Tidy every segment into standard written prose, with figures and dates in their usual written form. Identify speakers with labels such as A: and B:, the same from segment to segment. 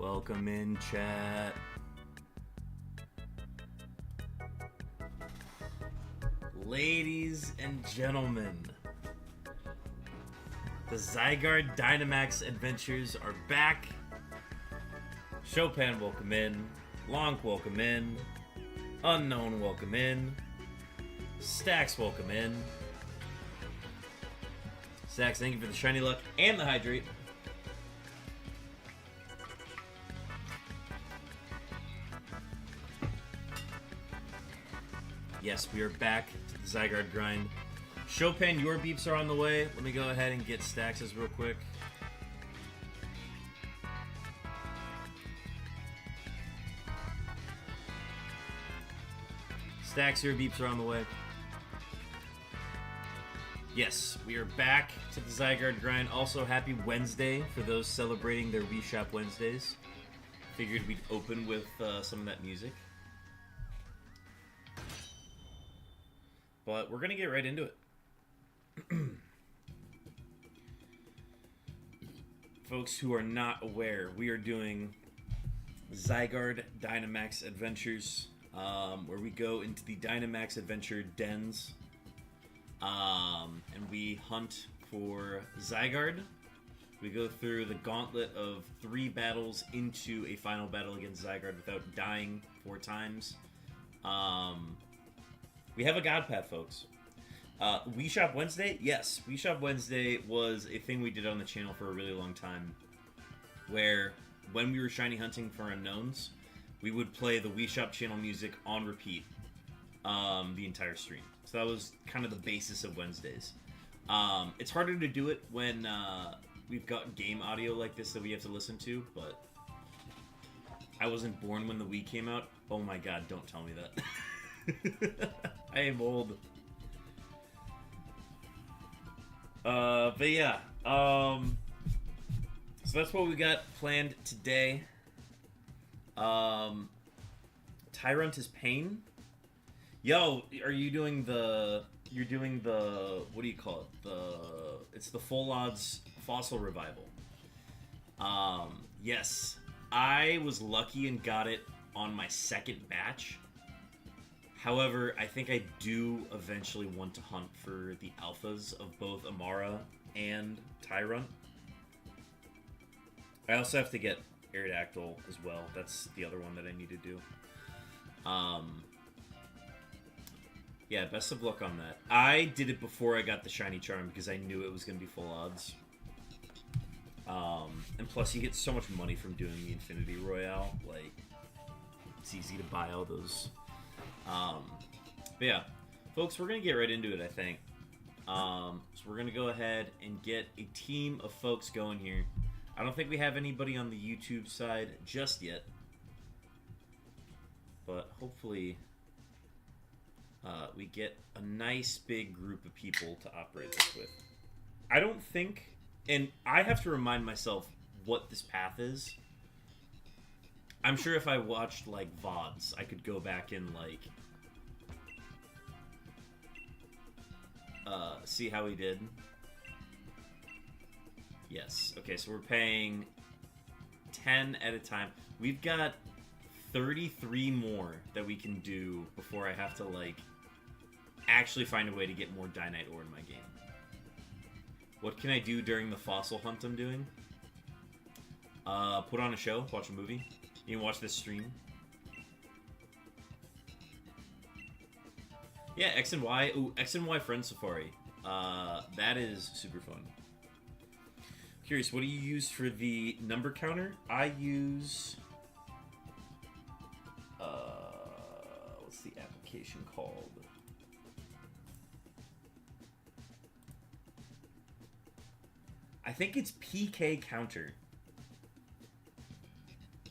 A: Welcome in, chat. Ladies and gentlemen, the ZYGARDE Dynamax adventures are back. Chopin, welcome in. Lonk, welcome in. Unknown, welcome in. Stacks, welcome in. Stacks, thank you for the shiny luck and the hydrate. Yes, we are back to the ZYGARDE grind. Chopin, your beeps are on the way. Let me go ahead and get Stax's real quick. Stacks, your beeps are on the way. Yes, we are back to the ZYGARDE grind. Also, happy Wednesday for those celebrating their Wii Shop Wednesdays. Figured we'd open with some of that music. But we're going to get right into it. Folks who are not aware, we are doing ZYGARDE Dynamax Adventures, where we go into the Dynamax Adventure dens, and we hunt for ZYGARDE. We go through the gauntlet of 3 battles into a final battle against ZYGARDE without dying 4 times. We have a God Path, folks. Wii Shop Wednesday? Yes, Wii Shop Wednesday was a thing we did on the channel for a really long time, where when we were shiny hunting for unknowns, we would play the Wii Shop channel music on repeat the entire stream. So that was kind of the basis of Wednesdays. It's harder to do it when we've got game audio like this that we have to listen to, but I wasn't born when the Wii came out. Oh my god, don't tell me that. I am old. But yeah, so that's what we got planned today. Tyrant is pain. Yo, are you doing the? You're doing the. What do you call it? It's the full odds fossil revival. Yes, I was lucky and got it on my second batch. However, I think I do eventually want to hunt for the alphas of both Amara and Tyrant. I also have to get Aerodactyl as well. That's the other one that I need to do. Yeah, best of luck on that. I did it before I got the Shiny Charm because I knew it was going to be full odds. And plus, you get so much money from doing the Infinity Royale. Like, it's easy to buy all those. But yeah, folks, we're gonna get right into it, I think. So we're gonna go ahead and get a team of folks going here. I don't think we have anybody on the YouTube side just yet, but hopefully we get a nice big group of people to operate this with. I don't think, and I have to remind myself what this path is. I'm sure if I watched, like, VODs, I could go back and, like, see how he did. Yes. Okay, so we're paying 10 at a time. We've got 33 more that we can do before I have to, like, actually find a way to get more Dynite ore in my game. What can I do during the fossil hunt I'm doing? Put on a show, watch a movie. You can watch this stream. Yeah, X and Y. Ooh, X and Y Friend Safari. That is super fun. Curious, what do you use for the number counter? I use... what's the application called? I think it's PK Counter.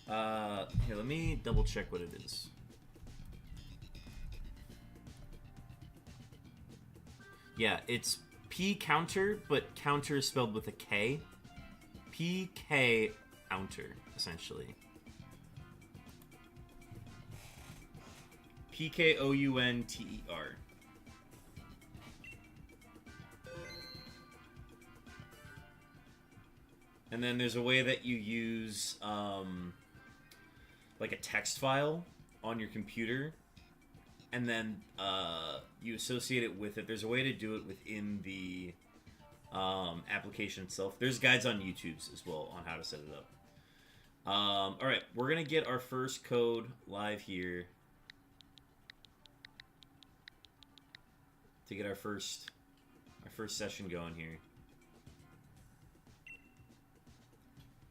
A: Here, let me double check what it is. Yeah, it's P counter, but counter is spelled with a K. PK counter, essentially. PKOUNTER. And then there's a way that you use like a text file on your computer, and then you associate it with it. There's a way to do it within the application itself. There's guides on YouTube's as well on how to set it up. All right, we're gonna get our first code live here to get our first session going here.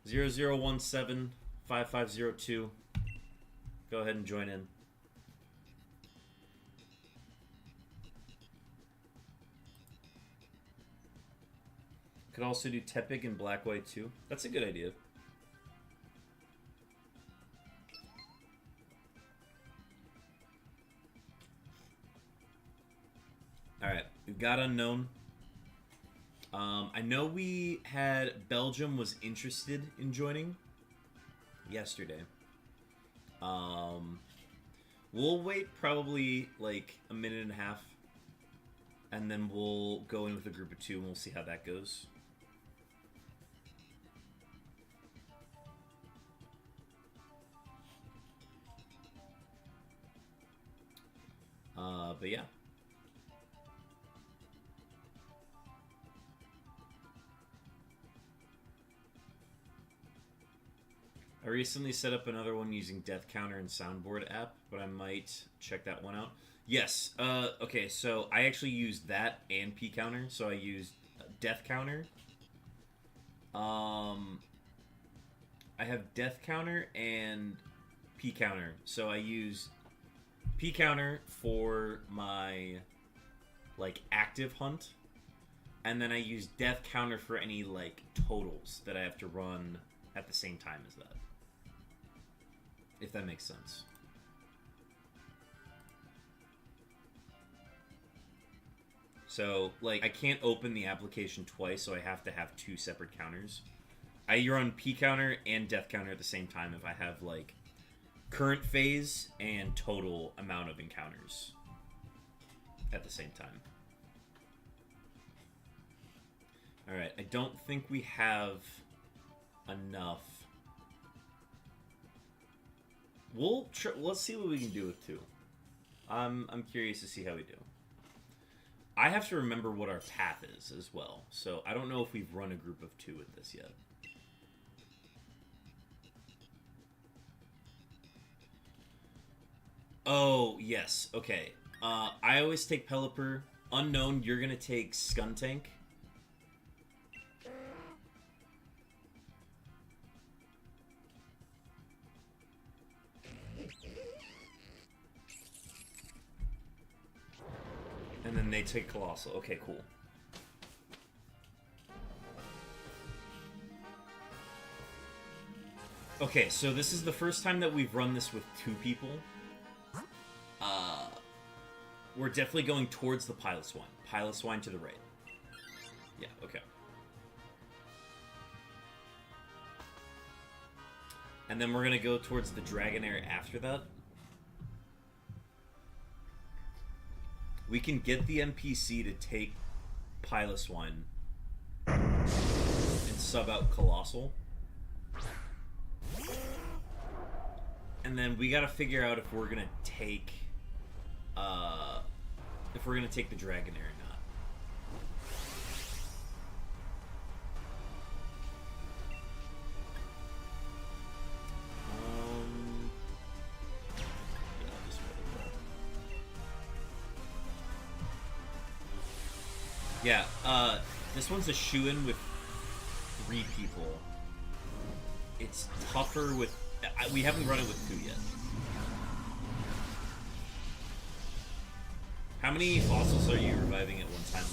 A: 00175502. Go ahead and join in. Could also do Tepig and Black White too. That's a good idea. Alright, we've got Unknown. I know we had Belgium was interested in joining yesterday. We'll wait probably like a minute and a half, and then we'll go in with a group of 2 and we'll see how that goes. But yeah. I recently set up another one using Death Counter and Soundboard app, but I might check that one out. Yes, okay, so I actually used that and P Counter, so I used Death Counter. I have Death Counter and P Counter, so I use P Counter for my, like, active hunt, and then I use Death Counter for any, like, totals that I have to run at the same time as that. If that makes sense. So, like, I can't open the application twice, so I have to have 2 separate counters. I run P Counter and Death Counter at the same time if I have, like, current phase and total amount of encounters at the same time. Alright, I don't think we have enough. Let's see what we can do with 2. I'm curious to see how we do. I have to remember what our path is as well, so I don't know if we've run a group of 2 with this yet. Oh, yes, okay. I always take Pelipper. Unknown, you're gonna take Skuntank. And then they take Colossal. Okay, cool. Okay, so this is the first time that we've run this with 2 people. We're definitely going towards the Piloswine. Piloswine to the right. Yeah, okay. And then we're going to go towards the Dragonair after that. We can get the NPC to take Piloswine and sub out Colossal. And then we gotta figure out if we're gonna take the Dragonair or not. Yeah, I'll just put it there. Yeah, this one's a shoo-in with 3 people. It's tougher with... we haven't run it with 2 yet. How many fossils are you reviving at one time on?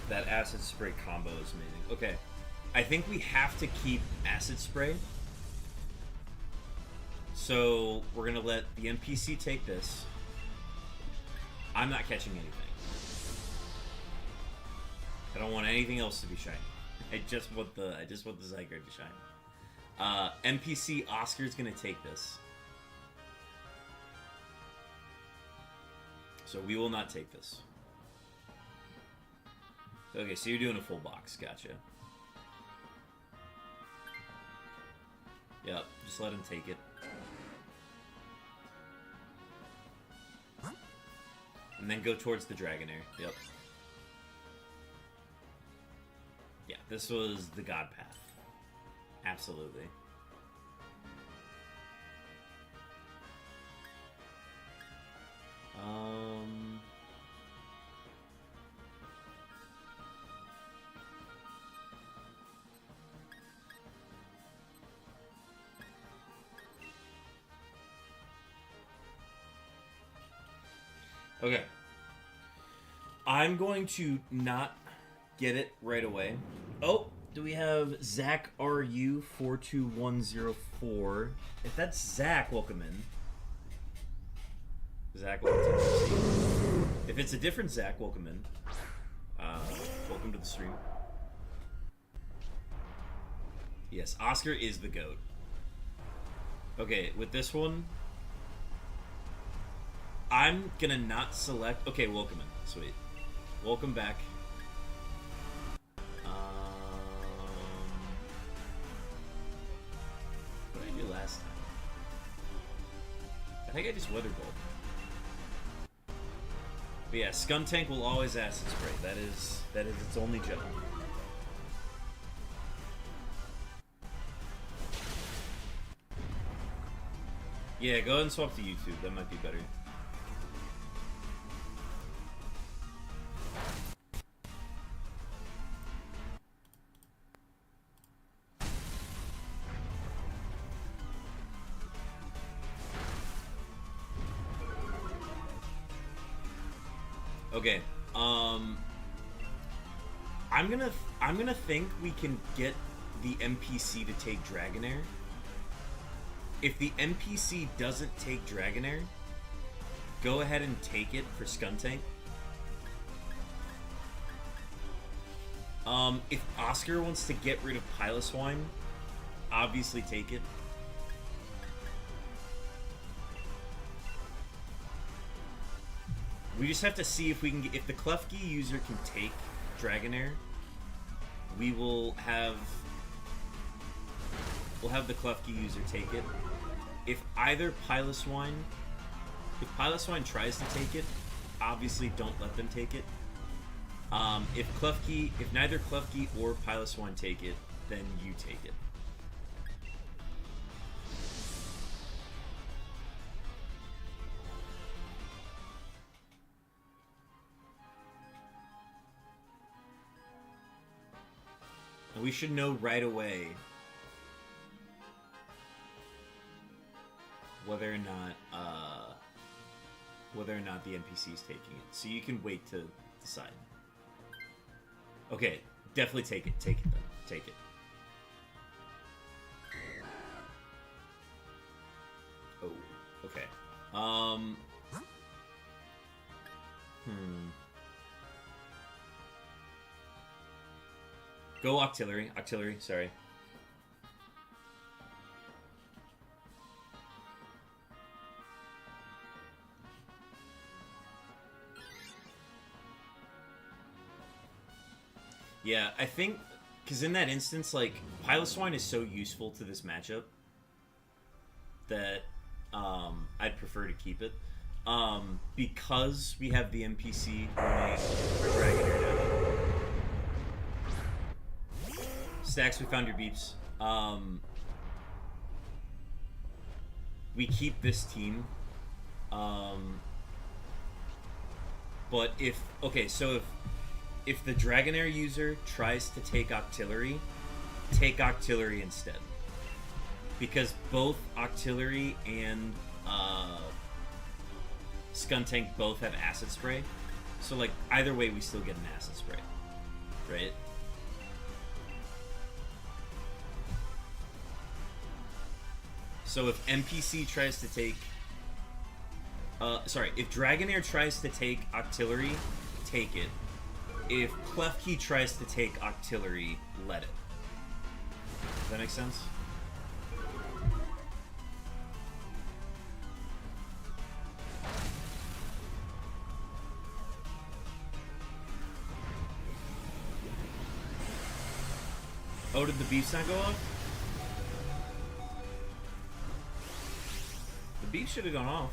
A: That Acid Spray combo is amazing. Okay, I think we have to keep Acid Spray So we're gonna let the NPC take this. I'm not catching anything. I don't want anything else to be shiny. I just want the ZYGARDE to shine. NPC Oscar's gonna take this. So we will not take this. Okay, so you're doing a full box. Gotcha. Yep, just let him take it. And then go towards the Dragonair. Yep. Yeah, this was the God Path. Absolutely. Okay. I'm going to not get it right away. Oh, do we have Zach RU 42104? If that's Zach, welcome in. Zach, welcome to the stream. If it's a different Zach, welcome in. Welcome to the stream. Yes, Oscar is the GOAT. Okay, with this one, I'm gonna not select. Okay, welcome in. Sweet. Welcome back. What did I do last time? I think I just Weather Bolt. But yeah, Skuntank will always Acid Spray. That is its only job. Yeah, go ahead and swap to YouTube. That might be better. Okay, I'm gonna think we can get the NPC to take Dragonair. If the NPC doesn't take Dragonair, go ahead and take it for Skuntank. If Oscar wants to get rid of Piloswine, obviously take it. We just have to see if we can get, if the Klefki user can take Dragonair, we'll have the Klefki user take it. If either Piloswine, if Piloswine tries to take it, obviously don't let them take it. If neither Klefki or Piloswine take it, then you take it. And we should know right away whether or not the NPC is taking it. So you can wait to decide. Okay, definitely take it. Take it then. Take it. Oh, okay. Go Octillery. Octillery, sorry. Yeah, I think, because in that instance, like, Piloswine is so useful to this matchup that I'd prefer to keep it. Because we have the NPC running Dragonair now. Stacks, we found your beeps. We keep this team. But if, okay, so if the Dragonair user tries to take Octillery, take Octillery instead. Because both Octillery and Skuntank both have Acid Spray. So, like, either way, we still get an Acid Spray. Right? So if NPC tries to take... sorry, if Dragonair tries to take Octillery, take it. If Klefki tries to take Octillery, let it. Does that make sense? Oh, did the beefs not go off? The beef should have gone off.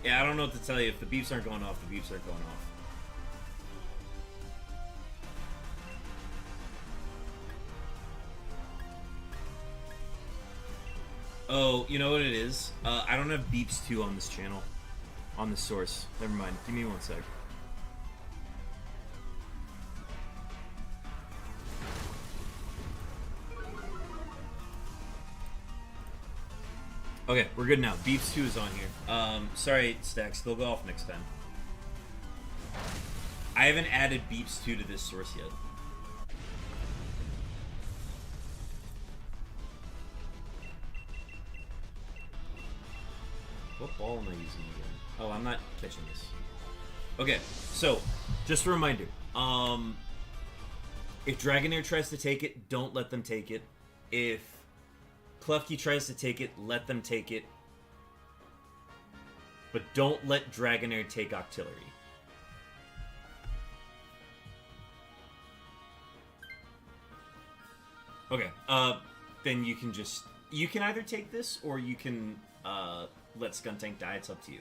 A: Yeah, I don't know what to tell you. If the beefs aren't going off, the beefs aren't going off. Oh, you know what it is? I don't have beeps 2 on this channel. On this source. Never mind. Give me 1 sec. Okay, we're good now. Beeps 2 is on here. Sorry, Stacks. They'll go off next time. I haven't added Beeps 2 to this source yet. What ball am I using again? Oh, I'm not catching this. Okay, so, just a reminder. If Dragonair tries to take it, don't let them take it. If Klefki tries to take it, let them take it. But don't let Dragonair take Octillery. Okay, then you can just... You can either take this, or you can let Skuntank die. It's up to you.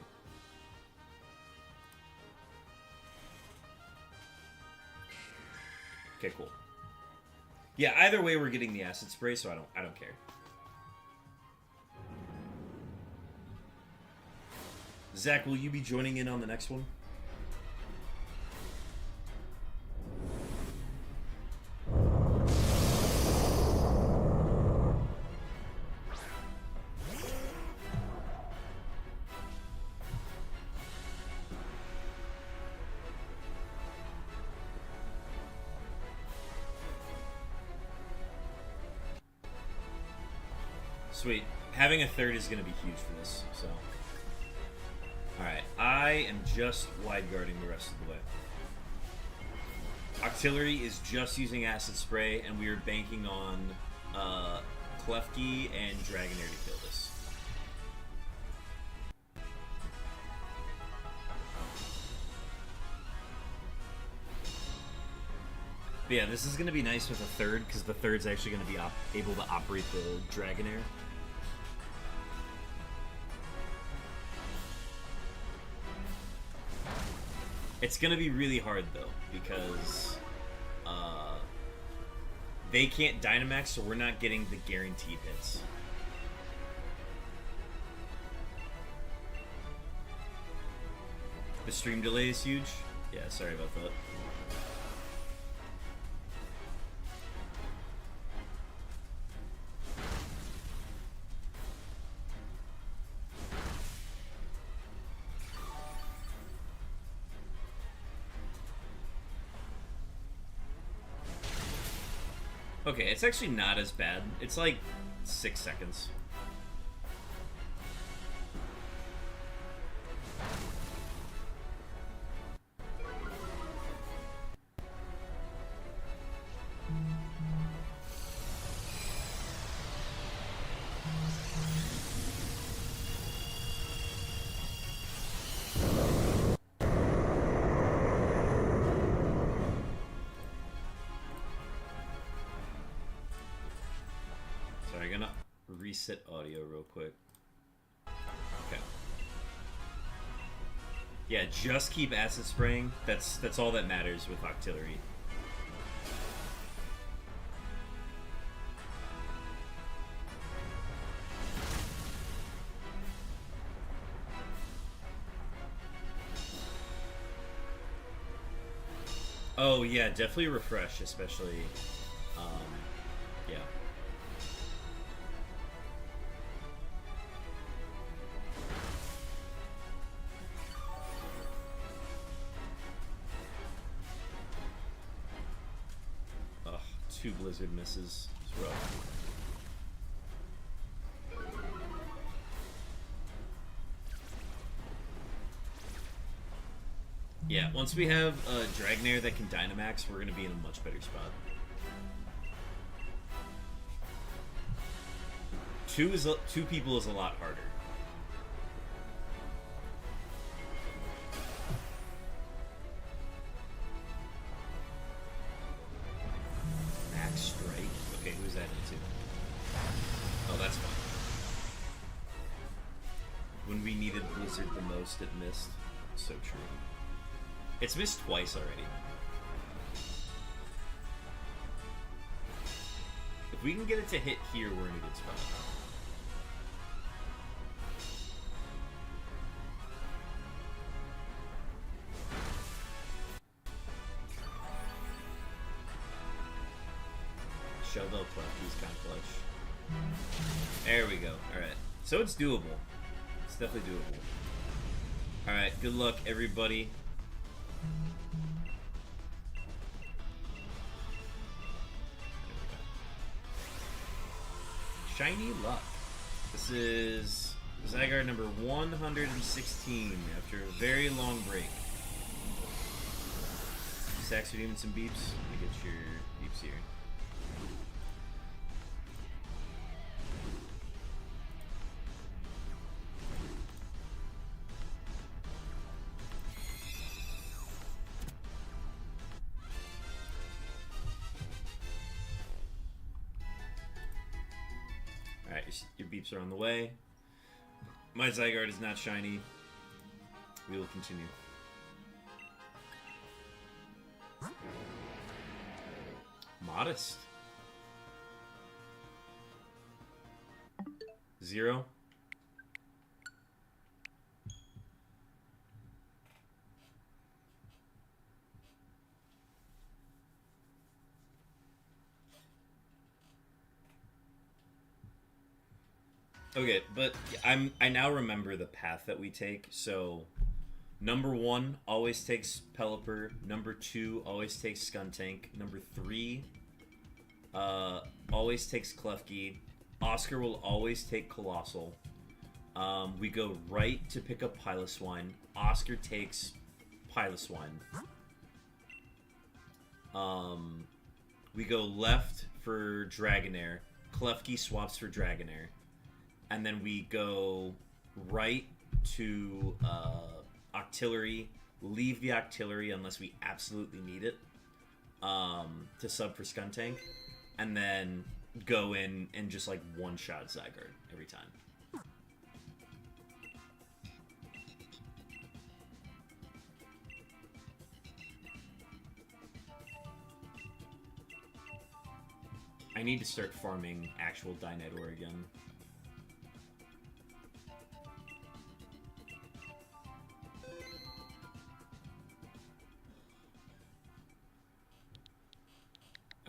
A: Okay, cool. Yeah, either way we're getting the Acid Spray, so I don't care. Zach, will you be joining in on the next one? Sweet. Having a third is going to be huge for this, so... Alright, I am just wide guarding the rest of the way. Octillery is just using Acid Spray, and we are banking on Klefki and Dragonair to kill this. But yeah, this is going to be nice with a third, because the third's actually going to be able to operate the Dragonair. It's going to be really hard, though, because they can't Dynamax, so we're not getting the guaranteed hits. The stream delay is huge. Yeah, sorry about that. Okay, it's actually not as bad. It's like 6 seconds. Reset audio real quick. Okay. Yeah, just keep Acid Spraying. That's all that matters with Octillery. Oh yeah, definitely refresh, especially yeah. Two Blizzard misses. It's rough. Yeah, once we have a Dragonair that can Dynamax, we're going to be in a much better spot. Two people is a lot harder. Max Strike? Okay, who's that into? Oh, that's fine. When we needed Blizzard the most, it missed. So true. It's missed twice already. If we can get it to hit here, we're in a good spot. Shell Bell Clefty's kind of clutch. There we go. Alright. So it's doable. It's definitely doable. Alright, good luck, everybody. Shiny Luck. This is ZYGARDE number 116 after a very long break. Sacks your demons and beeps. Let me get your beeps here. Alright, your beeps are on the way. My ZYGARDE is not shiny. We will continue. Modest. 0. Okay, but I now remember the path that we take. So, number 1 always takes Pelipper. Number 2 always takes Skuntank. Number 3 always takes Klefki. Oscar will always take Colossal. We go right to pick up Piloswine. Oscar takes Piloswine. We go left for Dragonair. Klefki swaps for Dragonair. And then we go right to Octillery, leave the Octillery unless we absolutely need it to sub for Skuntank, and then go in and just like one-shot ZYGARDE every time. I need to start farming actual Dynamax again.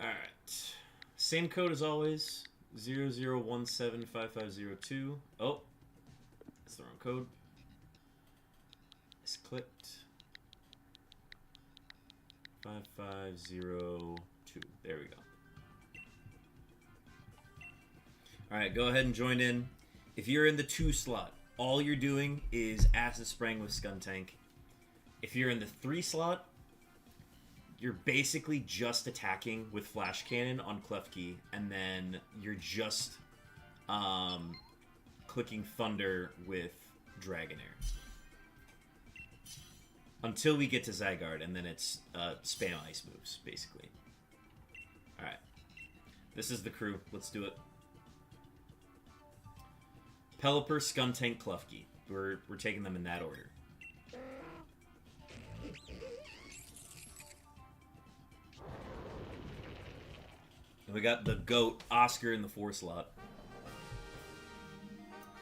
A: Alright. Same code as always. 00175502. Oh. That's the wrong code. It's clicked. 5502. There we go. Alright, go ahead and join in. If you're in the 2 slot, all you're doing is Acid Spraying with Skuntank. If you're in the 3 slot, you're basically just attacking with Flash Cannon on Klefki, and then you're just clicking Thunder with Dragonair. Until we get to ZYGARDE, and then it's spam ice moves, basically. Alright. This is the crew. Let's do it. Pelipper, Skuntank, Klefki. We're taking them in that order. And we got the GOAT, Oscar, in the 4 slot.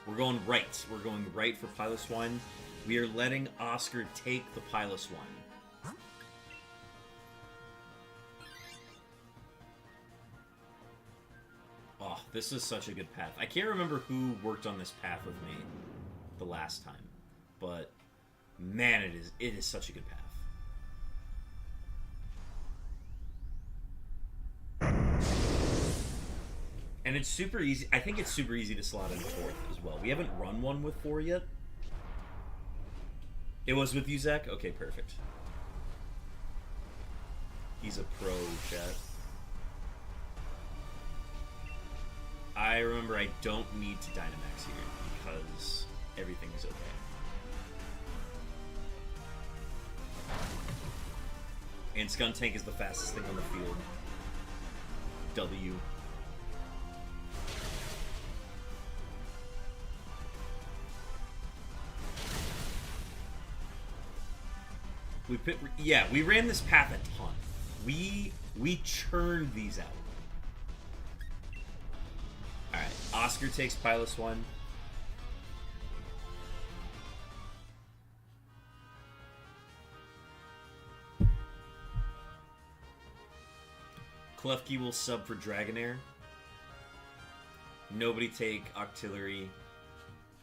A: We're going right. We're going right for Piloswine. We are letting Oscar take the Piloswine. Oh, this is such a good path. I can't remember who worked on this path with me the last time, but man, it is such a good path. And it's super easy. I think it's super easy to slot in 4th as well. We haven't run one with 4 yet. It was with you, Zach? Okay, perfect. He's a pro, chat. I remember I don't need to Dynamax here because everything is okay. And Skuntank is the fastest thing on the field. W. We ran this path a ton. We churned these out. Alright, Oscar takes Pilus 1. Klefki will sub for Dragonair. Nobody take Octillery.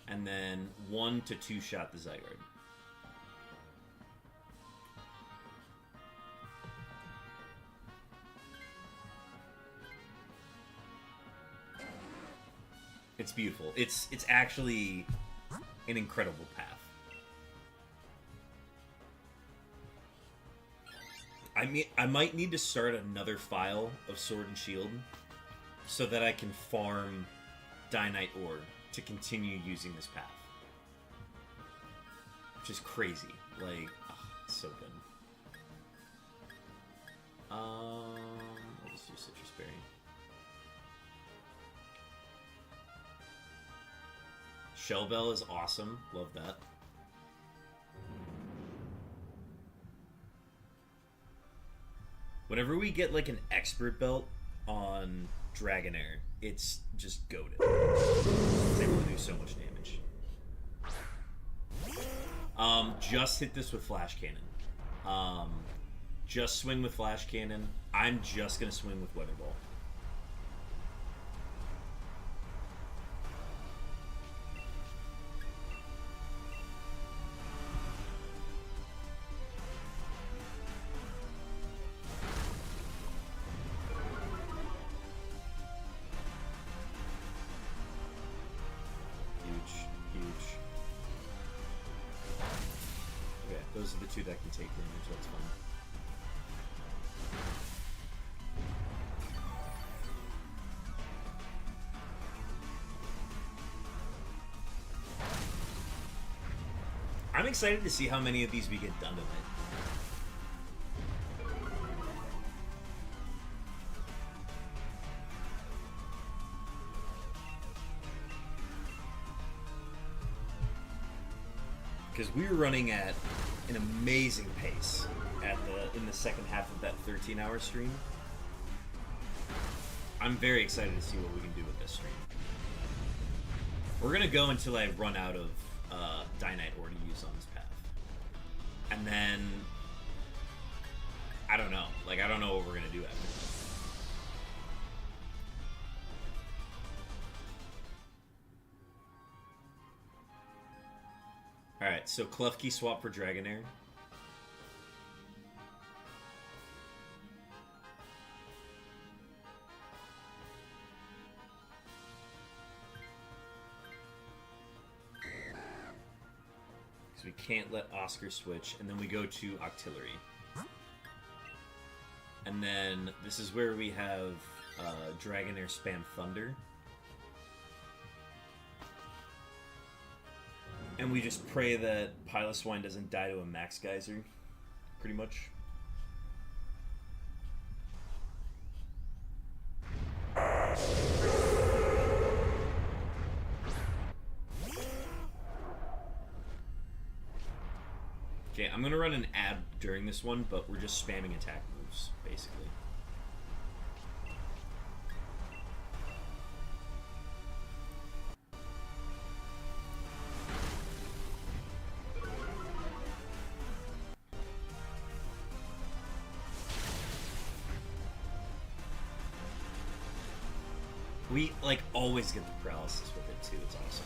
A: And then 1 to 2 shot the Zygarde. It's beautiful. It's actually an incredible path. I mean, I might need to start another file of Sword and Shield so that I can farm Dynite Ore to continue using this path. Which is crazy. Like, oh, it's so good. I'll just do Citrus Berry. Shell Bell is awesome. Love that. Whenever we get like an expert belt on Dragonair, it's just goated. It's able to do so much damage. Just hit this with Flash Cannon. Just swing with Flash Cannon. I'm just gonna swing with Weather Ball. Those are the two that can take damage, that's fine. I'm excited to see how many of these we get done tonight. Because we were running at an amazing pace in the second half of that 13-hour stream. I'm very excited to see what we can do with this stream. We're gonna go until I run out of Dynite Ore to use on this path, and then I don't know. Like, I don't know what we're gonna do after that. Alright, so Klefki swap for Dragonair. Because we can't let Oscar switch, and then we go to Octillery. And then this is where we have Dragonair spam Thunder. And we just pray that Piloswine doesn't die to a Max Geyser, pretty much. Okay, I'm gonna run an ad during this one, but we're just spamming attack moves, basically. We, like, always get the paralysis with it, too. It's awesome.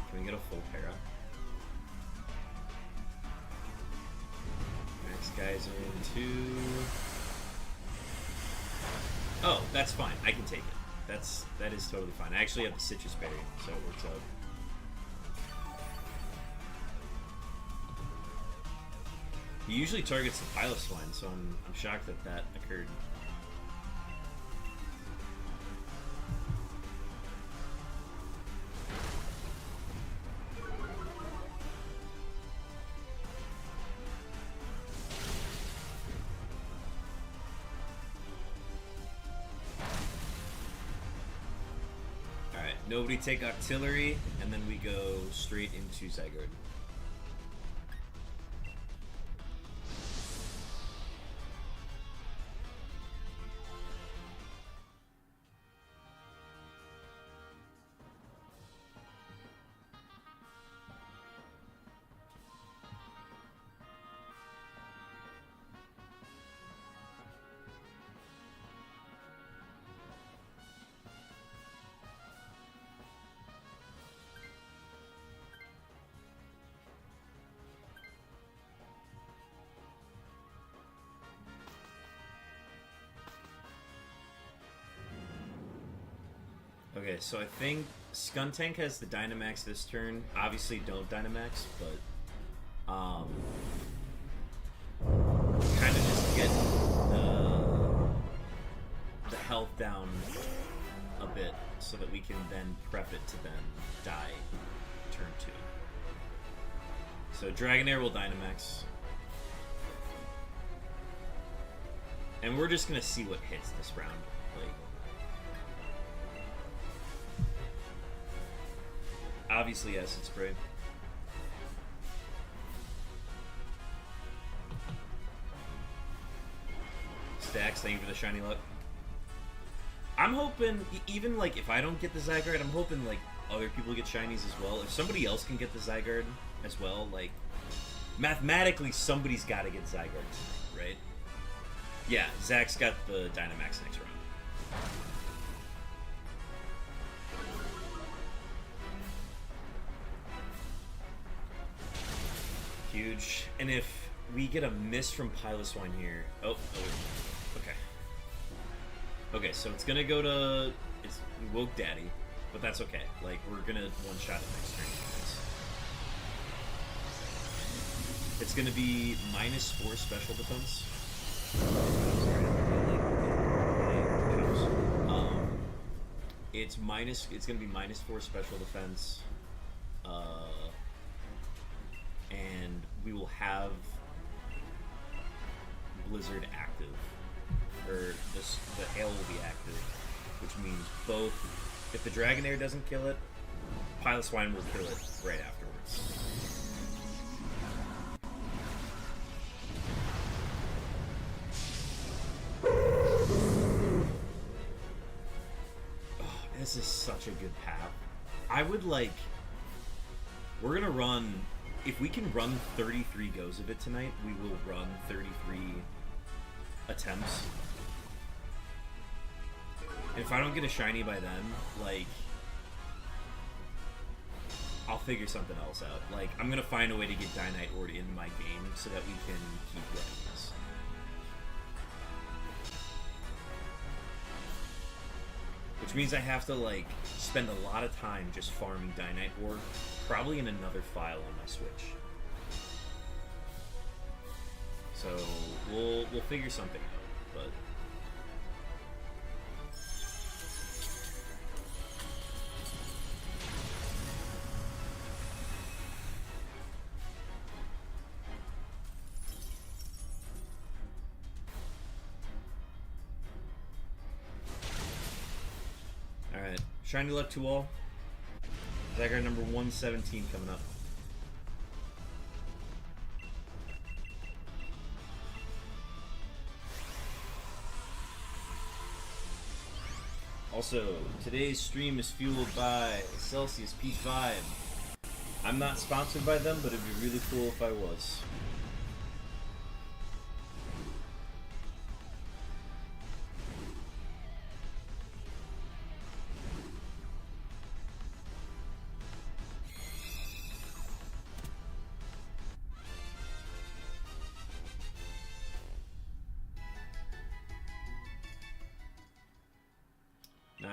A: Can we get a full para? Max guys are into... Oh, that's fine. I can take it. That is totally fine. I actually have the citrus berry, so it works out. He usually targets the Piloswine, so I'm shocked that that occurred. Alright, nobody take Octillery, and then we go straight into ZYGARDE. Okay, so I think Skuntank has the Dynamax this turn. Obviously don't Dynamax, but kind of just get the health down a bit so that we can then prep it to then die turn 2. So Dragonair will Dynamax. And we're just gonna see what hits this round. Like, obviously, yes, it's great. Stacks, thank you for the shiny luck. I'm hoping, even like if I don't get the ZYGARDE, I'm hoping like other people get shinies as well. If somebody else can get the ZYGARDE as well, like mathematically somebody's got to get ZYGARDE tonight, right? Yeah, Zach's got the Dynamax next round. Huge. And if we get a miss from Piloswine here... Oh, okay. Okay, so it's gonna go to... It's Woke Daddy, but that's okay. Like, we're gonna one-shot it next turn. It's gonna be -4 special defense. It's gonna be -4 special defense. And we will have Blizzard active, or the hail will be active, which means both. If the Dragonair doesn't kill it, Piloswine will kill it right afterwards. Oh, this is such a good path. I would like. We're gonna run. If we can run 33 goes of it tonight, we will run 33 attempts. And if I don't get a shiny by then, like, I'll figure something else out. Like, I'm gonna find a way to get Dynite Ord in my game so that we can keep running this. Which means I have to, like, spend a lot of time just farming Dynite Ord, probably in another file on my Switch. So, we'll figure something out, but... Alright, shiny luck to all. ZYGARDE number 117 coming up. Also, today's stream is fueled by Celsius P5. I'm not sponsored by them, but it'd be really cool if I was.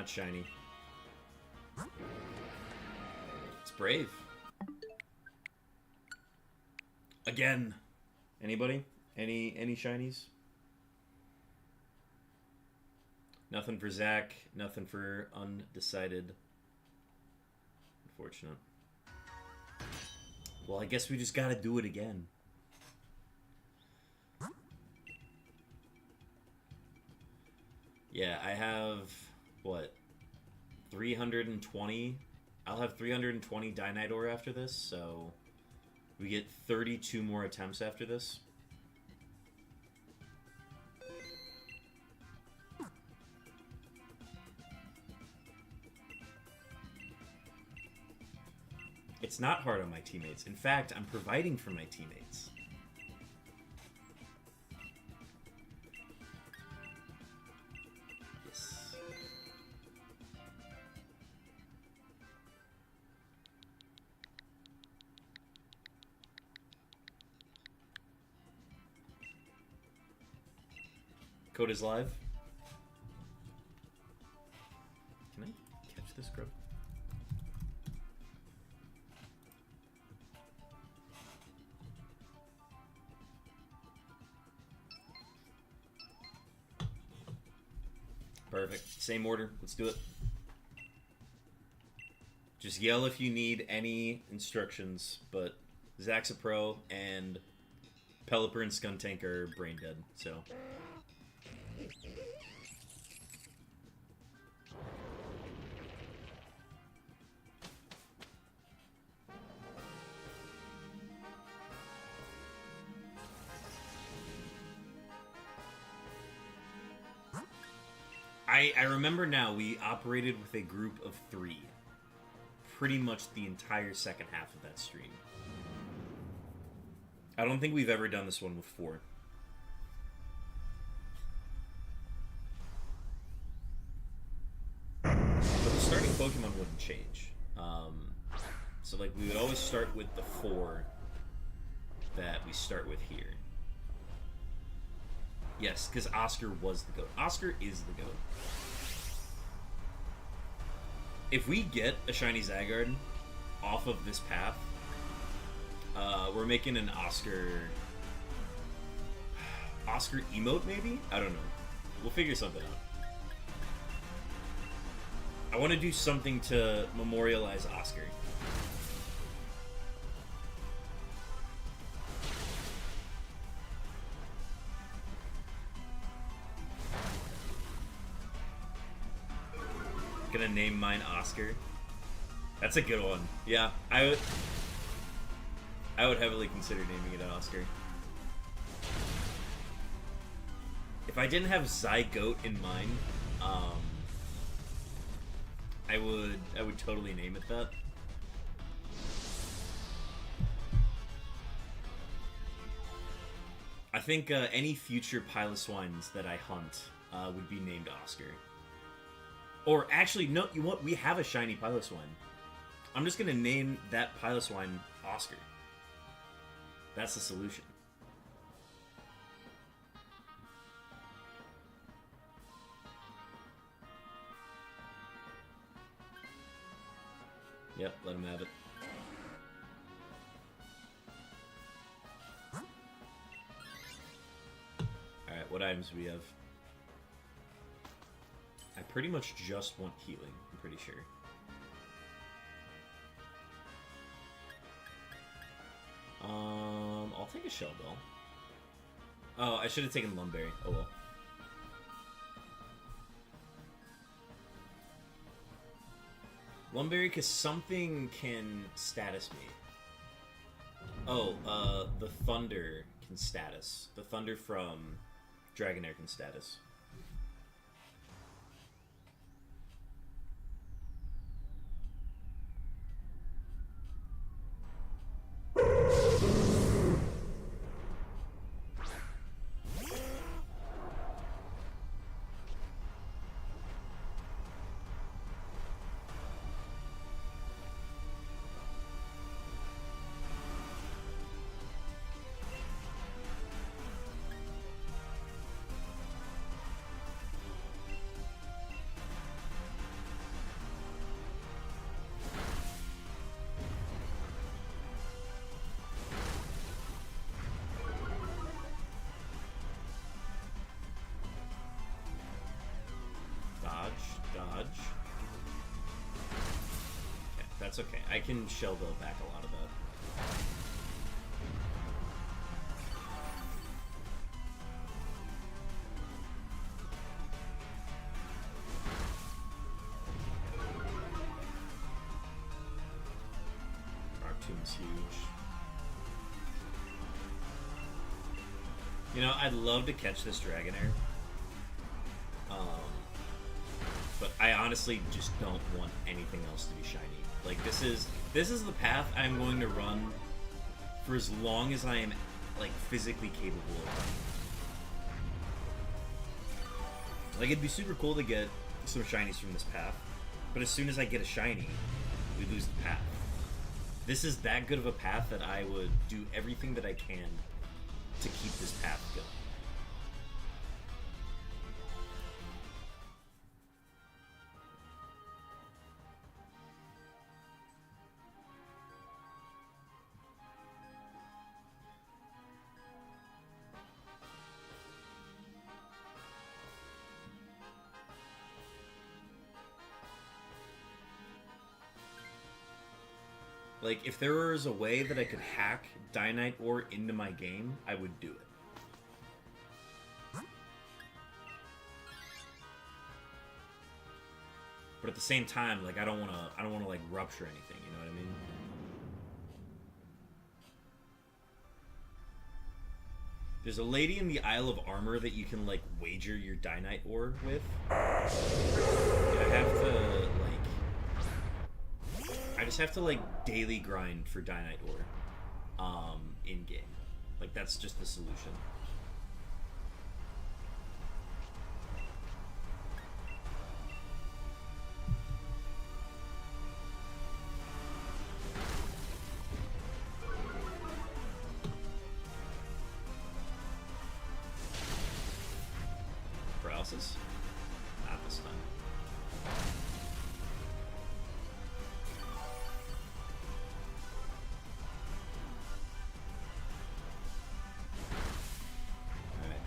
A: not shiny. It's brave. Again. Anybody? Any shinies? Nothing for Zach. Nothing for undecided. Unfortunate. Well, I guess we just gotta do it again. Yeah, I have, what, 320? I'll have 320 Dynite ore after this, so we get 32 more attempts after this. It's not hard on my teammates. In fact, I'm providing for my teammates. Yes. Code is live. Can I catch this grub? Perfect. Same order. Let's do it. Just yell if you need any instructions, but Zach's a pro, and Pelipper and Skuntank are brain dead, so... I remember now, we operated with a group of 3. Pretty much the entire second half of that stream. I don't think we've ever done this one with 4. But the starting Pokemon wouldn't change. So like we would always start with the 4 that we start with here. Yes, because Oscar was the GOAT. Oscar is the GOAT. If we get a shiny ZYGARDE off of this path, we're making an Oscar emote, maybe? I don't know. We'll figure something out. I want to do something to memorialize Oscar. Gonna name mine Oscar. That's a good one. Yeah, I would heavily consider naming it an Oscar. If I didn't have Zygote in mind, I would totally name it that. I think any future Piloswines that I hunt would be named Oscar. Or actually, no, you want? We have a shiny Piloswine. I'm just gonna name that Piloswine Oscar. That's the solution. Yep, let him have it. Alright, what items do we have? I pretty much just want healing, I'm pretty sure. I'll take a Shell Bell. Oh, I should have taken Lumberry. Oh well. Lumberry, because something can status me. Oh, the Thunder can status. The Thunder from Dragonair can status. That's okay. I can shell build back a lot of that. Arctoon's huge. You know, I'd love to catch this Dragonair. But I honestly just don't want anything else to be shiny. Like, this is the path I'm going to run for as long as I am, like, physically capable of running. Like, it'd be super cool to get some shinies from this path, but as soon as I get a shiny, we lose the path. This is that good of a path that I would do everything that I can to keep this path going. Like, if there was a way that I could hack Dynite Ore into my game, I would do it. But at the same time, like, I don't wanna like rupture anything, you know what I mean? There's a lady in the Isle of Armor that you can, like, wager your Dynite Ore with. I have to, like... I just have to, like, daily grind for Dynite Ore, in-game. Like, that's just the solution. Paralysis? Not this time.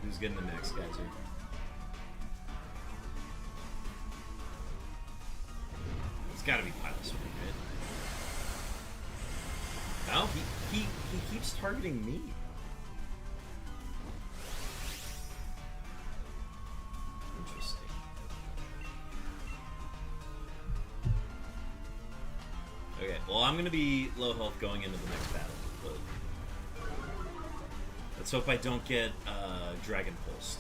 A: Who's getting the next geyser? It's gotta be Piloswine, right? No, he keeps targeting me. Interesting. Okay, well, I'm gonna be low health going into the next battle, but let's hope I don't get Dragon Pulsed.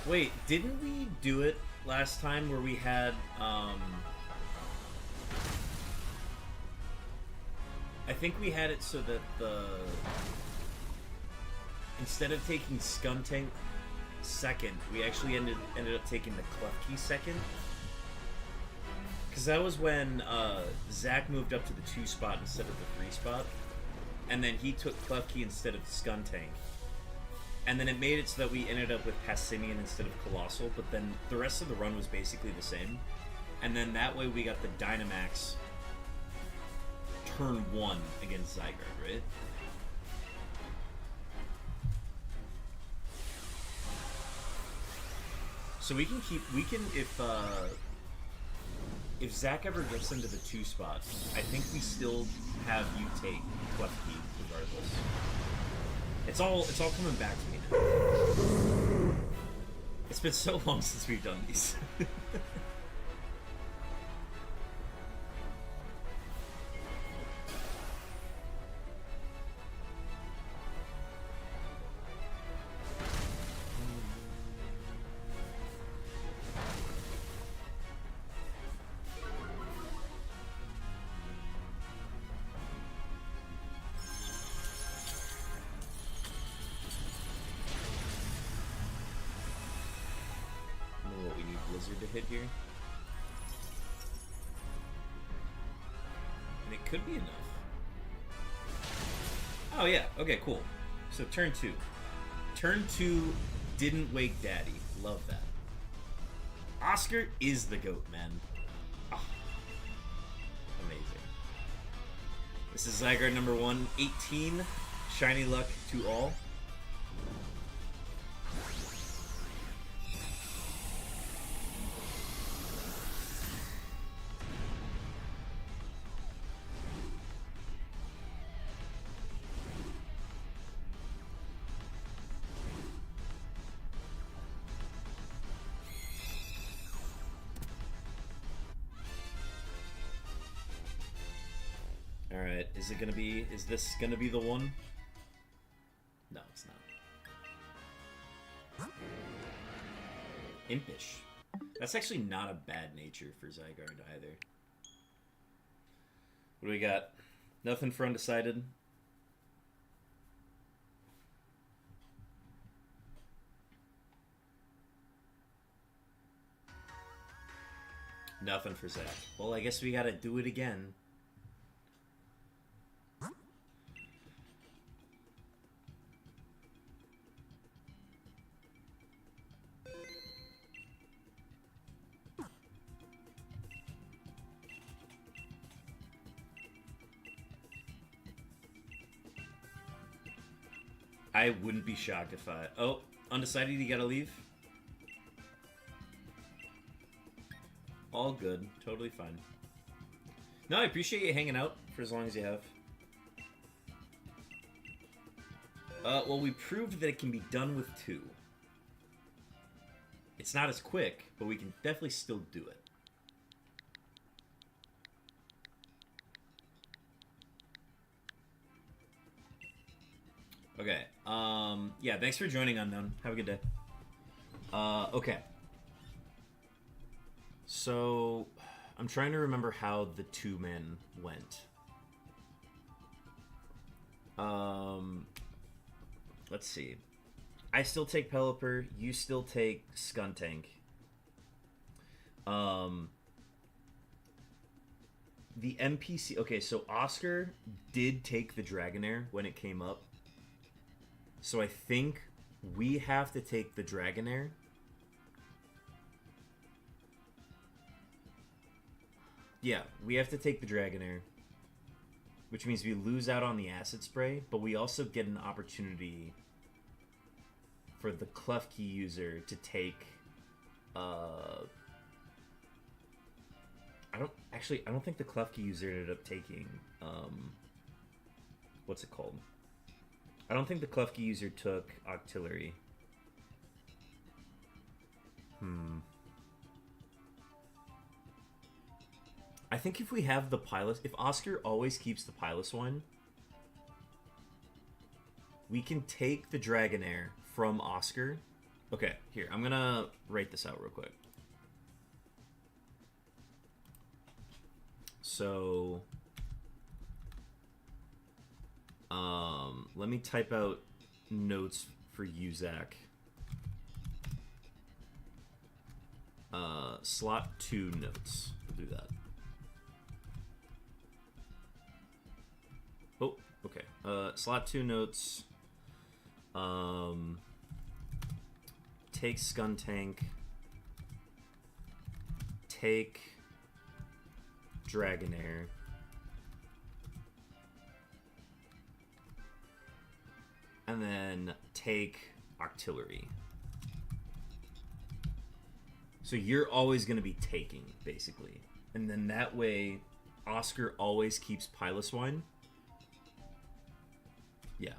A: Wait, didn't we do it last time where we had, I think we had it so that instead of taking Skuntank second, we actually ended up taking the Klefki second? Because that was when, Zach moved up to the 2 spot instead of the 3 spot, and then he took Klefki instead of Skuntank. And then it made it so that we ended up with Passimian instead of Colossal, but then the rest of the run was basically the same. And then that way we got the Dynamax turn 1 against ZYGARDE, right? So we can if Zach ever gets into the 2 spot, I think we still have you take Klefki regardless. It's all coming back to me now. It's been so long since we've done these. To hit here, and it could be enough. Oh yeah, okay, cool. So turn 2 didn't wake daddy. Love that. Oscar is the GOAT, man. Oh, amazing. This is ZYGARDE number 118. Shiny luck to all. Alright, is this gonna be the one? No, it's not. Impish. That's actually not a bad nature for ZYGARDE either. What do we got? Nothing for undecided? Nothing for Zach. Well, I guess we gotta do it again. I wouldn't be shocked if I... Oh, undecided, you gotta leave? All good. Totally fine. No, I appreciate you hanging out for as long as you have. Well, we proved that it can be done with 2. It's not as quick, but we can definitely still do it. Okay, yeah, thanks for joining, Unknown. Have a good day. Okay. So, I'm trying to remember how the 2 men went. Let's see. I still take Pelipper, you still take Skuntank. The NPC... Okay, so Oscar did take the Dragonair when it came up. So I think we have to take the Dragonair. Yeah, we have to take the Dragonair. Which means we lose out on the Acid Spray, but we also get an opportunity for the Klefki user to take... I don't think the Klefki user ended up taking... what's it called? I don't think the Klefki user took Octillery. I think if we have the Pilot... If Oscar always keeps the Piloswine, we can take the Dragonair from Oscar. Okay, here. I'm gonna write this out real quick. So... let me type out notes for you, Zach. Slot 2 notes. We'll do that. Oh, okay. Slot 2 notes. Take Skuntank. Take Dragonair. and then take artillery. So you're always going to be taking, basically. And then that way, Oscar always keeps Piloswine. Yeah.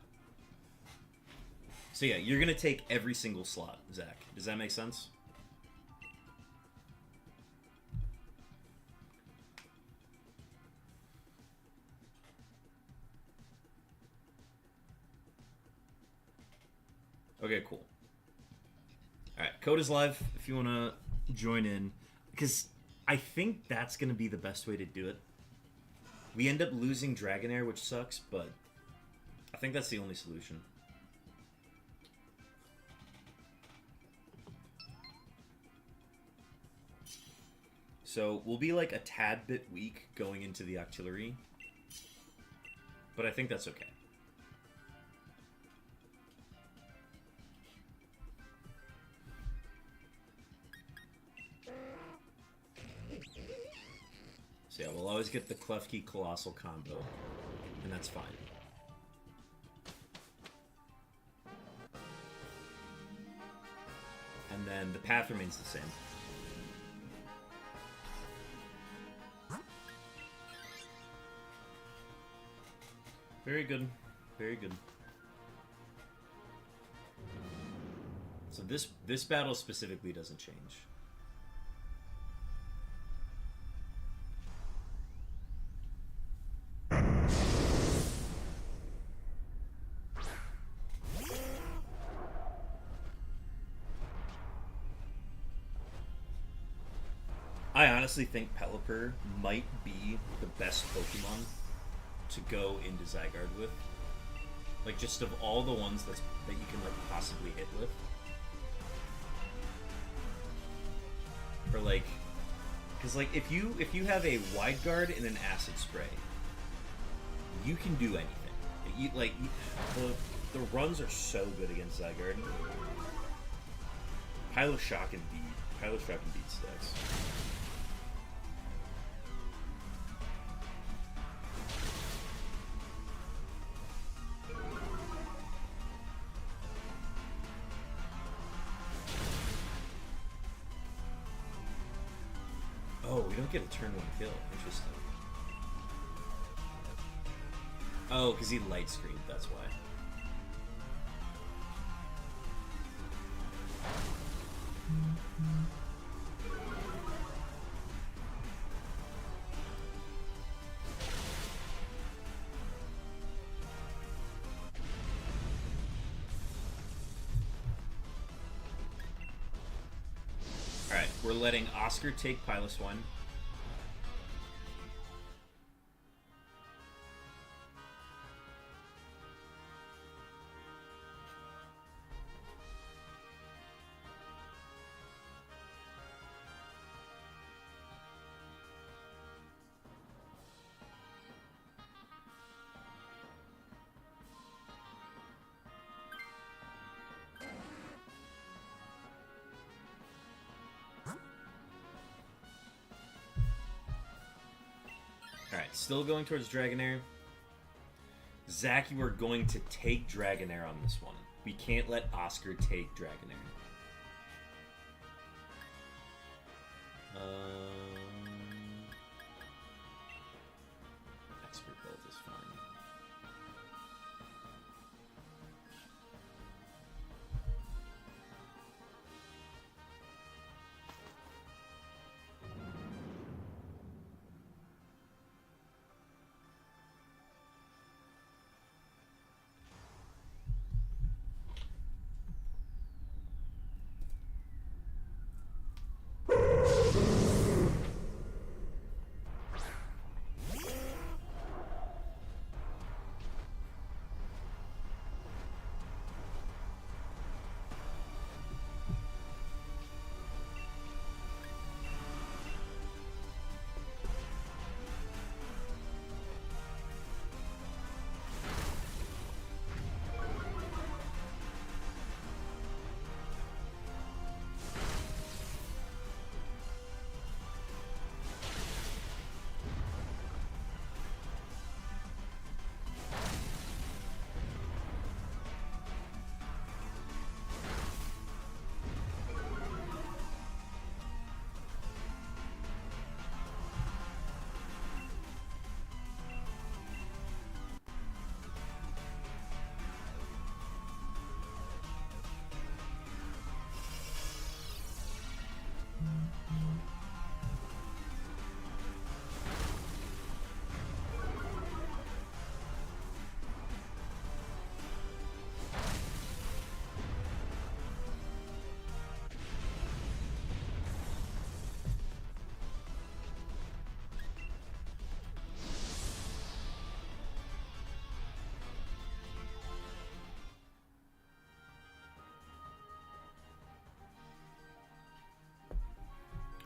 A: So yeah, you're going to take every single slot, Zach. Does that make sense? Okay, cool. Alright, code is live if you want to join in. Because I think that's going to be the best way to do it. We end up losing Dragonair, which sucks, but I think that's the only solution. So we'll be like a tad bit weak going into the artillery. But I think that's okay. So yeah, we'll always get the Klefki Colossal combo, and that's fine. And then the path remains the same. Very good. Very good. So this battle specifically doesn't change. I honestly think Pelipper might be the best Pokemon to go into ZYGARDE with. Like, just of all the ones that you can like possibly hit with. Or like, because like if you have a Wide Guard and an Acid Spray, you can do anything. The runs are so good against ZYGARDE. Piloshock can beat Stacks. Oh, we don't get a turn 1 kill. Interesting. Oh, because he light screened, that's why. Alright, we're letting Oscar take Piloswine. Alright, still going towards Dragonair. Zach, you are going to take Dragonair on this one. We can't let Oscar take Dragonair. Expert build is fine.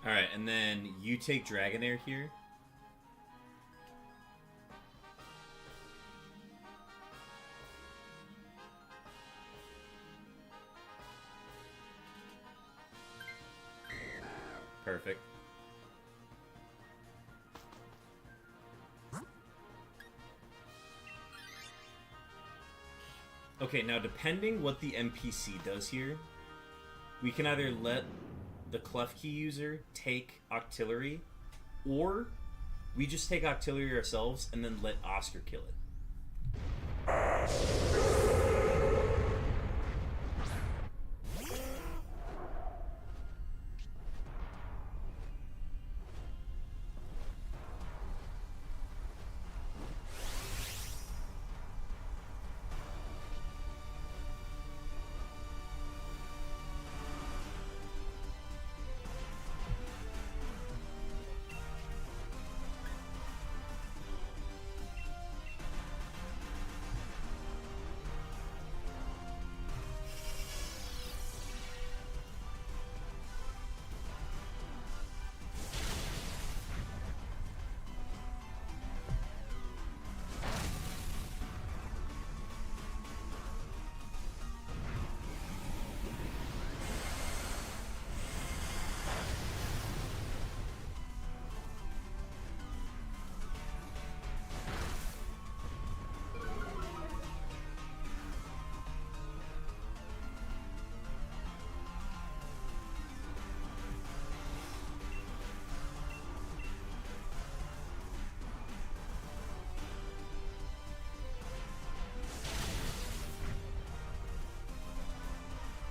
A: Alright, and then you take Dragonair here. Perfect. Okay, now depending what the NPC does here, we can either let the Klefki user take Octillery, or we just take Octillery ourselves and then let Oscar kill it.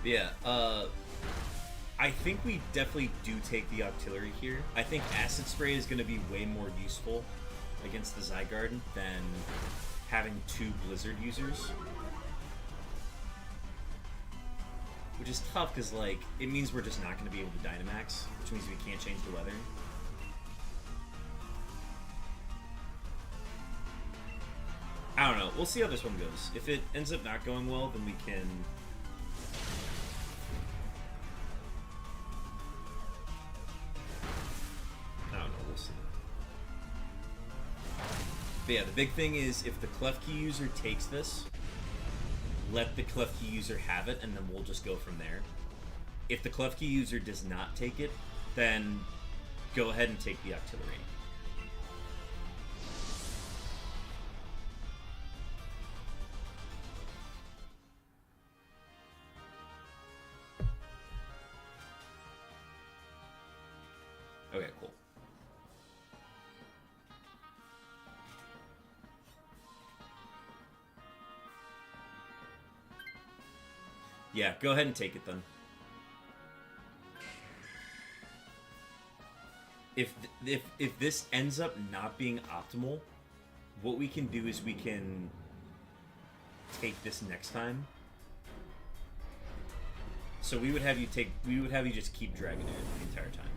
A: Yeah, I think we definitely do take the Octillery here. I think Acid Spray is going to be way more useful against the ZYGARDE than having two Blizzard users. Which is tough because, like, it means we're just not going to be able to Dynamax, which means we can't change the weather. I don't know. We'll see how this one goes. If it ends up not going well, then we can... But yeah, the big thing is if the Klefki user takes this, let the Klefki user have it, and then we'll just go from there. If the Klefki user does not take it, then go ahead and take the Octillery. Okay, cool. Yeah, go ahead and take it then. If this ends up not being optimal, what we can do is we can take this next time. So we would have you just keep Dragonair the entire time.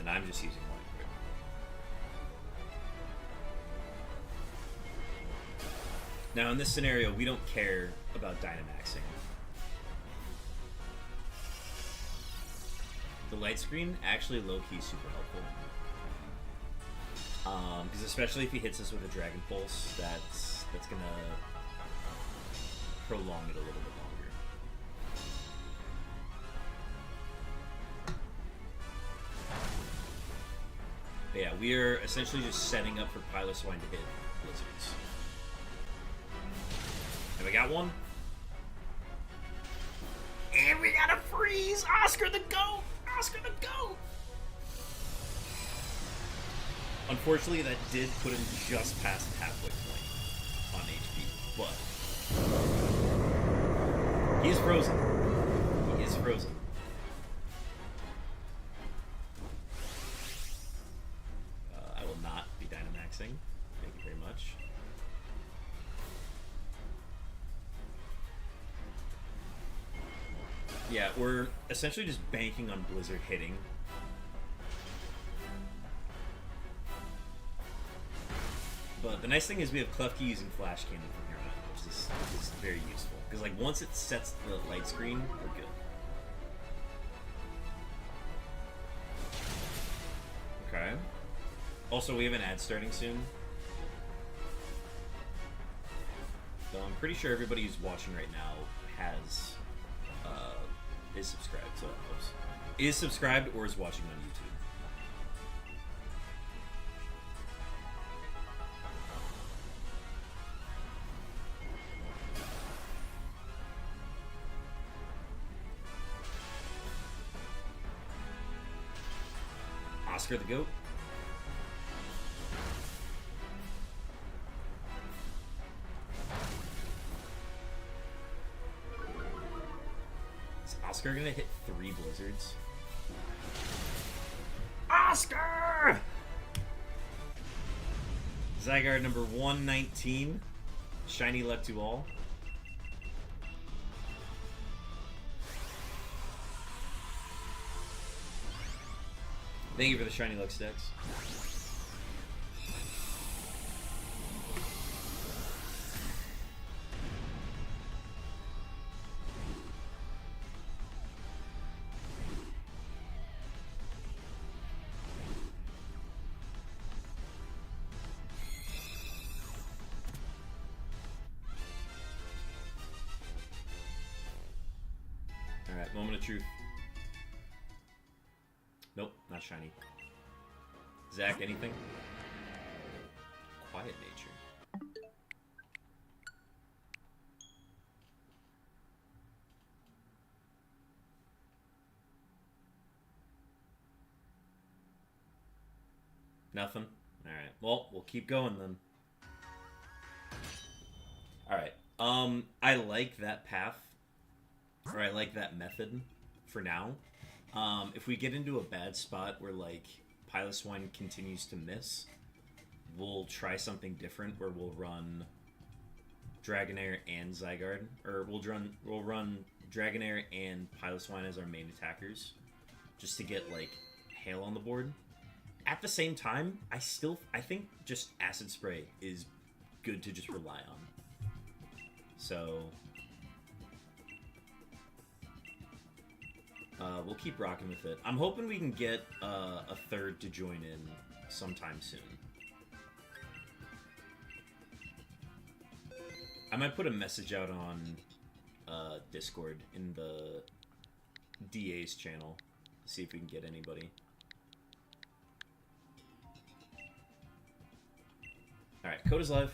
A: I'm just using one equip. Now in this scenario, we don't care about Dynamaxing. The light screen actually low-key is super helpful. Because especially if he hits us with a Dragon Pulse, that's gonna prolong it a little bit longer. But yeah, we are essentially just setting up for Piloswine to hit Blizzards. And we got one. And we got a freeze! Oscar the GOAT! Oscar the GOAT! Unfortunately, that did put him just past the halfway point on HP, but he is frozen. He is frozen. I will not be Dynamaxing. Thank you very much. Yeah, we're essentially just banking on Blizzard hitting. But the nice thing is we have Klefki using Flash Cannon from here on out, which is very useful. Because like once it sets the light screen, we're good. Okay. Also, we have an ad starting soon. So I'm pretty sure everybody who's watching right now has is subscribed, so that helps. Is subscribed or is watching on YouTube. Oscar the Goat. Is Oscar gonna hit 3 blizzards? Oscar! ZYGARDE number 119. Shiny luck to all. Thank you for the shiny luck stacks. Alright, moment of truth. Nope, not shiny. Zach, anything? Quiet nature. Nothing? Alright, well, we'll keep going then. Alright, I like that path. Or I like that method for now. If we get into a bad spot where, like, Piloswine continues to miss, we'll try something different where we'll run Dragonair and Zygarde. Or we'll run Dragonair and Piloswine as our main attackers. Just to get, like, Hail on the board. At the same time, I think just Acid Spray is good to just rely on. So we'll keep rocking with it. I'm hoping we can get a third to join in sometime soon. I might put a message out on Discord in the DA's channel. See if we can get anybody. Alright, code is live.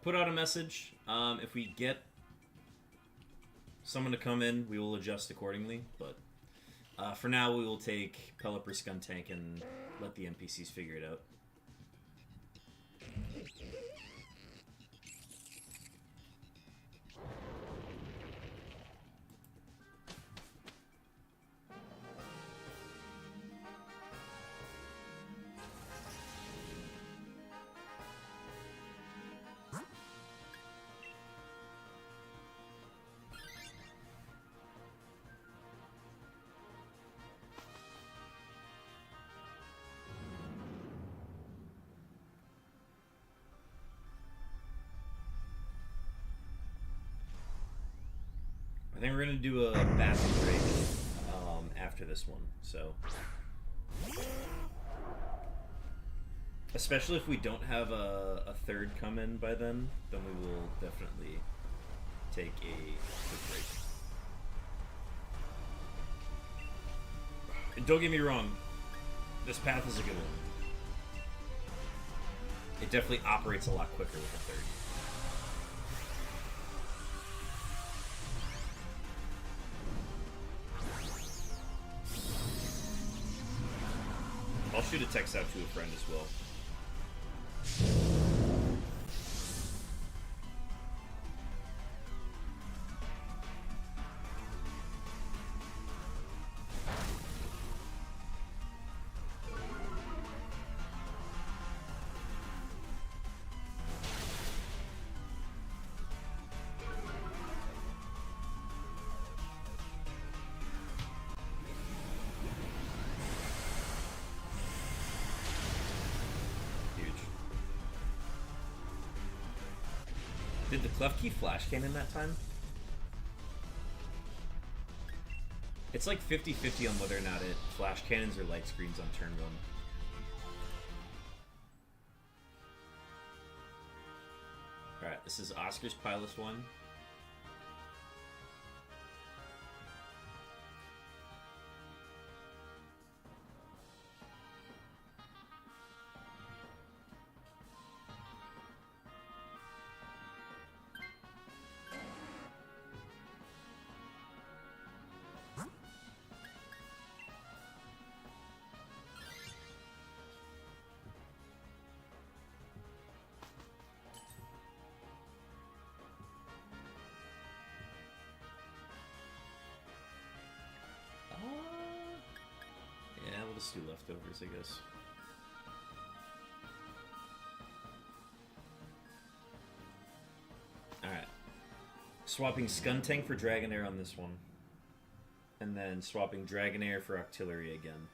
A: Put out a message. If we get someone to come in, we will adjust accordingly. But for now, we will take Pelipper Skuntank and let the NPCs figure it out. I think we're gonna do a basket break after this one. So, especially if we don't have a third come in by then we will definitely take a quick break. And don't get me wrong, this path is a good one. It definitely operates a lot quicker with a third. I'll shoot a text out to a friend as well. Did the Klefki flash cannon that time? It's like 50-50 on whether or not it flash cannons or light screens on turn 1. Alright, this is Oscar's Pilot 1. Yeah, we'll just do leftovers, I guess. Alright. Swapping Skuntank for Dragonair on this one. And then swapping Dragonair for Octillery again.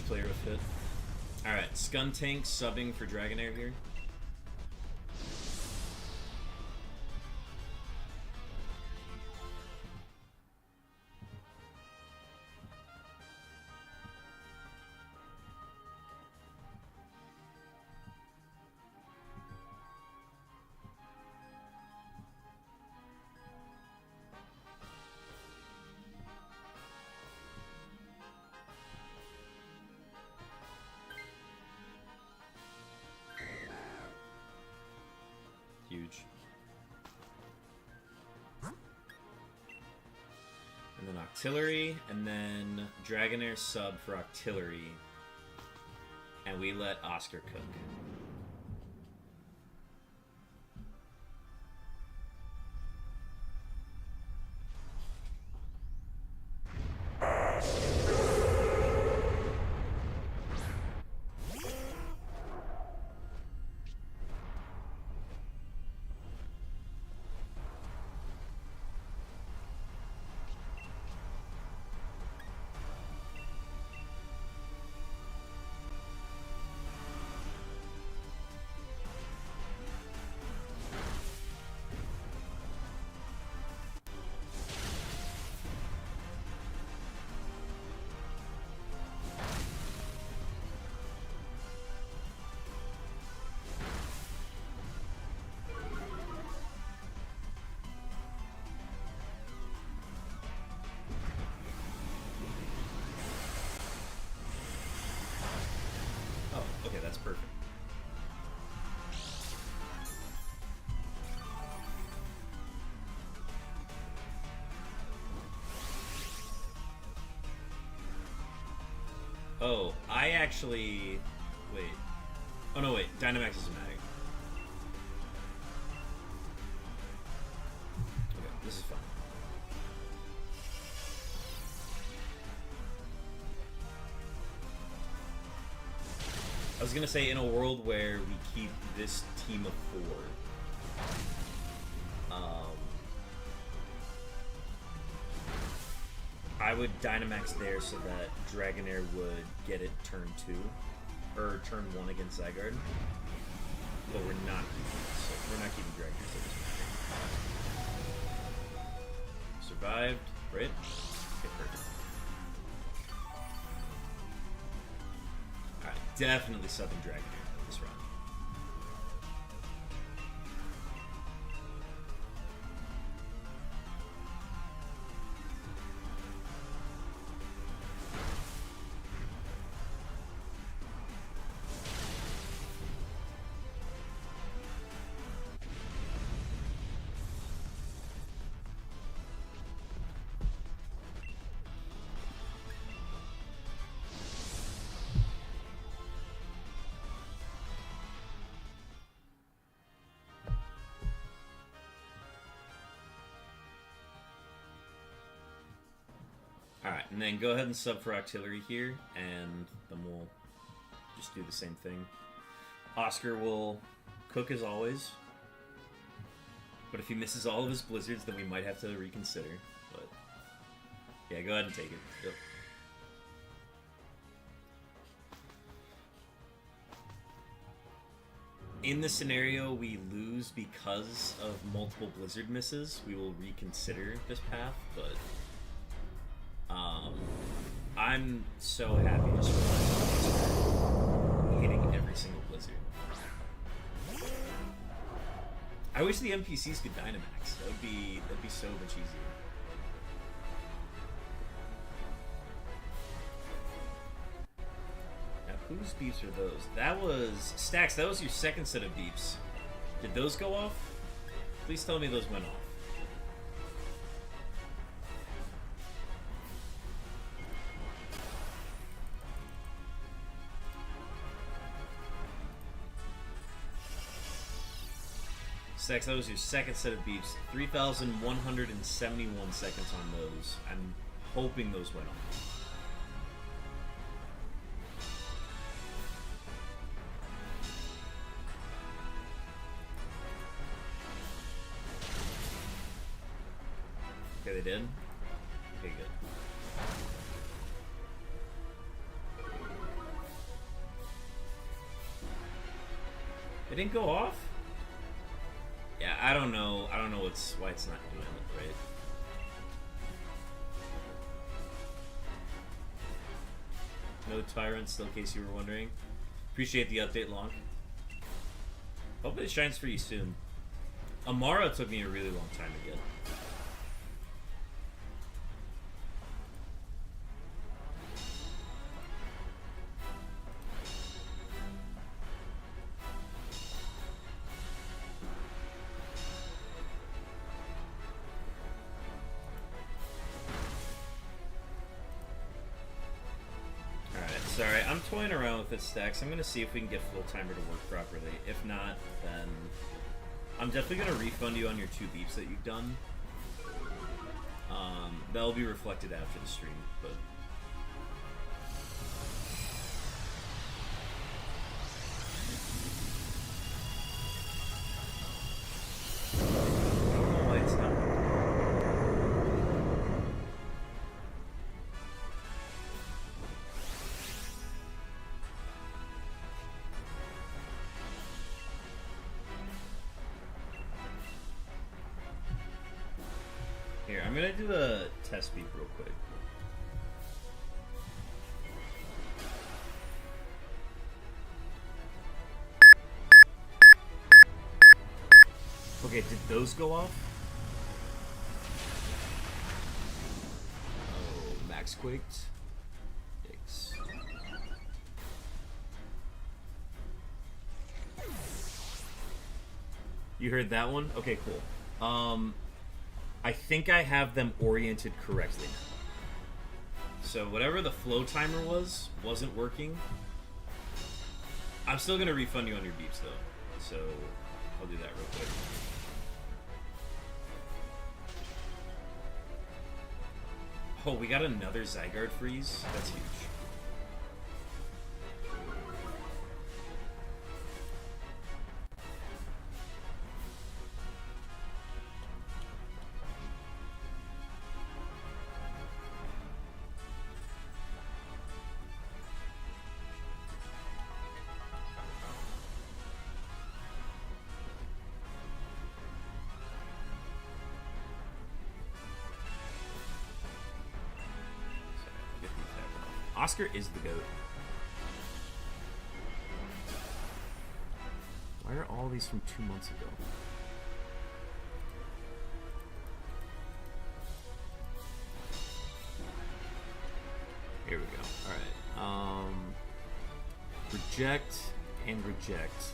A: Player with it. Alright, Skuntank subbing for Dragonair here. Huge. And then Octillery, and then Dragonair sub for Octillery. And we let Oscar cook. That's perfect. Oh, I actually... Wait. Oh, no, wait. Dynamax is magic. Okay, this is fun. I was gonna say, in a world where we keep this team of 4, I would Dynamax there so that Dragonair would get it turn 2, or turn 1 against ZYGARDE. But we're not keeping it, so we're not keeping Dragonair, so it doesn't matter. Survived, right? Okay, perfect. Alright, definitely subbing Dragonair this round. Alright, and then go ahead and sub for Octillery here, and then we'll just do the same thing. Oscar will cook as always, but if he misses all of his blizzards, then we might have to reconsider. But yeah, go ahead and take it. Yep. In the scenario we lose because of multiple blizzard misses, we will reconsider this path, but I'm so happy just for hitting every single blizzard. I wish the NPCs could Dynamax. That'd be so much easier. Now, whose beeps are those? That was Stacks. That was your second set of beeps. Did those go off? Please tell me those went off. Stacks, that was your second set of beeps. 3,171 seconds on those. I'm hoping those went off. Okay, they did? Okay, good. They didn't go off? Yeah, I don't know why it's not doing it, right? No Tyrant, still in case you were wondering. Appreciate the update, Long. Hope it shines for you soon. Amara took me a really long time to get. Sorry, I'm toying around with this Stacks. I'm gonna see if we can get full timer to work properly. If not, then I'm definitely gonna refund you on your 2 beeps that you've done. That'll be reflected after the stream, but I don't know why it's not. Here, I'm gonna do a test beep real quick. Okay, did those go off? Oh, Max quaked. Yikes. You heard that one? Okay, cool. I think I have them oriented correctly now. So whatever the flow timer wasn't working. I'm still gonna refund you on your beeps though. So I'll do that real quick. Oh, we got another ZYGARDE freeze? That's huge. Oscar is the GOAT. Why are all these from 2 months ago? Here we go. Alright. Reject and reject.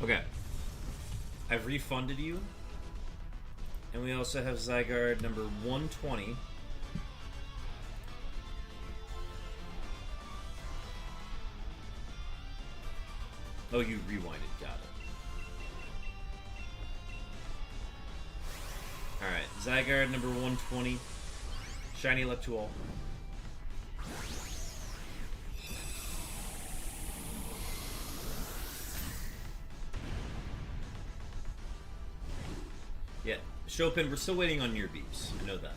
A: Okay. I've refunded you. And we also have ZYGARDE number 120. Oh, you rewinded. Got it. Alright, ZYGARDE number 120. Shiny Electual. Yeah. Chopin, we're still waiting on your beeps. I know that.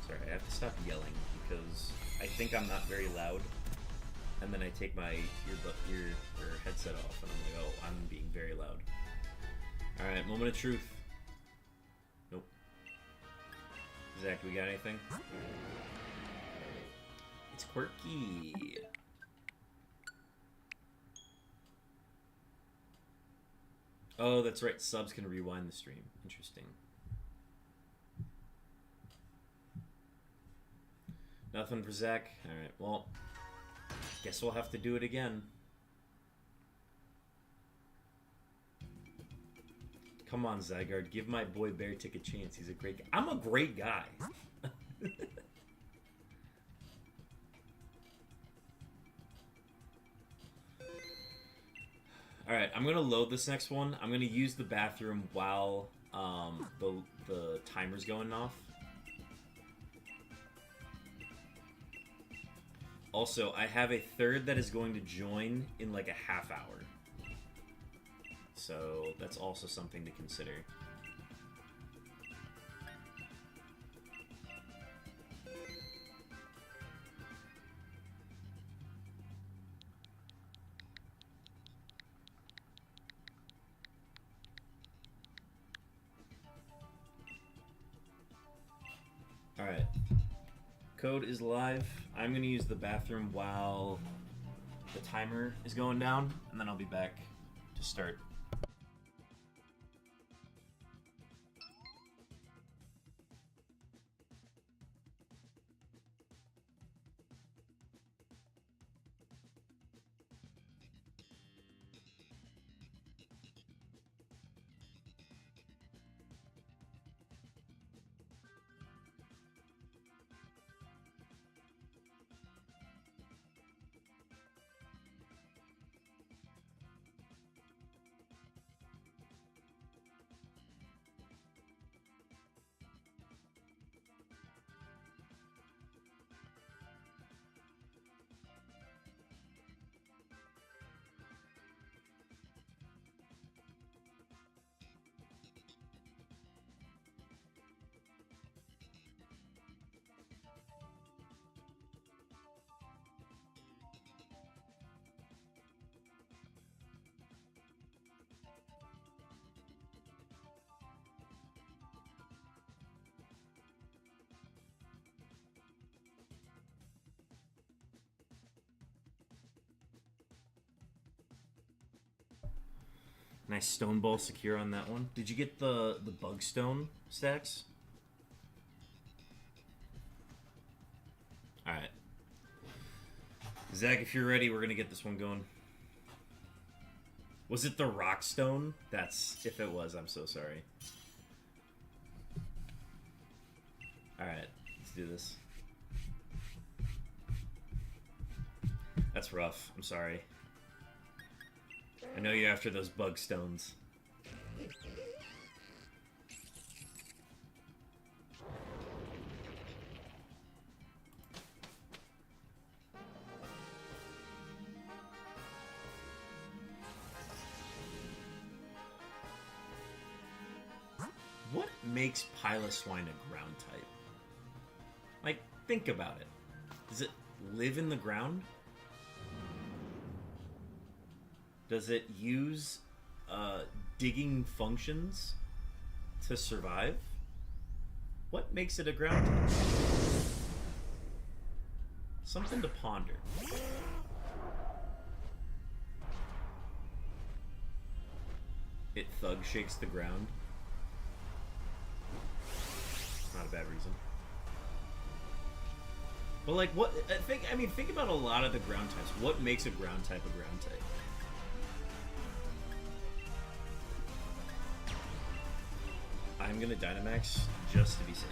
A: Sorry, I have to stop yelling because I think I'm not very loud. And then I take my ear or headset off and I'm like, oh, I'm being very loud. Alright, moment of truth. Nope. Zach, we got anything? It's quirky. Oh, that's right. Subs can rewind the stream. Interesting. Nothing for Zach. Alright, well, guess we'll have to do it again. Come on, ZYGARDE. Give my boy Beartick a chance. He's a great guy. I'm a great guy. Alright, I'm going to load this next one. I'm going to use the bathroom while the timer's going off. Also, I have a third that is going to join in like a half hour. So that's also something to consider. Alright. Code is live. I'm going to use the bathroom while the timer is going down, and then I'll be back to start. Nice stone ball secure on that one. Did you get the bug stone stacks? Alright. Zach, if you're ready, we're gonna get this one going. Was it the Rockstone? That's... If it was, I'm so sorry. Alright, let's do this. That's rough. I'm sorry. I know you're after those bug stones. What makes Piloswine a ground type? Like, think about it. Does it live in the ground? Does it use digging functions to survive? What makes it a ground type? Something to ponder. It thug shakes the ground. Not a bad reason. But like, what? Think about a lot of the ground types. What makes a ground type a ground type? I'm gonna Dynamax just to be safe.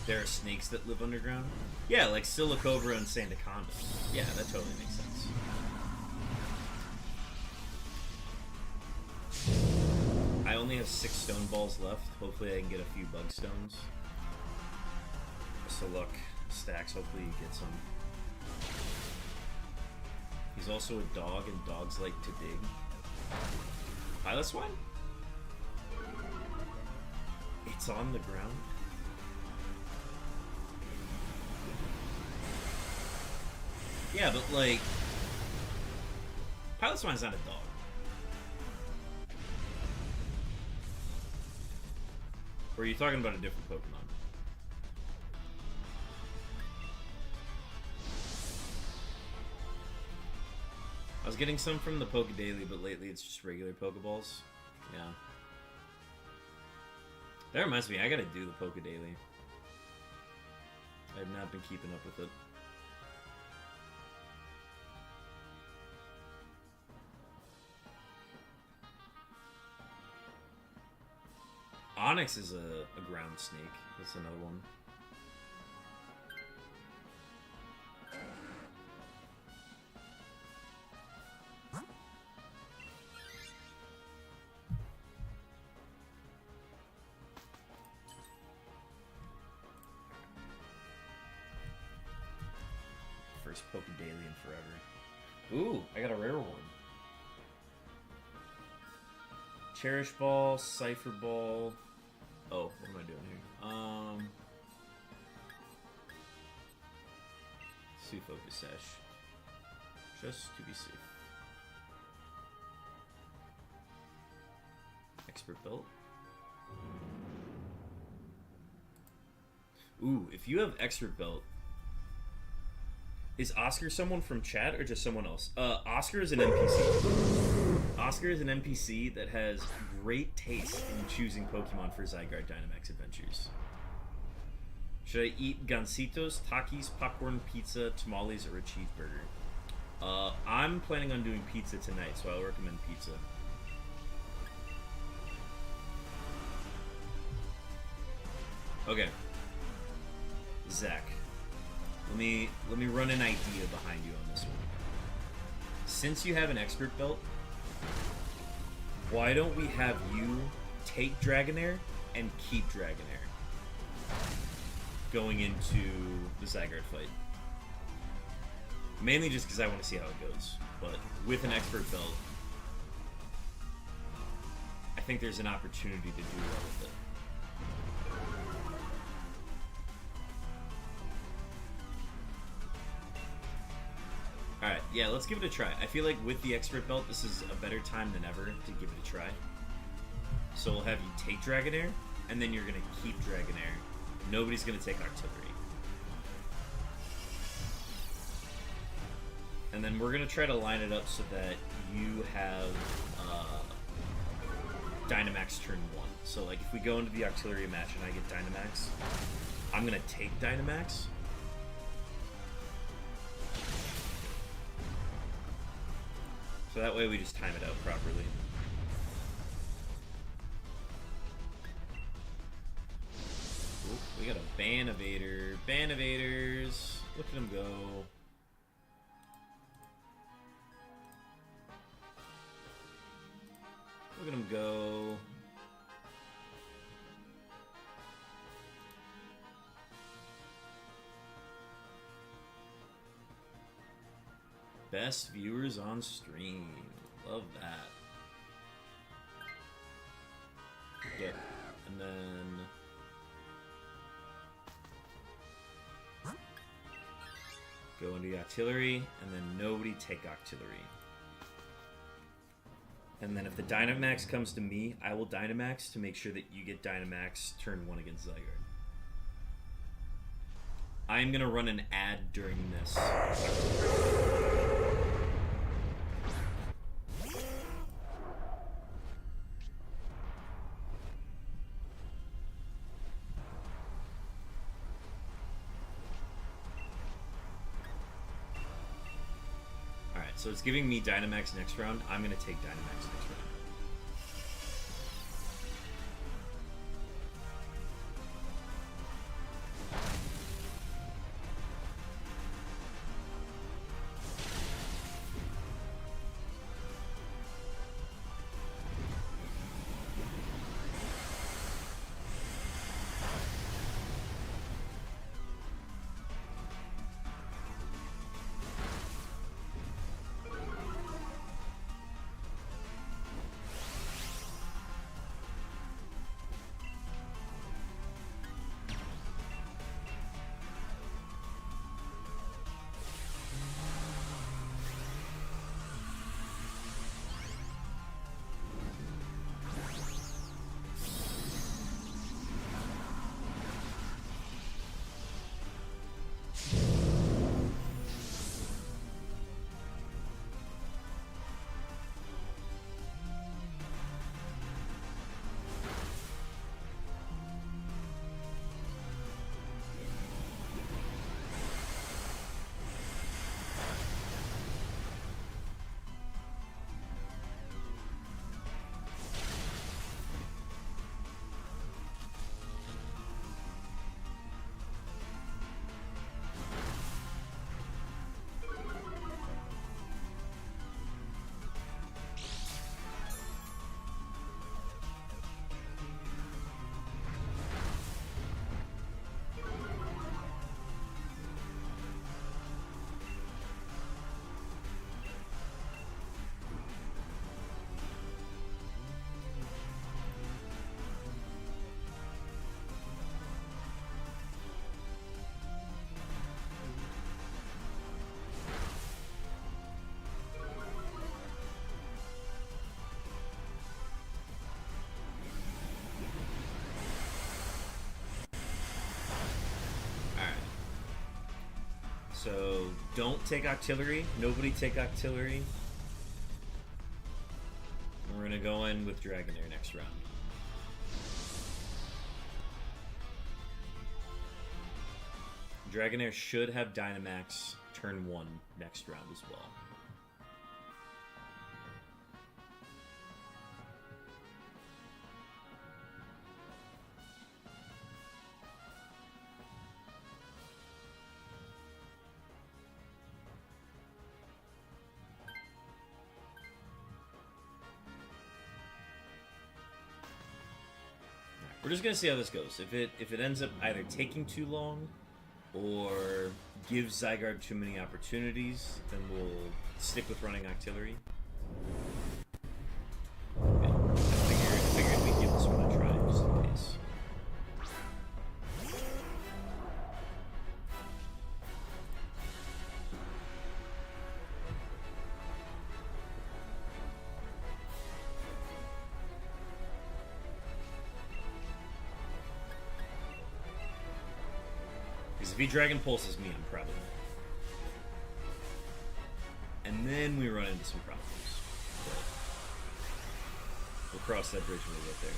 A: There are snakes that live underground? Yeah, like Silicobra and Sandaconda. Yeah, that totally makes sense. I only have 6 stone balls left. Hopefully I can get a few bug stones. Best of luck, Stacks. Hopefully you get some. He's also a dog, and dogs like to dig. Piloswine? It's on the ground? Yeah, but like... Piloswine's not a dog. Or are you talking about a different Pokemon? I was getting some from the Pokedaily, but lately it's just regular Pokeballs. Yeah. That reminds me, I gotta do the Pokedaily. I have not been keeping up with it. Onyx is a ground snake. That's another one. First Pokedaily in forever. Ooh, I got a rare one. Cherish Ball, Cypher Ball. Oh, what am I doing here? Focus Sash. Just to be safe. Expert Belt. Ooh, if you have Expert Belt, is Oscar someone from chat or just someone else? Oscar is an NPC. Oscar is an NPC that has great taste in choosing Pokemon for ZYGARDE Dynamax adventures. Should I eat gancitos, Takis, popcorn, pizza, tamales, or a cheeseburger? I'm planning on doing pizza tonight, so I'll recommend pizza. Okay. Zach. Let me run an idea behind you on this one. Since you have an Expert Belt, why don't we have you take Dragonair and keep Dragonair going into the ZYGARDE fight? Mainly just because I want to see how it goes. But with an Expert Belt, I think there's an opportunity to do well with it. Alright, yeah, let's give it a try. I feel like with the Expert Belt, this is a better time than ever to give it a try. So we'll have you take Dragonair, and then you're going to keep Dragonair. Nobody's going to take Artillery. And then we're going to try to line it up so that you have Dynamax turn 1. So, like, if we go into the Octillery match and I get Dynamax, I'm gonna take Dynamax. So that way we just time it out properly. Ooh, we got a Banivator. Banivaders. Look at him go. Look at him go. Best viewers on stream. Love that. Get, and then go into the Octillery, and then nobody take Octillery. And then if the Dynamax comes to me, I will Dynamax to make sure that you get Dynamax turn 1 against Zygarde. I'm gonna run an ad during this. So it's giving me Dynamax next round. I'm going to take Dynamax next round. So don't take Octillery. Nobody take Octillery. We're going to go in with Dragonair next round. Dragonair should have Dynamax turn 1 next round as well. We're just gonna see how this goes. If it ends up either taking too long or gives Zygarde too many opportunities, then we'll stick with running Octillery. Okay. I figured we'd give this one a try just in case. Because if he Dragon Pulses me, I'm probably dead. And then we run into some problems. We'll cross that bridge when we get there.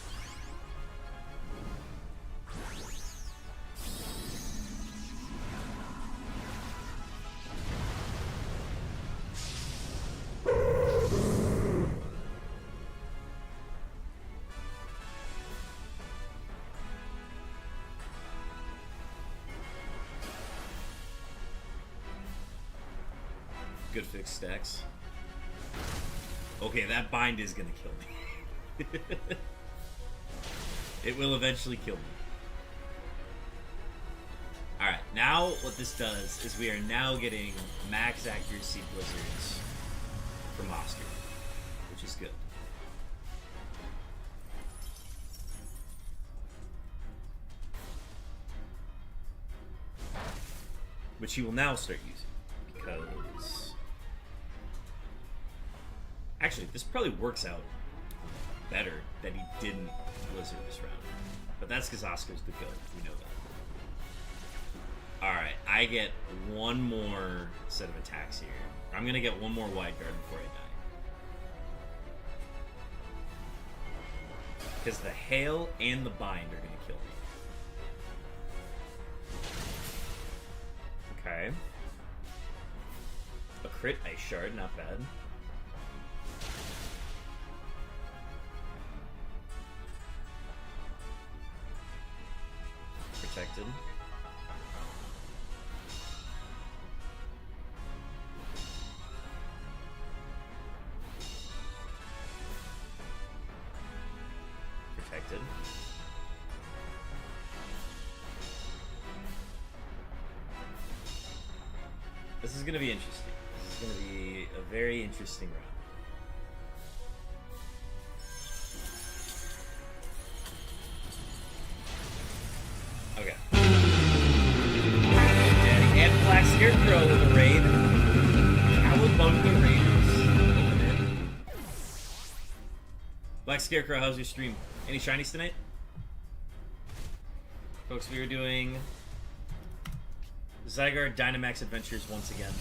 A: Good fix stacks. Okay, that bind is gonna kill me. It will eventually kill me. Alright, now what this does is we are now getting max accuracy blizzards from Oscar, which is good. Which he will now start using, because... Actually, this probably works out better that he didn't Blizzard this round. But that's because Oscar's the GOAT. We know that. Alright, I get one more set of attacks here. I'm going to get one more Wide Guard before I die. Because the Hail and the Bind are going to kill me. Okay. A crit Ice Shard, not bad. Protected. Protected. This is going to be interesting. This is going to be a very interesting round. Okay. Daddy and Black Scarecrow with a raid. Cowabunga Raiders. Black Scarecrow, how's your stream? Any shinies tonight? Folks, we are doing ZYGARDE Dynamax Adventures once again.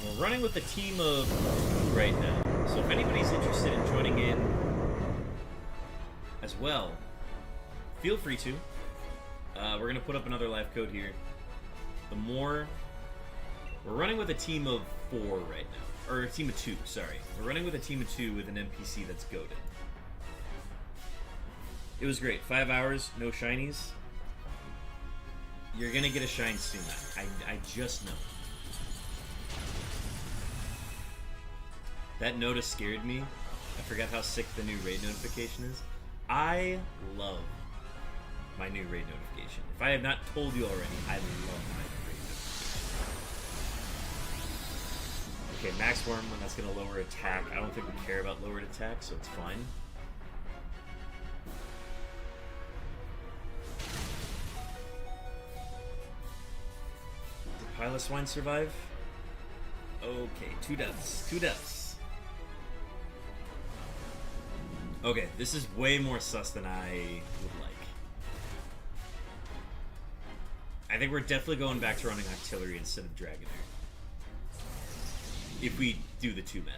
A: We're running with a team of 2 right now. So if anybody's interested in joining in as well, feel free to. We're going to put up another live code here. We're running with a team of 4 right now. Or a team of 2, sorry. We're running with a team of 2 with an NPC that's goated. It was great. 5 hours, no shinies. You're going to get a shine soon. I just know. That notice scared me. I forgot how sick the new raid notification is. I love my new raid notification. If I have not told you already, I love my new raid notification. Okay, Max Worm, when that's going to lower attack. I don't think we care about lowered attack, so it's fine. Did Piloswine survive? Okay, 2 deaths. 2 deaths. Okay, this is way more sus than I would like. I think we're definitely going back to running Octillery instead of Dragonair. If we do the 2 men.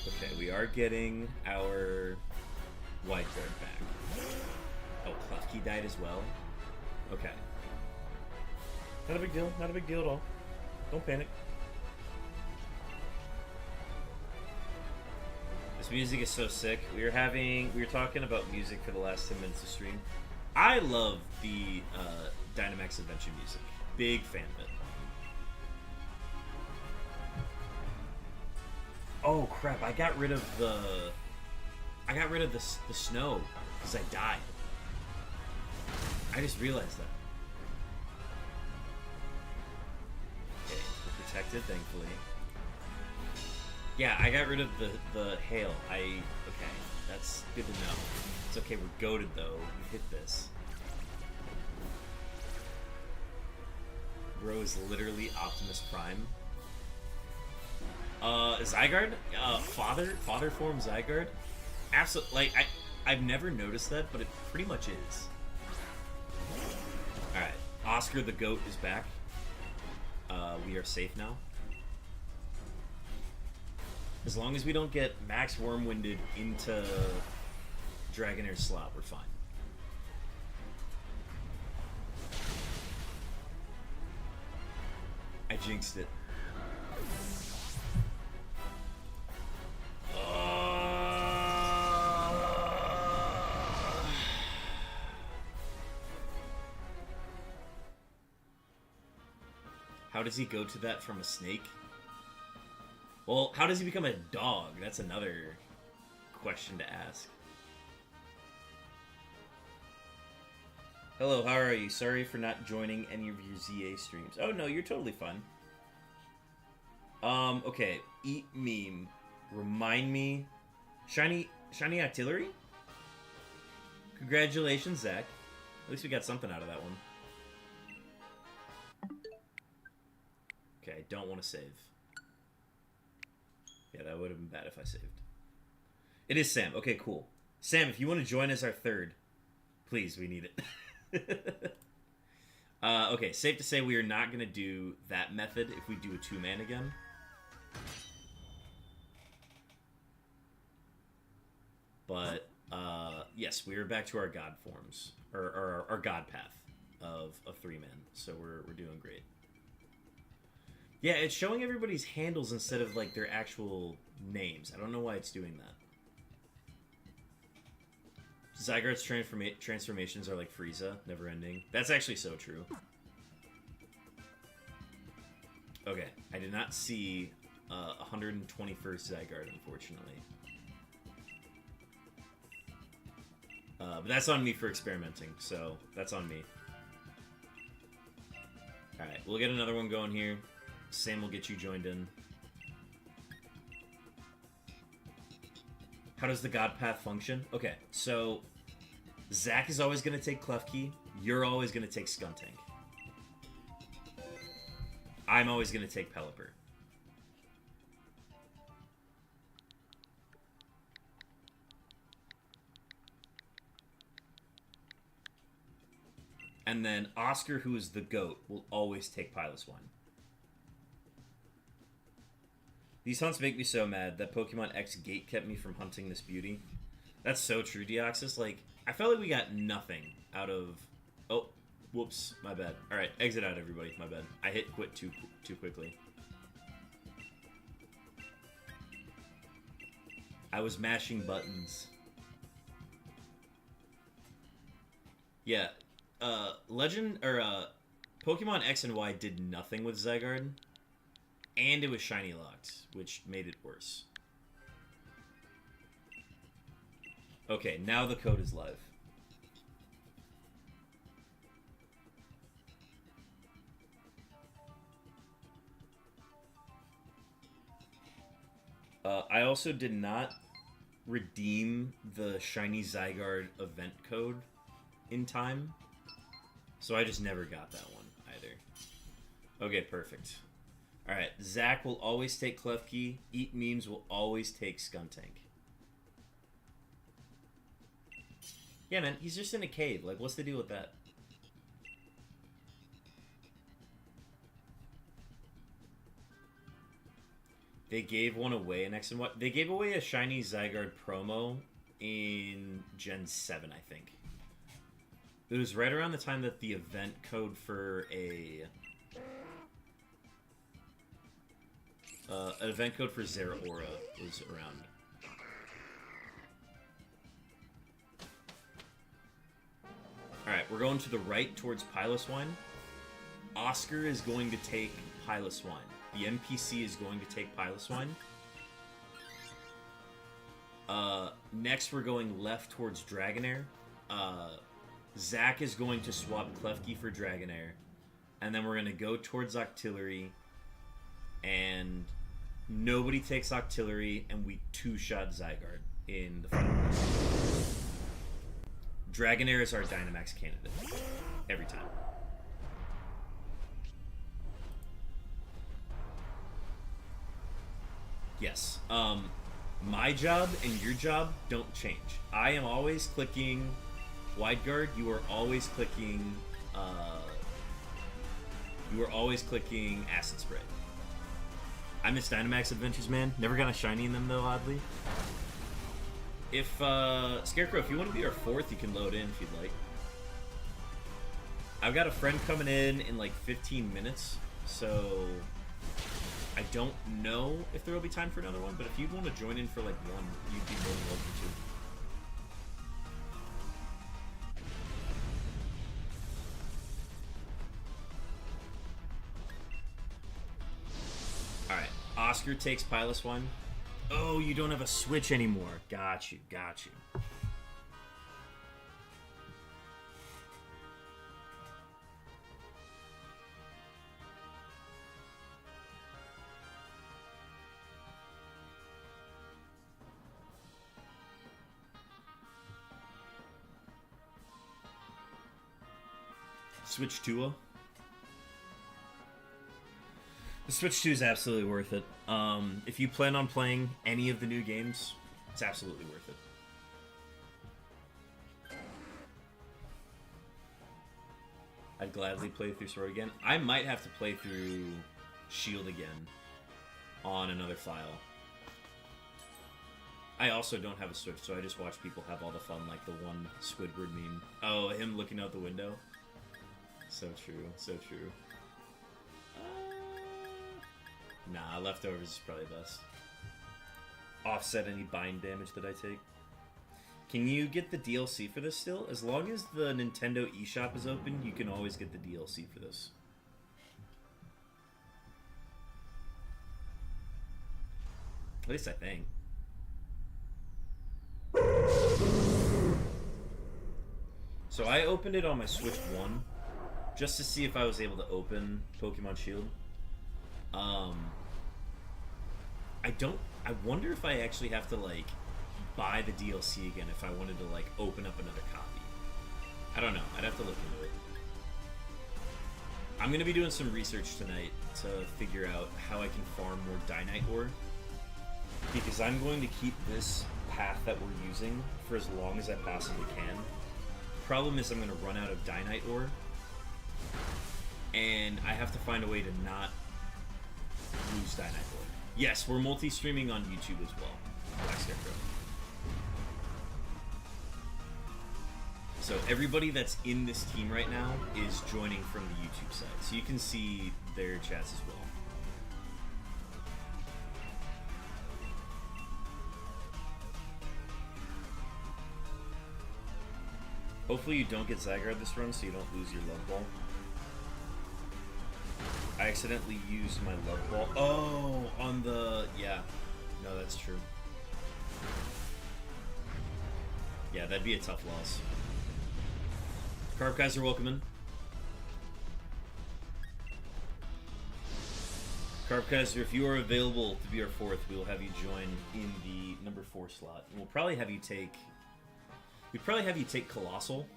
A: Okay, we are getting our Wide Guard back. Oh, Klefki died as well? Okay. Not a big deal. Not a big deal at all. Don't panic. This music is so sick. We were talking about music for the last 10 minutes of stream. I love the Dynamax Adventure music. Big fan of it. Oh crap! I got rid of the snow because I died. I just realized that. Okay, we're protected, thankfully. Yeah, I got rid of the hail. Okay, that's good to know. It's okay, we're goated though. We hit this. Bro is literally Optimus Prime. ZYGARDE? Father form ZYGARDE? Absolutely. Like, I've never noticed that, but it pretty much is. Alright, Oscar the Goat is back. We are safe now. As long as we don't get Max Wormwinded into Dragonair's slot, we're fine. I jinxed it. How does he go to that from a snake? Well, how does he become a dog? That's another question to ask. Hello, how are you? Sorry for not joining any of your ZA streams. Oh, no, you're totally fine. Okay. Eat meme. Remind me. Shiny Artillery? Congratulations, Zach. At least we got something out of that one. Okay, I don't want to save. Yeah, that would have been bad if I saved. It is Sam. Okay, cool. Sam, if you want to join as our third, please, we need it. Okay, safe to say we are not going to do that method if we do a two-man again. But, yes, we are back to our god forms. Or our god path of a three-man. So we're doing great. Yeah, it's showing everybody's handles instead of, like, their actual names. I don't know why it's doing that. Zygarde's transformations are like Frieza, never ending. That's actually so true. Okay, I did not see 121st Zygarde, unfortunately. But that's on me for experimenting, so that's on me. Alright, we'll get another one going here. Sam will get you joined in. How does the God Path function? Okay, so Zach is always going to take Klefki. You're always going to take Skuntank. I'm always going to take Pelipper. And then Oscar, who is the GOAT, will always take Piloswine. These hunts make me so mad that Pokemon X Gate kept me from hunting this beauty. That's so true, Deoxys. Like, I felt like we got nothing out of... Oh, whoops, my bad. Alright, exit out, everybody. My bad. I hit quit too quickly. I was mashing buttons. Yeah, Pokemon X and Y did nothing with Zygarde. And it was shiny locked, which made it worse. Okay, now the code is live. I also did not redeem the shiny Zygarde event code in time, so I just never got that one either. Okay, perfect. Alright, Zach will always take Klefki. Eat Memes will always take Skuntank. Yeah, man, he's just in a cave. Like, what's the deal with that? They gave one away in X and Y. They gave away a shiny Zygarde promo in Gen 7, I think. It was right around the time that the event code for an event code for Zeraora was around. Alright, we're going to the right towards Piloswine. Oscar is going to take Piloswine. The NPC is going to take Piloswine. Next, we're going left towards Dragonair. Zach is going to swap Klefki for Dragonair. And then we're going to go towards Octillery. And nobody takes Octillery, and we two-shot Zygarde in the final round. Dragonair is our Dynamax candidate. Every time. Yes. My job and your job don't change. I am always clicking WideGuard. You are always clicking. Acid Spray. I miss Dynamax Adventures, man. Never got a shiny in them though, oddly. If Scarecrow, if you want to be our fourth, you can load in if you'd like. I've got a friend coming in like 15 minutes, so I don't know if there will be time for another one, but if you'd want to join in for like one, you'd be more than welcome to. Alright, Oscar takes Piloswine. Oh, you don't have a Switch anymore. Got you, got you. Switch 2. The Switch 2 is absolutely worth it. If you plan on playing any of the new games, it's absolutely worth it. I'd gladly play through Sword again. I might have to play through Shield again on another file. I also don't have a Switch, so I just watch people have all the fun, like the one Squidward meme. Oh, him looking out the window. So true, so true. Nah, Leftovers is probably best. Offset any bind damage that I take. Can you get the DLC for this still? As long as the Nintendo eShop is open, you can always get the DLC for this. At least I think. So I opened it on my Switch 1 just to see if I was able to open Pokemon Shield. I wonder if I actually have to like buy the DLC again if I wanted to like open up another copy. I don't know. I'd have to look into it. I'm going to be doing some research tonight to figure out how I can farm more Dynite ore, because I'm going to keep this path that we're using for as long as I possibly can. The problem is I'm going to run out of Dynite ore, and I have to find a way to not lose Dynite ore. Yes, we're multi-streaming on YouTube as well. Black Scarecrow. So everybody that's in this team right now is joining from the YouTube side, so you can see their chats as well. Hopefully you don't get ZYGARDE this run so you don't lose your love ball. I accidentally used my love ball. Oh, on the... yeah. No, that's true. Yeah, that'd be a tough loss. Carb Kaiser, welcome in. Carb Kaiser, if you are available to be our fourth, we will have you join in the number 4 slot. And we'll probably have you take... we'd probably have you take Colossal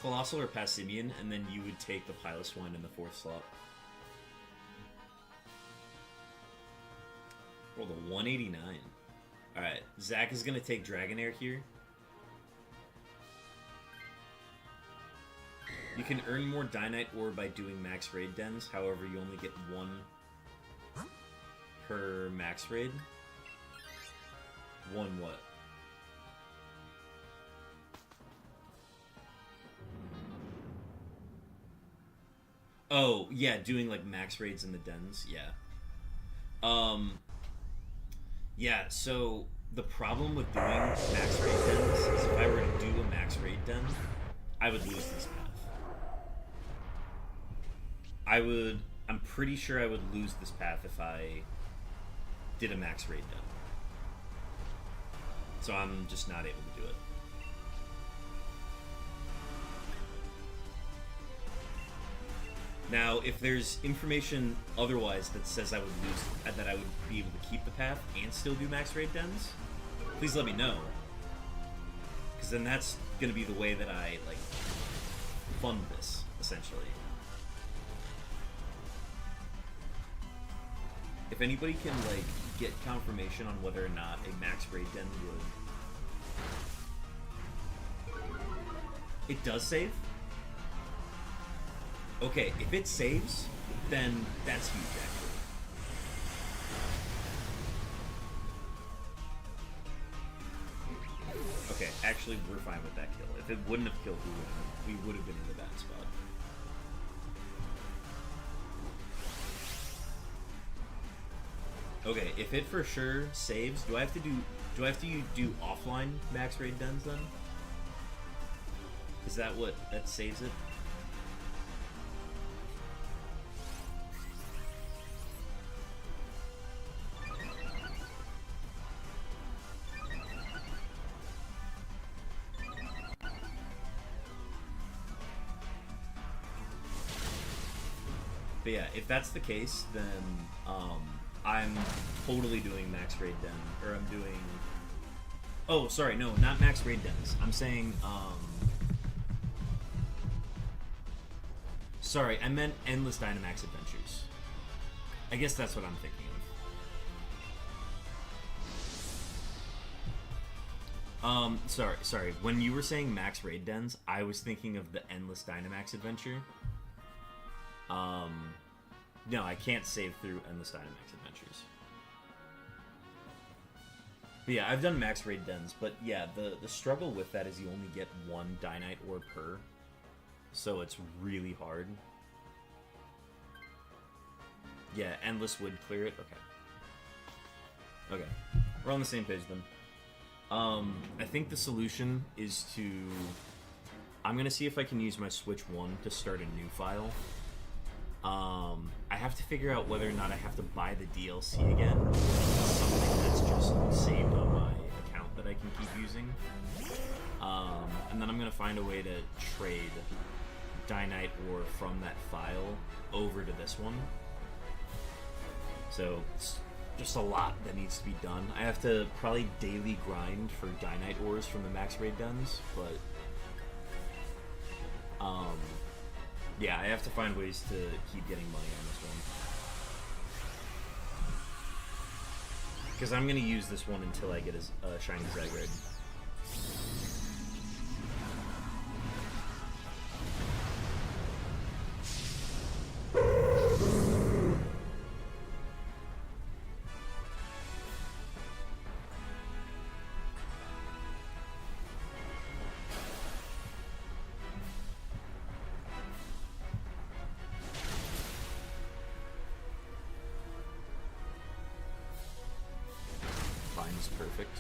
A: or Passimian, and then you would take the Piloswine in the 4th slot. Rolled a 189. Alright, Zach is going to take Dragonair here. You can earn more Dynite ore by doing max raid dens, however you only get 1 per max raid. 1 what? Oh, yeah, doing like max raids in the dens, yeah. Yeah, so the problem with doing max raid dens is if I were to do a max raid den, I would lose this path. I'm pretty sure I would lose this path if I did a max raid den. So I'm just not able to do it. Now, if there's information otherwise that says I would lose, that I would be able to keep the path and still do max raid dens, please let me know. Because then that's going to be the way that I, like, fund this, essentially. If anybody can, like, get confirmation on whether or not a max raid den would... It does save? Okay, if it saves, then that's huge, actually. Okay, actually, we're fine with that kill. If it wouldn't have killed, we would have been in the bad spot. Okay, if it for sure saves, do I have to do offline max raid dens then? Is that what that saves it? But yeah, if that's the case, then I'm totally doing max raid den, or I'm doing... Oh, sorry, no, not max raid dens. I'm saying, sorry, I meant endless Dynamax adventures. I guess that's what I'm thinking of. Sorry. When you were saying max raid dens, I was thinking of the endless Dynamax adventure. No, I can't save through endless Dynamax adventures. But yeah, I've done max raid dens, but yeah, the struggle with that is you only get one Dynite ore per, so it's really hard. Yeah, endless would clear it. Okay, we're on the same page then. I think the solution is to... I'm gonna see if I can use my Switch 1 to start a new file. I have to figure out whether or not I have to buy the DLC again, or something that's just saved on my account that I can keep using. And then I'm gonna find a way to trade Dynite ore from that file over to this one. So it's just a lot that needs to be done. I have to probably daily grind for Dynite ores from the max raid dens, but yeah, I have to find ways to keep getting money on this one. Because I'm going to use this one until I get a shiny ZYGARDE. Perfect.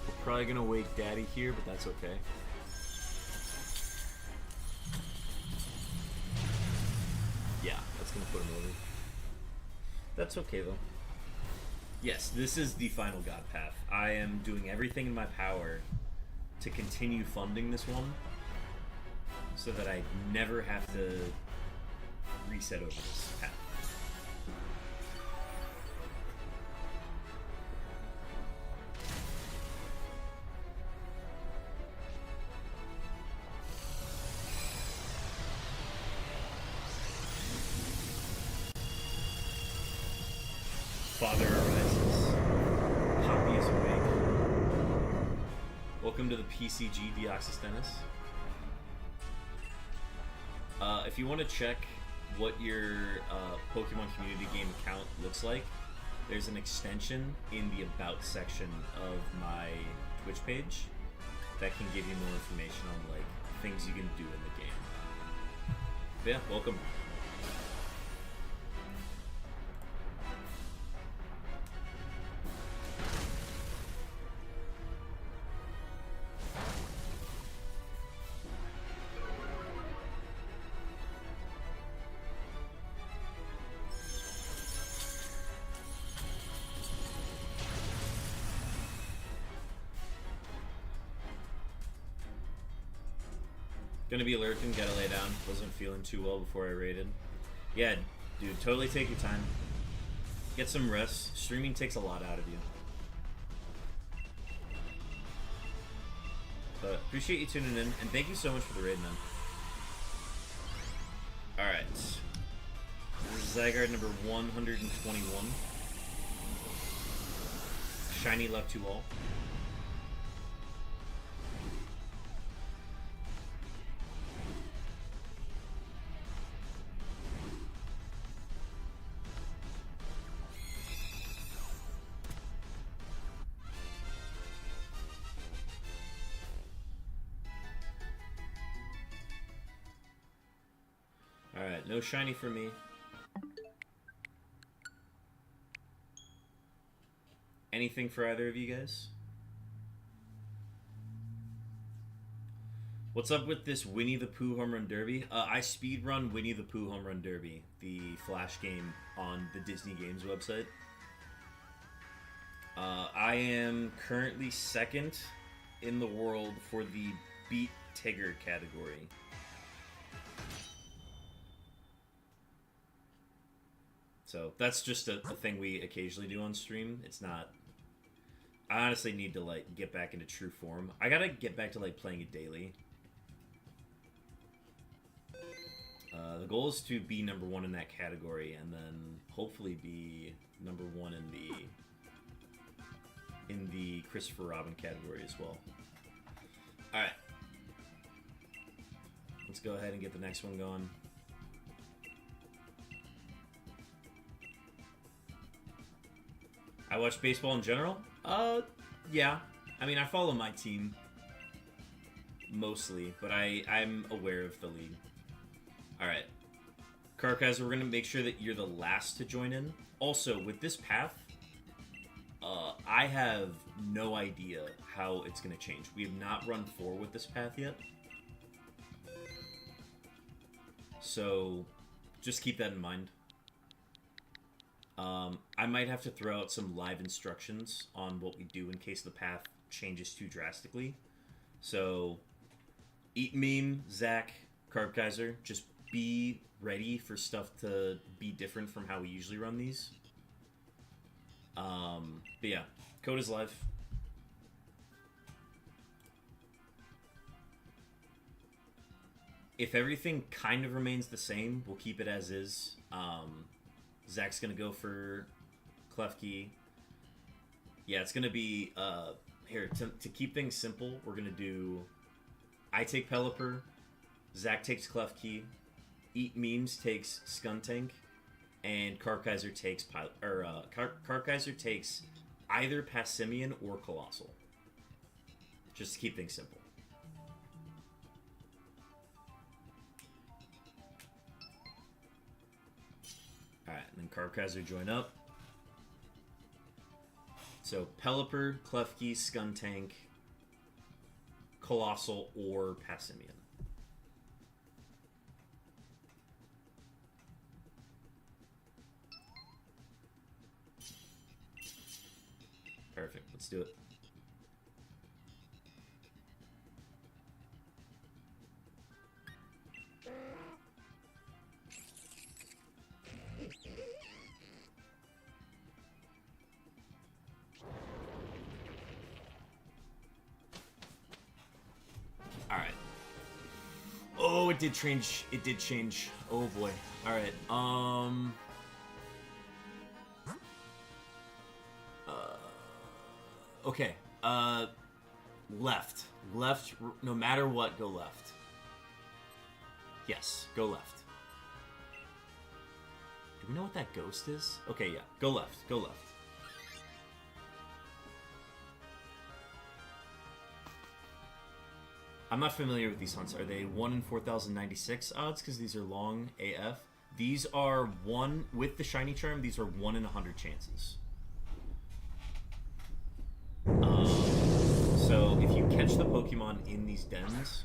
A: We're probably gonna wake Daddy here, but that's okay. Yeah, that's gonna put him over. That's okay though. Yes, this is the final God path. I am doing everything in my power to continue funding this one, so that I never have to reset over this path. Father arises. Poppy is awake. Welcome to the PCG Deoxysthenes. If you want to check what your Pokemon community game account looks like, there's an extension in the About section of my Twitch page that can give you more information on like things you can do in the game. But yeah, welcome. Gonna be lurking, gotta lay down. Wasn't feeling too well before I raided. Yeah, dude, totally take your time. Get some rest. Streaming takes a lot out of you. But appreciate you tuning in, and thank you so much for the raid, man. ZYGARDE number 121. Shiny luck to all. Alright, no shiny for me. Anything for either of you guys? What's up with this Winnie the Pooh Home Run Derby? I speedrun Winnie the Pooh Home Run Derby, the Flash game on the Disney Games website. I am currently second in the world for the Beat Tigger category. So that's just a thing we occasionally do on stream. It's not... I honestly need to, like, get back into true form. I gotta get back to, like, playing it daily. The goal is to be number 1 in that category, and then hopefully be number 1 in the Christopher Robin category as well. Alright. Let's go ahead and get the next one going. I watch baseball in general? Yeah. I mean, I follow my team mostly, but I'm aware of the league. Alright. Karkaz, we're going to make sure that you're the last to join in. Also, with this path, I have no idea how it's going to change. We have not run 4 with this path yet. So, just keep that in mind. I might have to throw out some live instructions on what we do in case the path changes too drastically. So, Eat Meme, Zach, Carbkaiser, just be ready for stuff to be different from how we usually run these. But yeah, code is live. If everything kind of remains the same, we'll keep it as is. Zach's gonna go for Klefki. Yeah, it's gonna be here to keep things simple. We're gonna do I take Pelipper, Zach takes Klefki, Eat Memes takes Skuntank, and Karkaiser takes Karkaiser takes either Passimian or Colossal. Just to keep things simple. Alright, and then Karkaiser join up. So Pelipper, Klefki, Skuntank, Colossal, or Passimian. Perfect, let's do it. Alright. Oh, it did change. It did change. Oh boy. Alright, okay, left. Left, no matter what, go left. Yes, go left. Do we know what that ghost is? Okay, yeah, go left, go left. I'm not familiar with these hunts. Are they 1 in 4,096 odds? Because these are long AF. These are 1, with the shiny charm, these are 1 in 100 chances. So if you catch the Pokemon in these dens,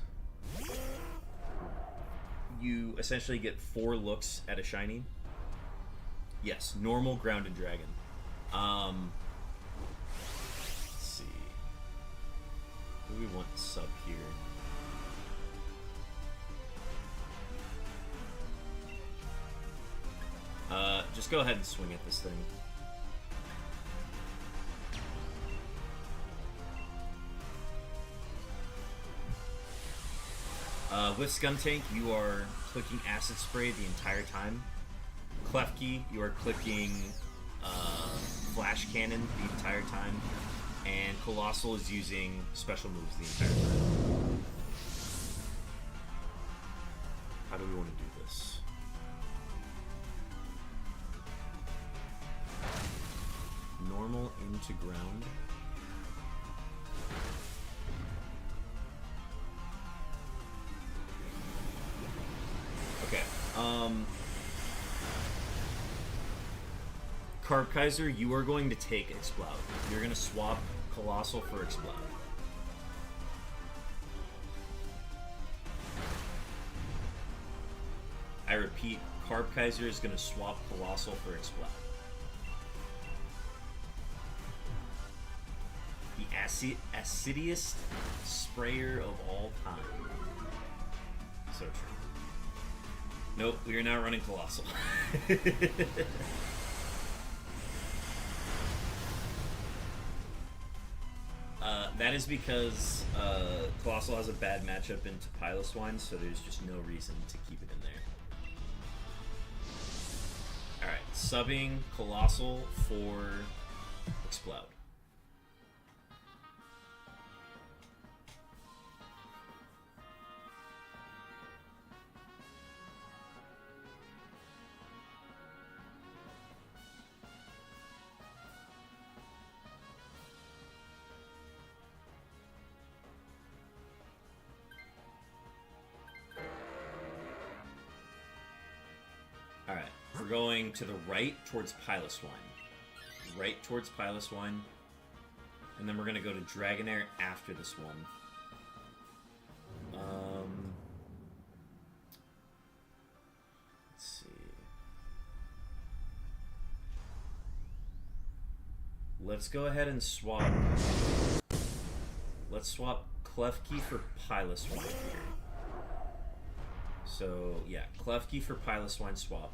A: you essentially get 4 looks at a shiny. Yes, normal, grounded dragon. Let's see. Who do we want sub here? Just go ahead and swing at this thing. With Skuntank, you are clicking Acid Spray the entire time. Klefki, you are clicking Flash Cannon the entire time, and Colossal is using special moves the entire time. How do we want to do this? Normal into ground. Okay. Carb Kaiser, you are going to take Explode. You're going to swap Colossal for Explode. I repeat, Carb Kaiser is going to swap Colossal for Explode. The acidiest sprayer of all time. So true. Nope, we are not running Colossal. That is because Colossal has a bad matchup into Piloswine, so there's just no reason to keep it in there. Alright, subbing Colossal for Explode. Alright, we're going to the right towards Piloswine. Right towards Piloswine. And then we're going to go to Dragonair after this one. Let's see. Let's go ahead and swap. Let's swap Klefki for Piloswine here. So, yeah, Klefki for Piloswine swap.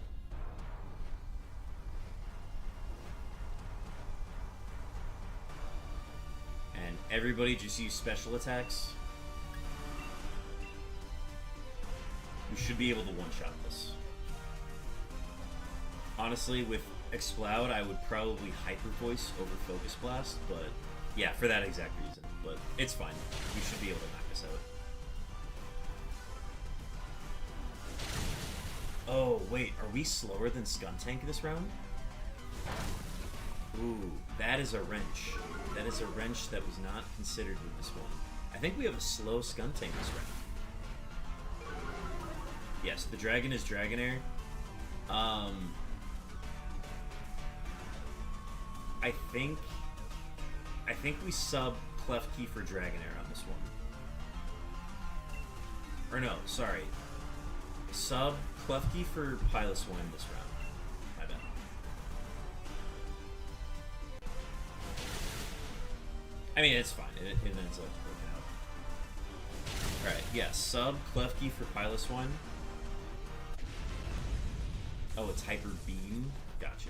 A: And everybody just use special attacks. We should be able to one-shot this. Honestly, with Explode, I would probably Hyper Voice over Focus Blast, but yeah, for that exact reason. But it's fine. We should be able to knock this out. Oh, wait, are we slower than Skuntank this round? Ooh, that is a wrench. That is a wrench that was not considered with this one. I think we have a slow Skuntank this round. Yes, the dragon is Dragonair. I think we sub Klefki for Dragonair on this one. Or no, sorry. Sub Klefki for Piloswine this round. My bad. I mean, it's fine. It ends up working out. Alright, yeah. Sub Klefki for Piloswine. Oh, it's Hyper Beam? Gotcha.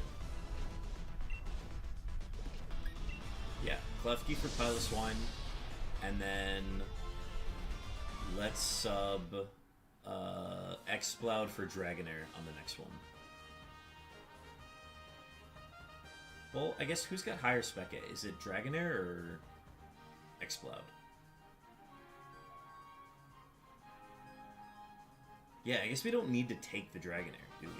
A: Yeah, Klefki for Piloswine. And then let's sub Explode for Dragonair on the next one. Well, I guess who's got higher Spec A? Is it Dragonair or Explode? Yeah, I guess we don't need to take the Dragonair, do we?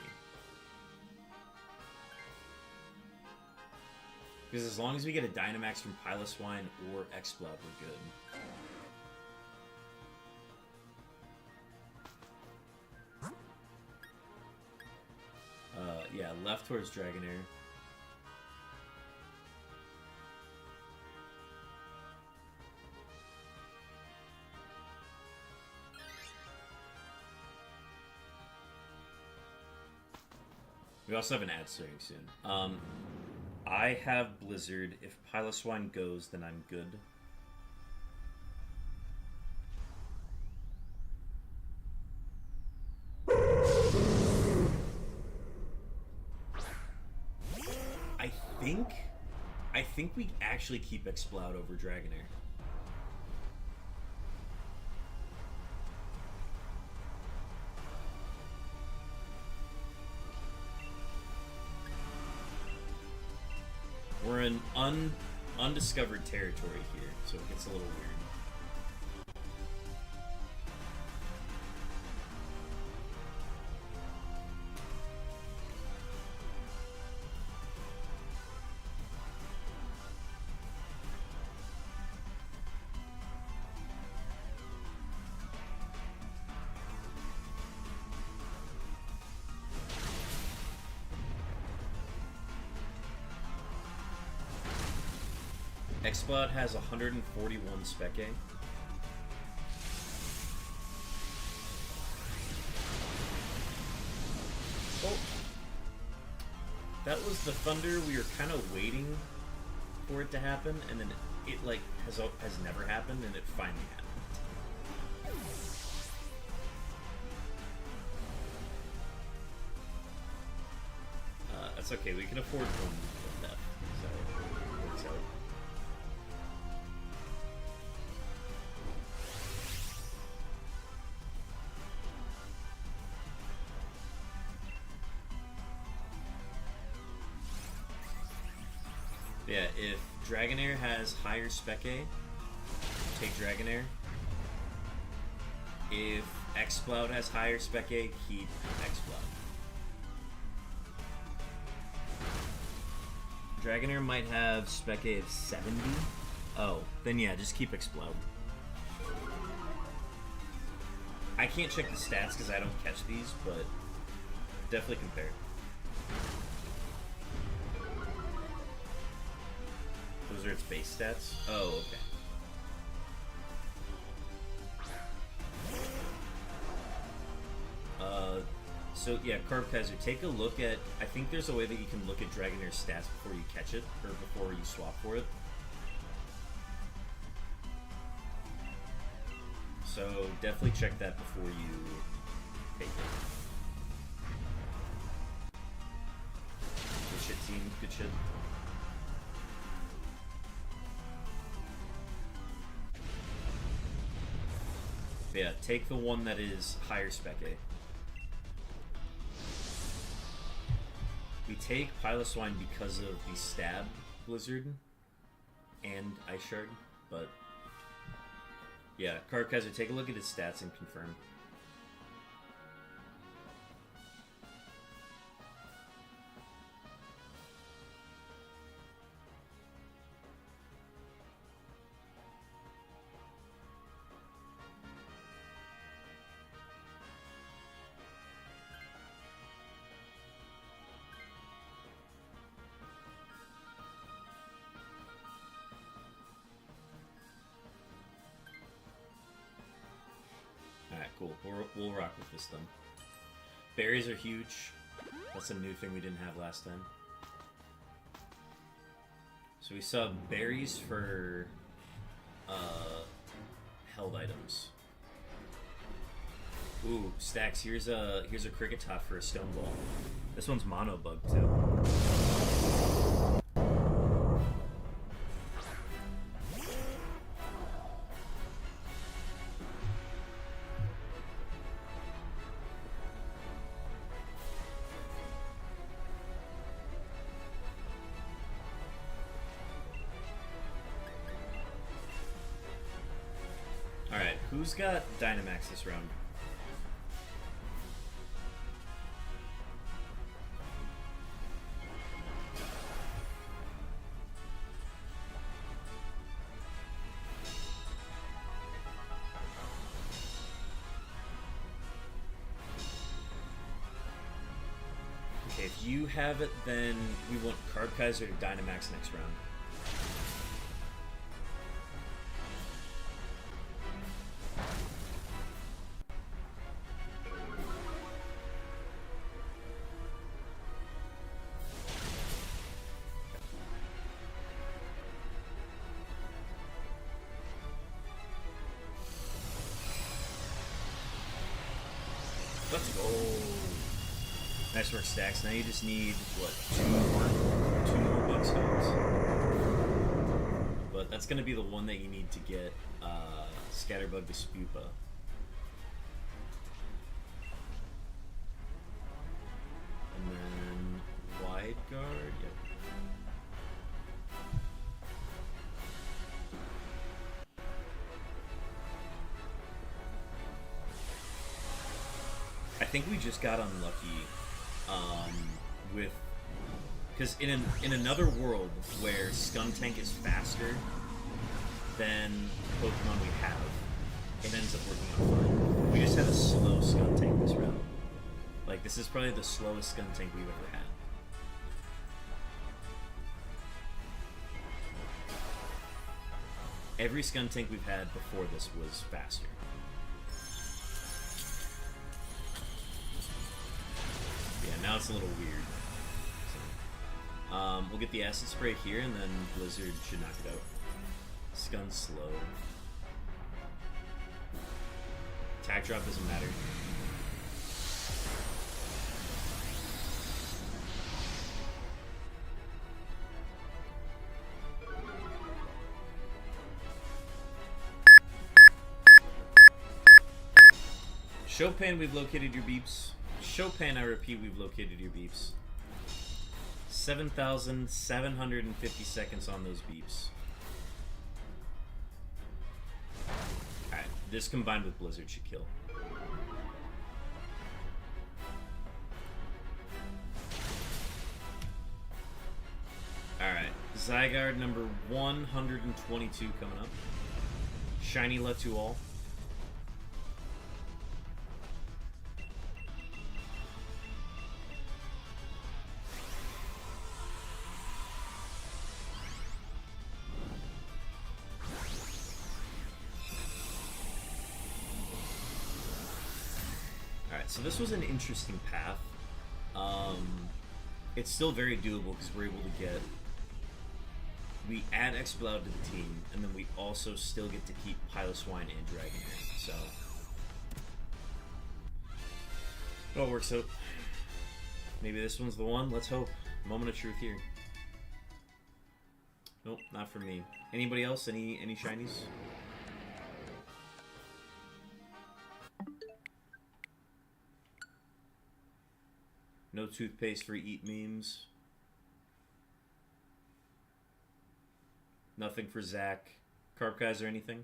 A: Because as long as we get a Dynamax from Piloswine or Explode, we're good. Yeah, left towards Dragonair. We also have an ad starting soon. I have Blizzard. If Piloswine goes, then I'm good. I think we actually keep Explode over Dragonair. in undiscovered territory here, so it gets a little weird. Xbot has 141 Spec A. Oh. That was the thunder. We were kind of waiting for it to happen, and then it like has never happened, and it finally happened. That's okay. We can afford one death, so it works out. Yeah, if Dragonair has higher Spec A, take Dragonair. If Exploud has higher Spec A, keep Exploud. Dragonair might have Spec A of 70. Oh, then yeah, just keep Exploud. I can't check the stats because I don't catch these, but definitely compare. Those are its base stats? Oh, okay. So yeah, Carb Kaiser, take a look at... I think there's a way that you can look at Dragonair's stats before you catch it, or before you swap for it. So definitely check that before you take it. Good shit, team. Good shit. Yeah, take the one that is higher Spec A. We take Piloswine because of the Stab Blizzard and Ice Shard, but yeah, Carb Kaiser, take a look at his stats and confirm. Cool. We'll rock with this then. Berries are huge. That's a new thing we didn't have last time. So we saw berries for held items. Ooh, Stacks, here's a Cricket Top for a Stone Ball. This one's Mono Bug too. Who's got Dynamax this round? Okay, if you have it, then we want Carb Kaiser to Dynamax next round. Let's go. Nice work, Stacks. Now you just need, what, two more bug stones. But that's going to be the one that you need to get Scatterbug to Spupa. And then Wide Guard, yep. think we just got unlucky with... Because in another world where Skuntank is faster than Pokemon we have, it ends up working out fine. We just had a slow Skuntank this round. Like, this is probably the slowest Skuntank we've ever had. Every Skuntank we've had before this was faster. Yeah, now it's a little weird. So, we'll get the Acid Spray here, and then Blizzard should knock it out. Skun's slow. Attack drop doesn't matter. Chopin, we've located your beeps. Chopin, I repeat, we've located your beeps. 7,750 seconds on those beeps. Alright, this combined with Blizzard should kill. Alright, ZYGARDE number 122 coming up. Shiny Latual. So this was an interesting path. It's still very doable because we're able to get... We add Exploud to the team, and then we also still get to keep Piloswine and Dragonair. So... it all works out. Maybe this one's the one. Let's hope. Moment of truth here. Nope, not for me. Anybody else? Any shinies? No toothpaste for eat memes. Nothing for Zach. Carpkaiser or anything?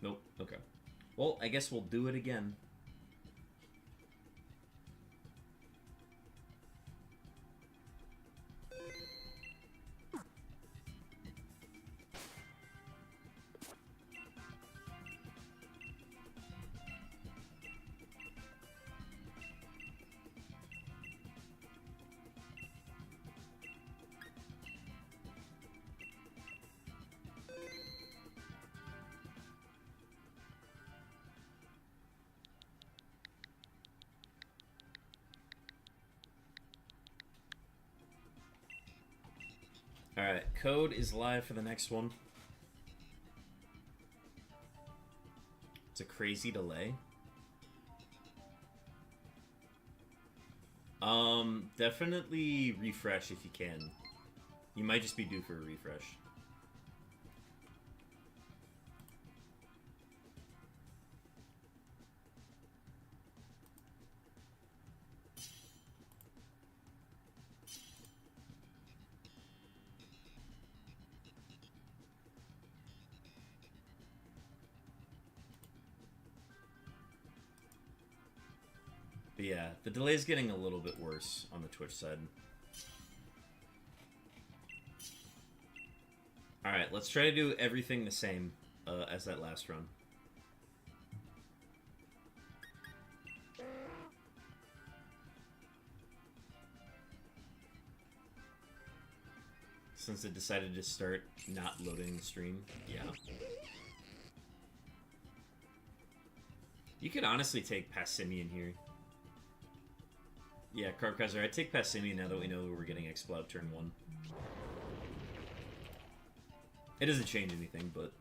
A: Nope. Okay. Well, I guess we'll do it again. Alright, code is live for the next one. It's a crazy delay. Definitely refresh if you can. You might just be due for a refresh. But yeah, the delay's getting a little bit worse on the Twitch side. Alright, let's try to do everything the same as that last run. Since it decided to start not loading the stream, yeah. You could honestly take Passimian here. Yeah, Carpkaiser, I'd take Passimian now that we know we're getting Exploud turn 1. It doesn't change anything, but...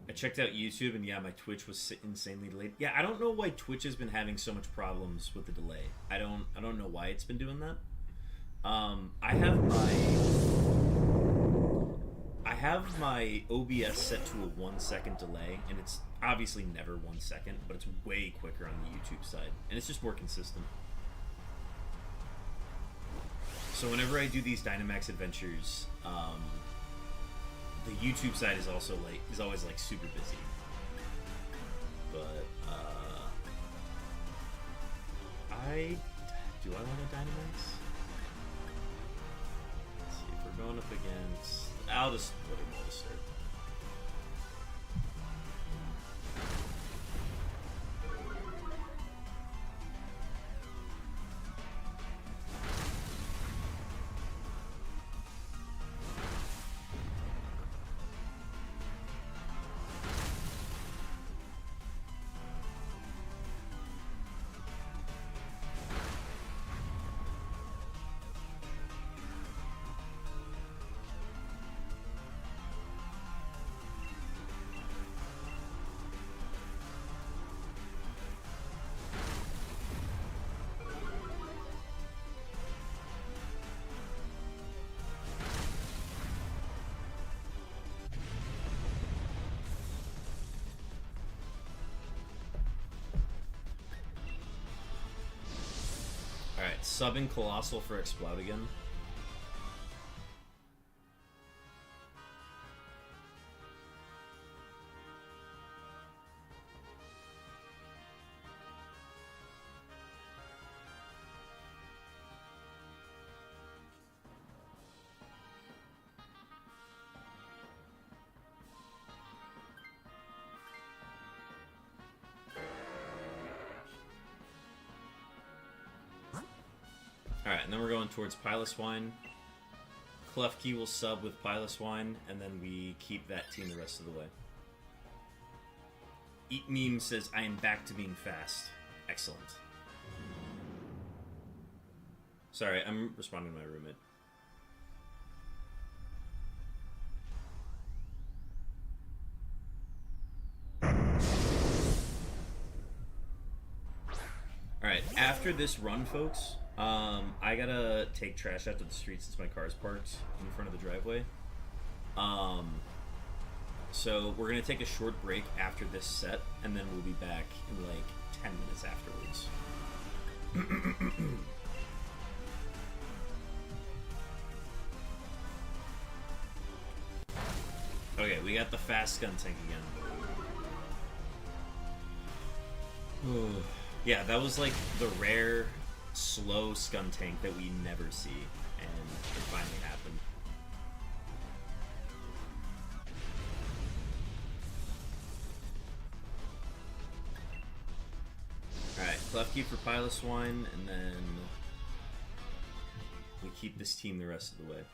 A: I I checked out YouTube, and yeah, my Twitch was insanely delayed. Yeah, I don't know why Twitch has been having so much problems with the delay. I don't know why it's been doing that. I have my OBS set to a 1 second delay, and it's obviously never 1 second, but it's way quicker on the YouTube side, and it's just more consistent. So whenever I do these Dynamax adventures, the YouTube side is also is always like super busy. But do I want a Dynamax? Let's see if we're going up against. I'll just put him on the start. Alright, subbing Colossal for Exploud again. Alright, and then we're going towards Piloswine. Klefki will sub with Piloswine, and then we keep that team the rest of the way. Eat Meme says, I am back to being fast. Excellent. Sorry, I'm responding to my roommate. Alright, after this run, folks, I gotta take trash out to the street since my car's parked in front of the driveway. So we're gonna take a short break after this set, and then we'll be back in like 10 minutes afterwards. Okay, we got the fast Skuntank again. Yeah, that was like the rare slow Skuntank that we never see, and it finally happened. Alright, Klefki for Piloswine, and then we keep this team the rest of the way.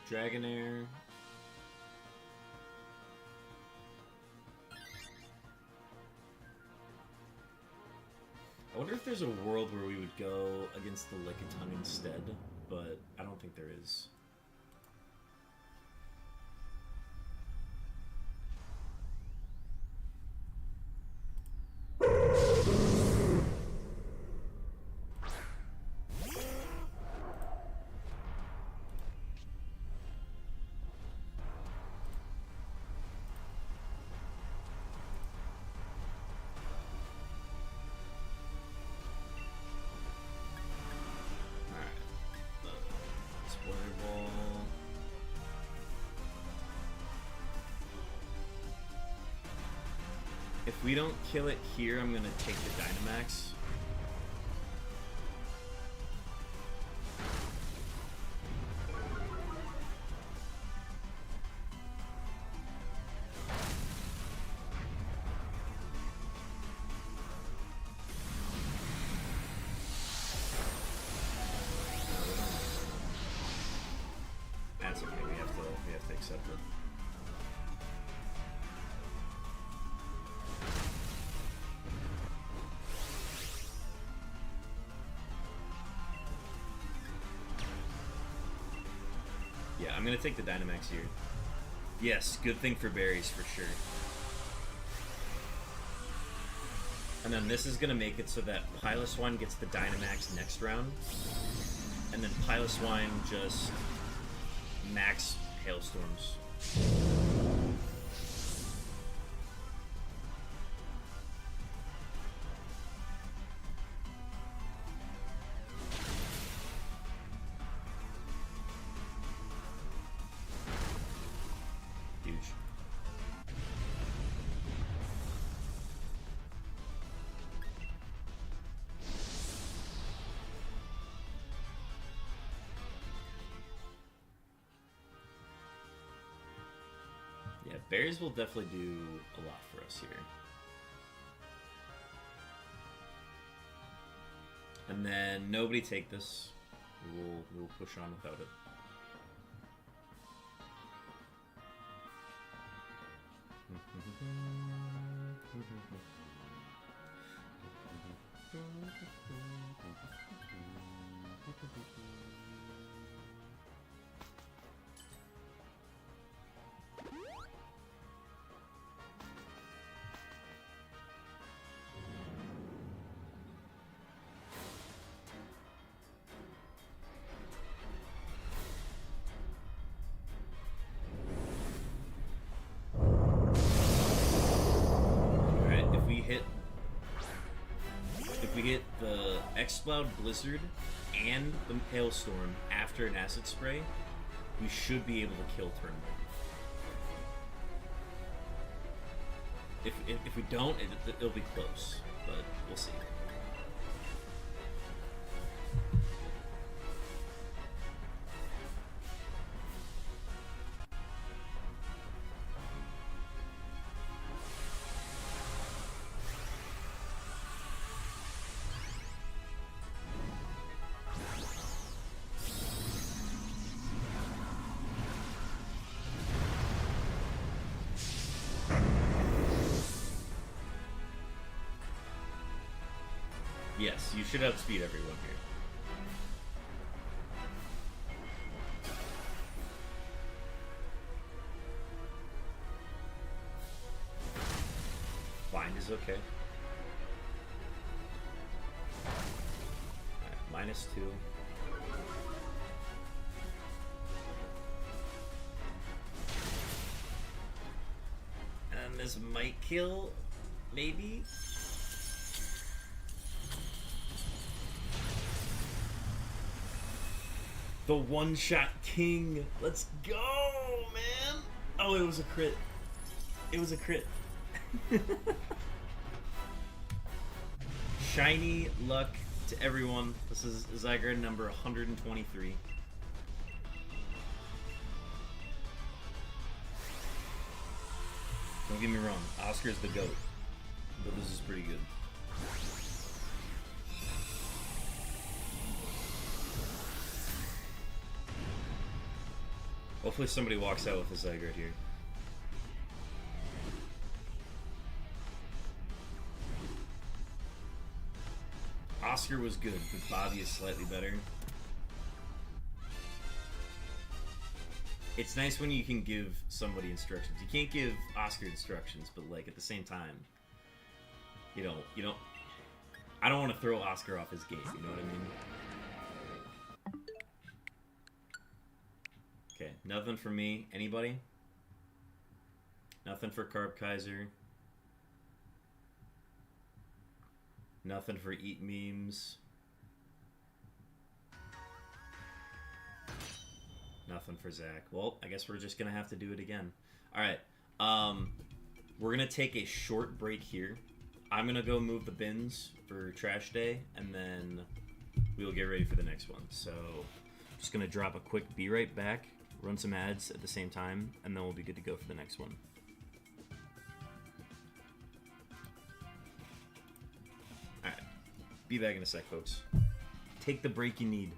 A: Dragonair. I wonder if there's a world where we would go against the Lickitung instead, but I don't think there is. If we don't kill it here, I'm gonna take the Dynamax. have to accept it. Yeah, I'm gonna take the Dynamax here. Yes, good thing for berries for sure. And then this is gonna make it so that Piloswine gets the Dynamax next round. And then Piloswine just max Hailstorms. Huge. Yeah, berries will definitely do a lot for us here. And then nobody take this. We'll push on without it. If we hit the Exploud Blizzard and the Hailstorm after an Acid Spray, we should be able to kill turn 1. If we don't, it'll be close, but we'll see. Yes, you should outspeed everyone here. Bind is okay. Alright, -2. And this might kill, maybe? The one-shot king. Let's go, man. Oh, it was a crit. It was a crit. Shiny luck to everyone. This is ZYGARDE number 123. Don't get me wrong, Oscar's the GOAT, but this is pretty good. Hopefully somebody walks out with a ZYGARDE here. Oscar was good, but Bobby is slightly better. It's nice when you can give somebody instructions. You can't give Oscar instructions, but like at the same time, you don't. I don't want to throw Oscar off his game. You know what I mean? Okay, nothing for me. Anybody? Nothing for Carb Kaiser. Nothing for Eat Memes. Nothing for Zach. Well, I guess we're just gonna have to do it again. Alright. We're gonna take a short break here. I'm gonna go move the bins for trash day, and then we'll get ready for the next one. So, just gonna drop a quick be right back, run some ads at the same time, and then we'll be good to go for the next one. Alright. Be back in a sec, folks. Take the break you need.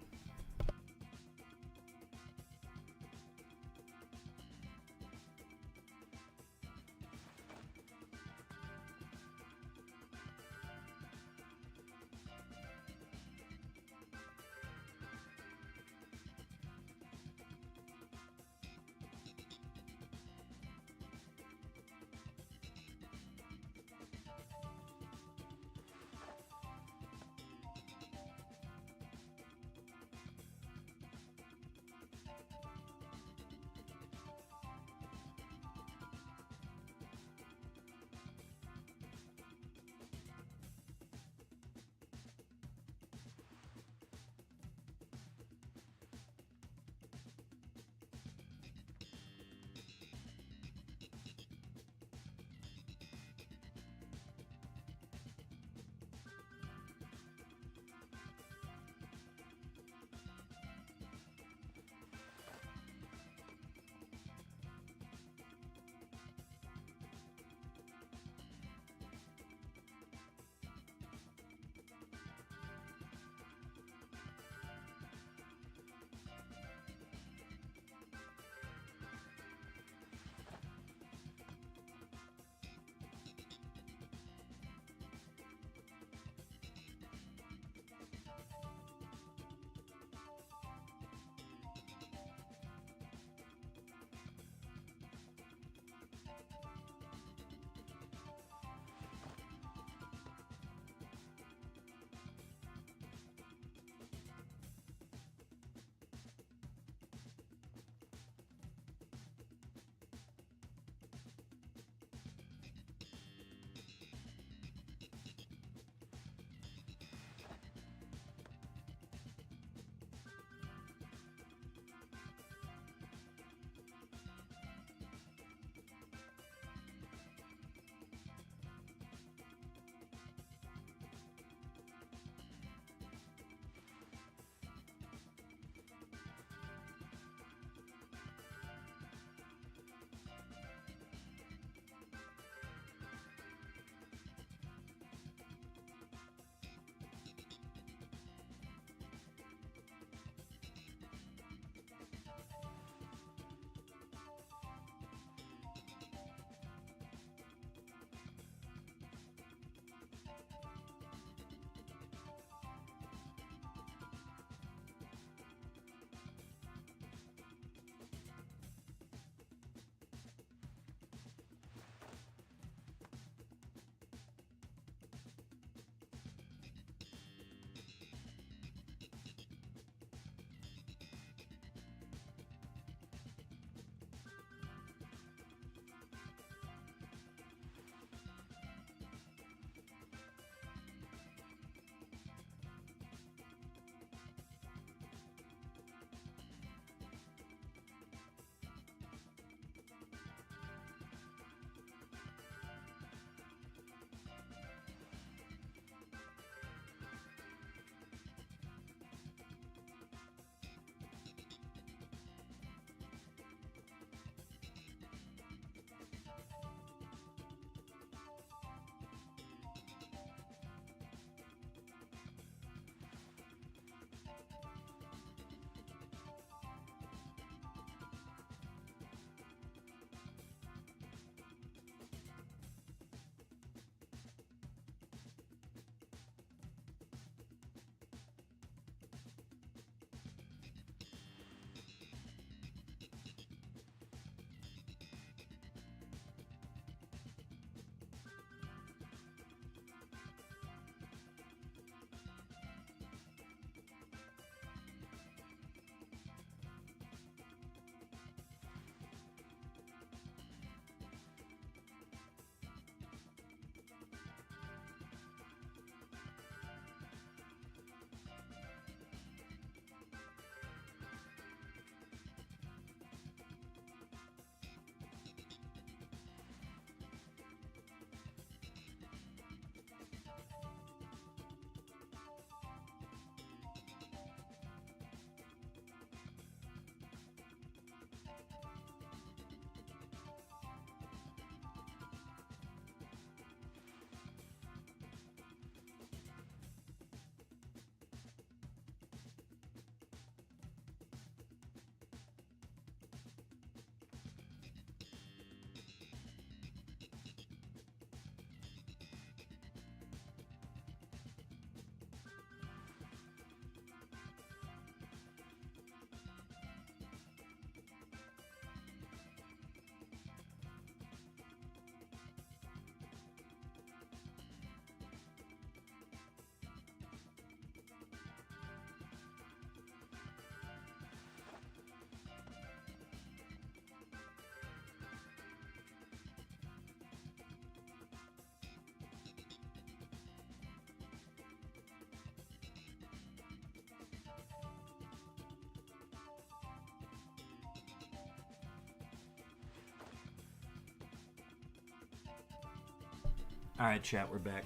A: Alright, chat, we're back.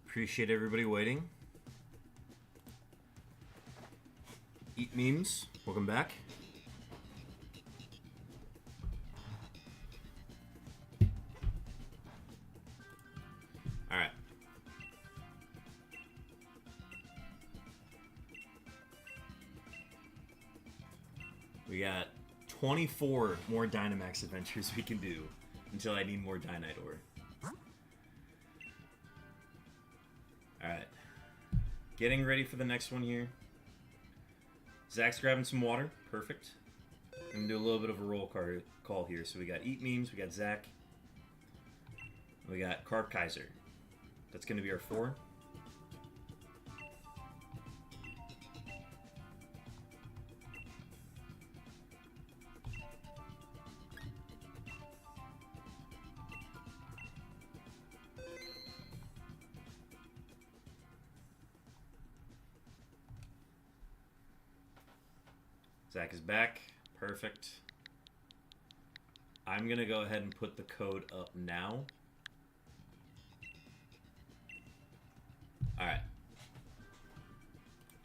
A: Appreciate everybody waiting. Eat memes, welcome back. Alright. We got 24 more Dynamax adventures we can do until I need more Dynite ore. Alright. Getting ready for the next one here. Zach's grabbing some water. Perfect. I'm going to do a little bit of a roll call here. So we got Eat Memes, we got Zach. We got Carp Kaiser. That's going to be our 4. Zach is back. Perfect. I'm going to go ahead and put the code up now. Alright.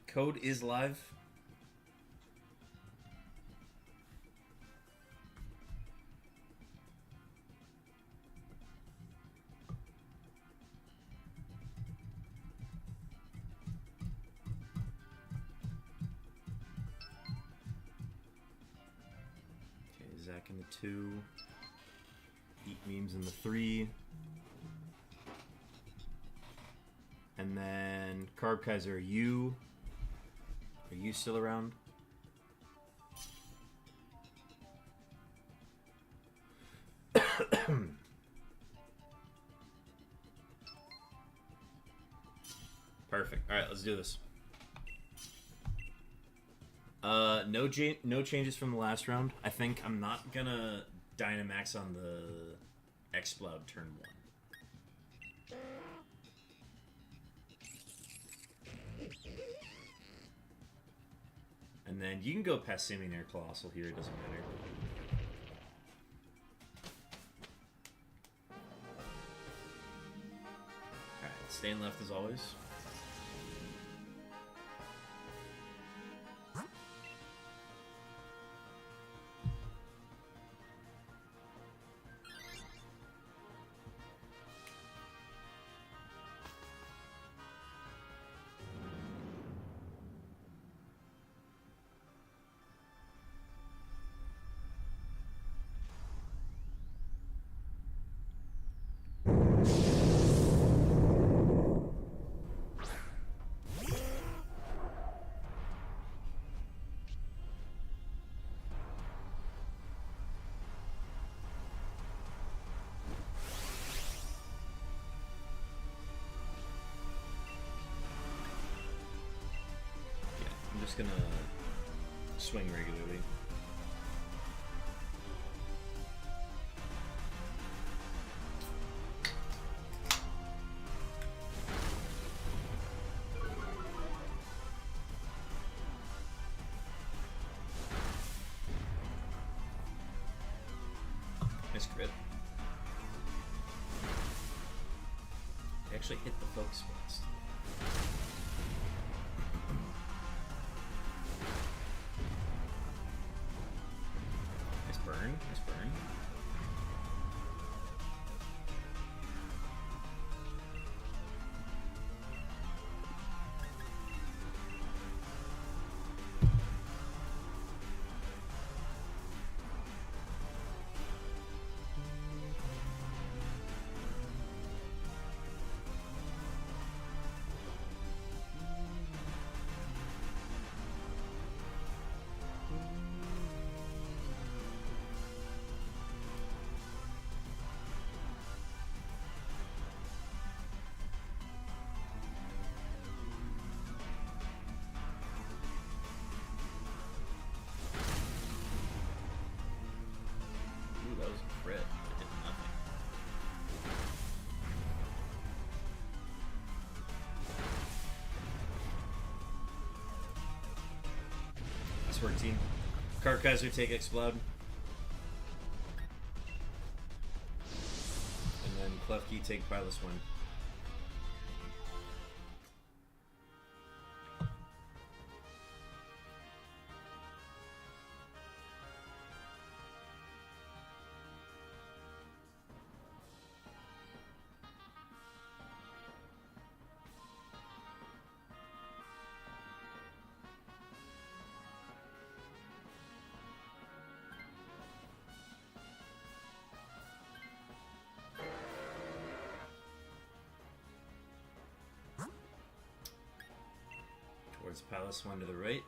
A: Code is live. Zach in the 2. Eat Memes in the 3. And then Carb Kaiser, are you still around? Perfect. All right, let's do this. No changes from the last round. I think I'm not gonna Dynamax on the Exploud turn 1. And then you can go past Air Colossal here, it doesn't matter. Alright, staying left as always. Just gonna swing regularly. Nice crit. They actually hit the focus spots. Nice burn. That was a crit. It did nothing. That's work, team. Karkaiser, take Explode. And then Klefki, take Pilus 1. Towards Palace 1 to the right.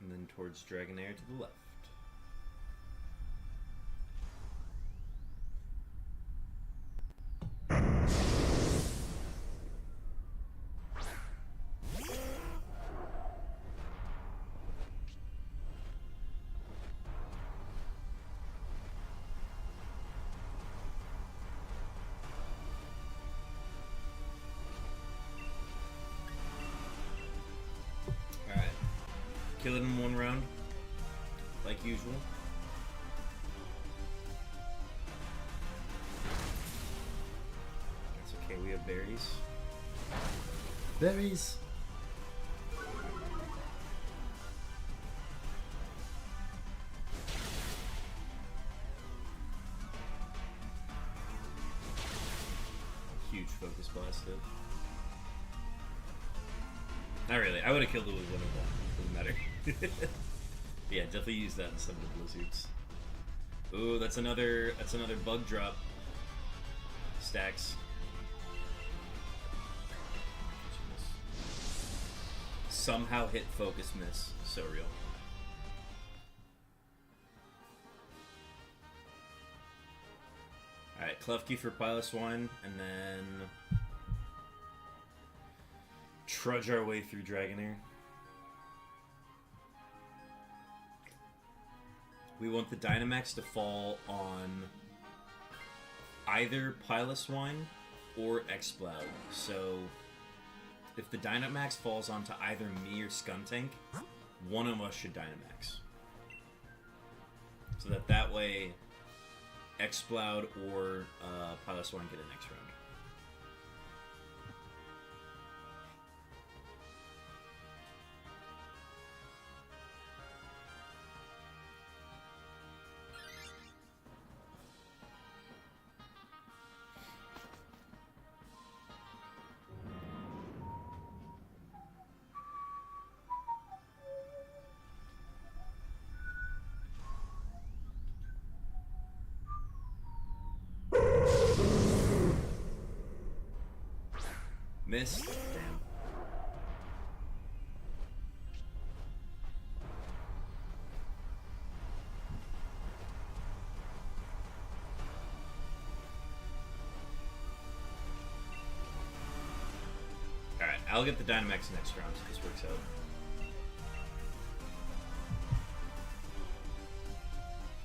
A: And then towards Dragonair to the left. Kill it in one round, like usual. That's okay, we have berries. Berries! Huge focus blast, though. Not really, I would have killed it with one of them. Doesn't matter. Yeah, definitely use that instead of the blizzards. Ooh, that's another bug drop. Stacks. Somehow hit focus miss. So real. Alright, Klefki for Pilus 1, and then trudge our way through Dragonair. We want the Dynamax to fall on either Pilus 1 or Exploud. So if the Dynamax falls onto either me or Skuntank, one of us should Dynamax. So that way Exploud or Pilus 1 get a next round. Miss. Damn. Alright, I'll get the Dynamax next round so this works out.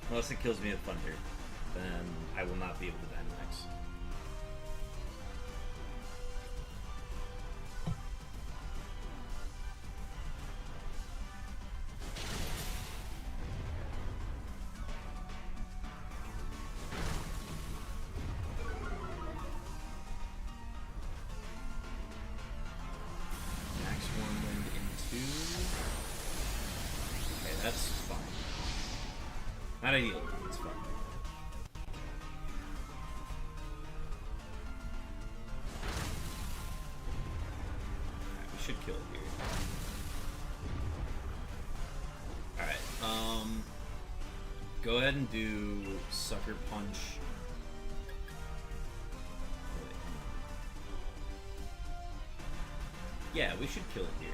A: Unless it kills me at Thunder, then I will not be able to Dynamax. That's fine. Not ideal, but it's fine. Alright, we should kill it here. Alright, go ahead and do Sucker Punch. Yeah, we should kill it here.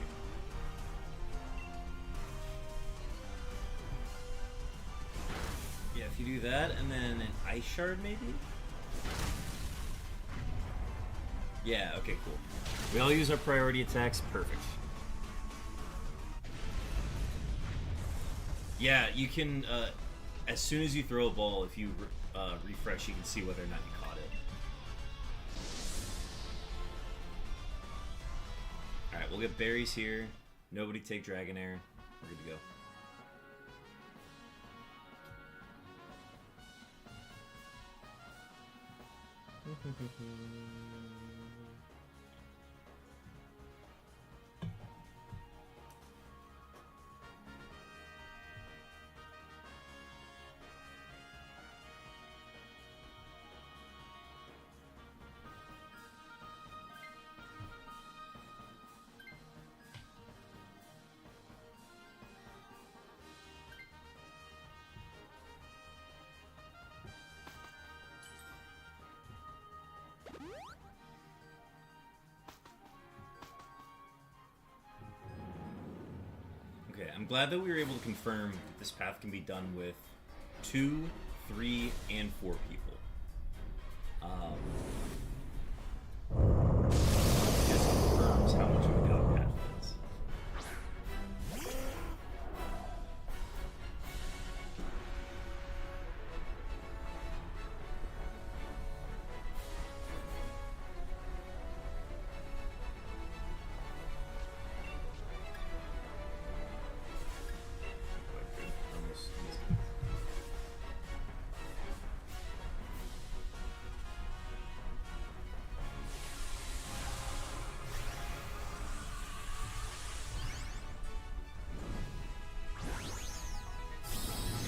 A: Yeah, if you do that, and then an Ice Shard, maybe? Yeah, okay, cool. We all use our priority attacks. Perfect. Yeah, you can, as soon as you throw a ball, if you refresh, you can see whether or not you caught it. Alright, we'll get berries here. Nobody take Dragonair. We're good to go. Okay, I'm glad that we were able to confirm that this path can be done with 2, 3, and 4 people. Just confirms how much of a god path it is.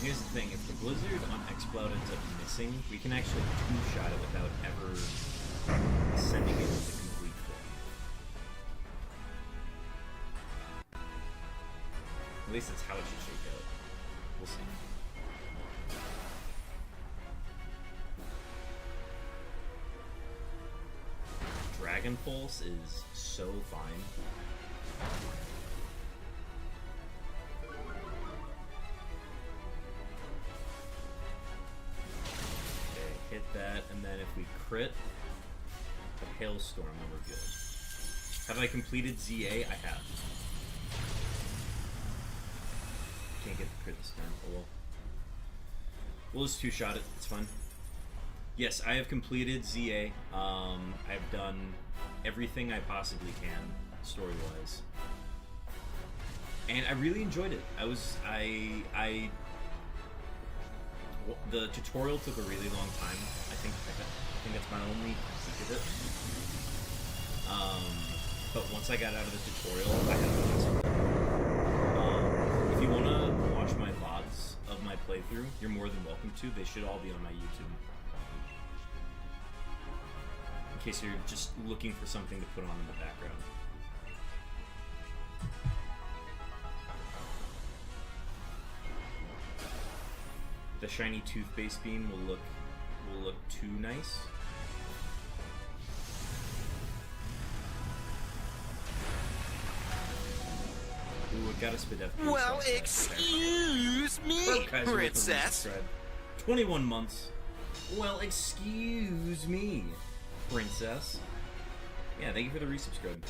A: Here's the thing, if the Blizzard on X-Cloud ends up missing, we can actually two-shot it without ever sending it into complete form. At least that's how it should shake out. We'll see. Dragon Pulse is so fine. Hit that, and then if we crit the Hailstorm, then we're good. Have I completed ZA? I have. Can't get the crit this time. Oh well. We'll just two-shot it. It's fun. Yes, I have completed ZA. I've done everything I possibly can, story-wise. And I really enjoyed it. The tutorial took a really long time. I think that's my only critique of it. But once I got out of the tutorial, I had a blast. If you want to watch my VODs of my playthrough, you're more than welcome to. They should all be on my YouTube. In case you're just looking for something to put on in the background. The shiny toothpaste beam will look too nice. Ooh, it got a Spadef.
B: Well, excuse me, princess.
A: 21 months. Well, excuse me, princess. Yeah, thank you for the resubscribe.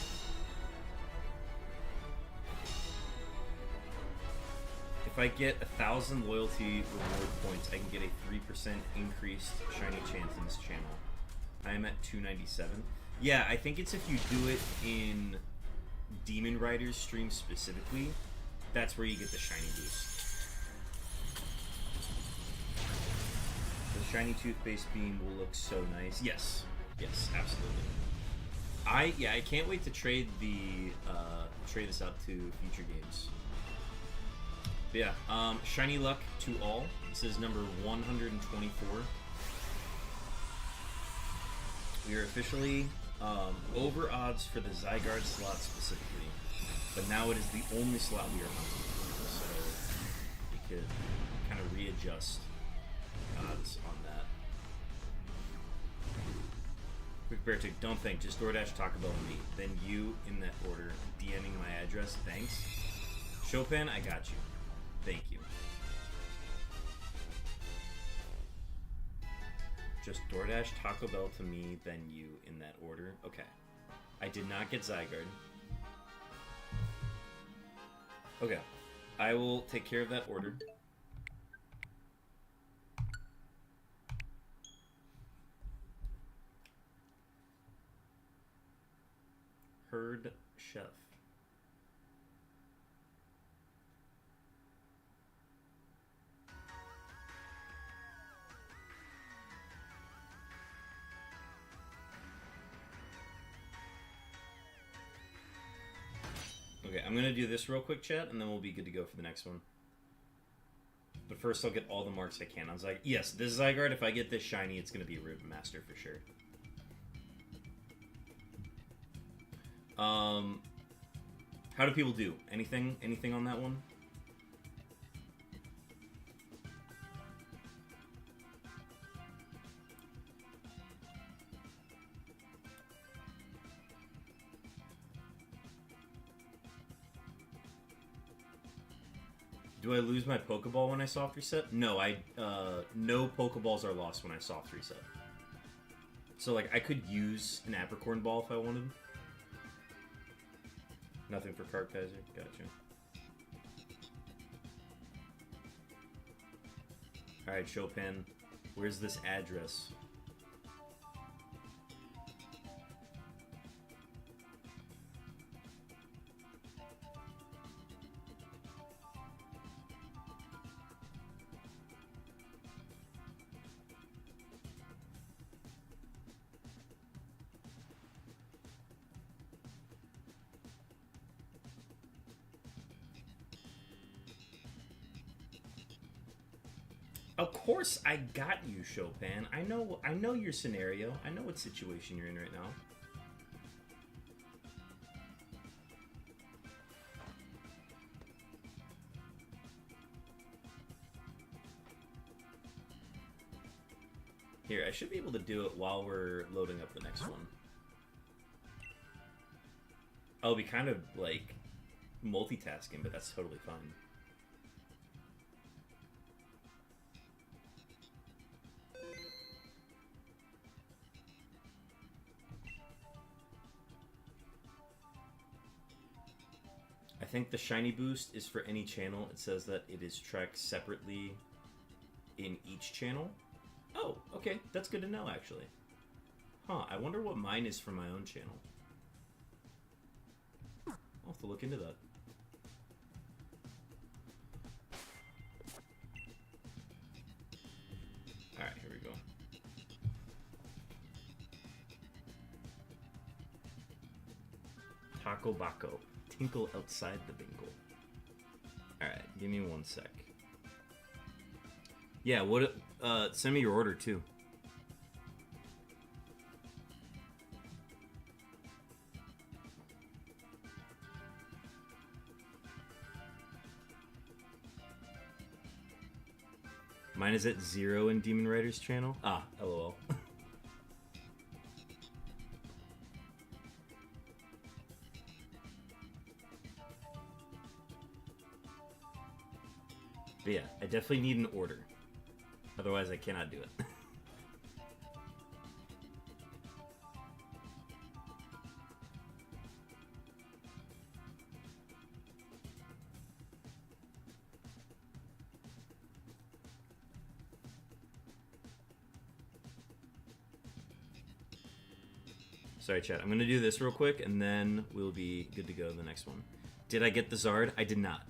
A: If I get 1,000 loyalty reward points, I can get a 3% increased shiny chance in this channel. I am at 297. Yeah, I think it's if you do it in Demon Riders stream specifically, that's where you get the shiny boost. The shiny toothpaste beam will look so nice. Yes, yes, absolutely. I can't wait to trade this out to future games. But yeah, shiny luck to all. This is number 124. We are officially over odds for the ZYGARDE slot specifically, but now it is the only slot we are hunting, so we could kind of readjust odds on that. Quick bear tick, don't think, just DoorDash Taco Bell and me, then you in that order, DMing my address, thanks. Chopin, I got you. Thank you. Just DoorDash Taco Bell to me, then you in that order. Okay. I did not get ZYGARDE. Okay. I will take care of that order. Herd Chef. Okay, I'm gonna do this real quick, chat, and then we'll be good to go for the next one. But first, I'll get all the marks I can. I was like, yes, this Zygarde, if I get this shiny, it's gonna be a Ribbon Master for sure. How do people do? Anything on that one? Do I lose my Pokeball when I soft reset? No, no Pokeballs are lost when I soft reset. So, like, I could use an Apricorn Ball if I wanted. Nothing for Carkaiser. Gotcha. Alright, Chopin. Where's this address? Of course I got you, Chopin. I know your scenario. I know what situation you're in right now. Here, I should be able to do it while we're loading up the next one. I'll be kind of, like, multitasking, but that's totally fine. I think the shiny boost is for any channel. It says that it is tracked separately in each channel. Oh, okay. That's good to know, actually. Huh, I wonder what mine is for my own channel. I'll have to look into that. Alright, here we go. Taco Baco. Tinkle outside the bingle. Alright, give me one sec. Yeah, what? Send me your order too. Mine is at 0 in Demon Rider's channel. Ah, lol. But yeah, I definitely need an order. Otherwise, I cannot do it. Sorry, chat. I'm going to do this real quick, and then we'll be good to go to the next one. Did I get the Zard? I did not.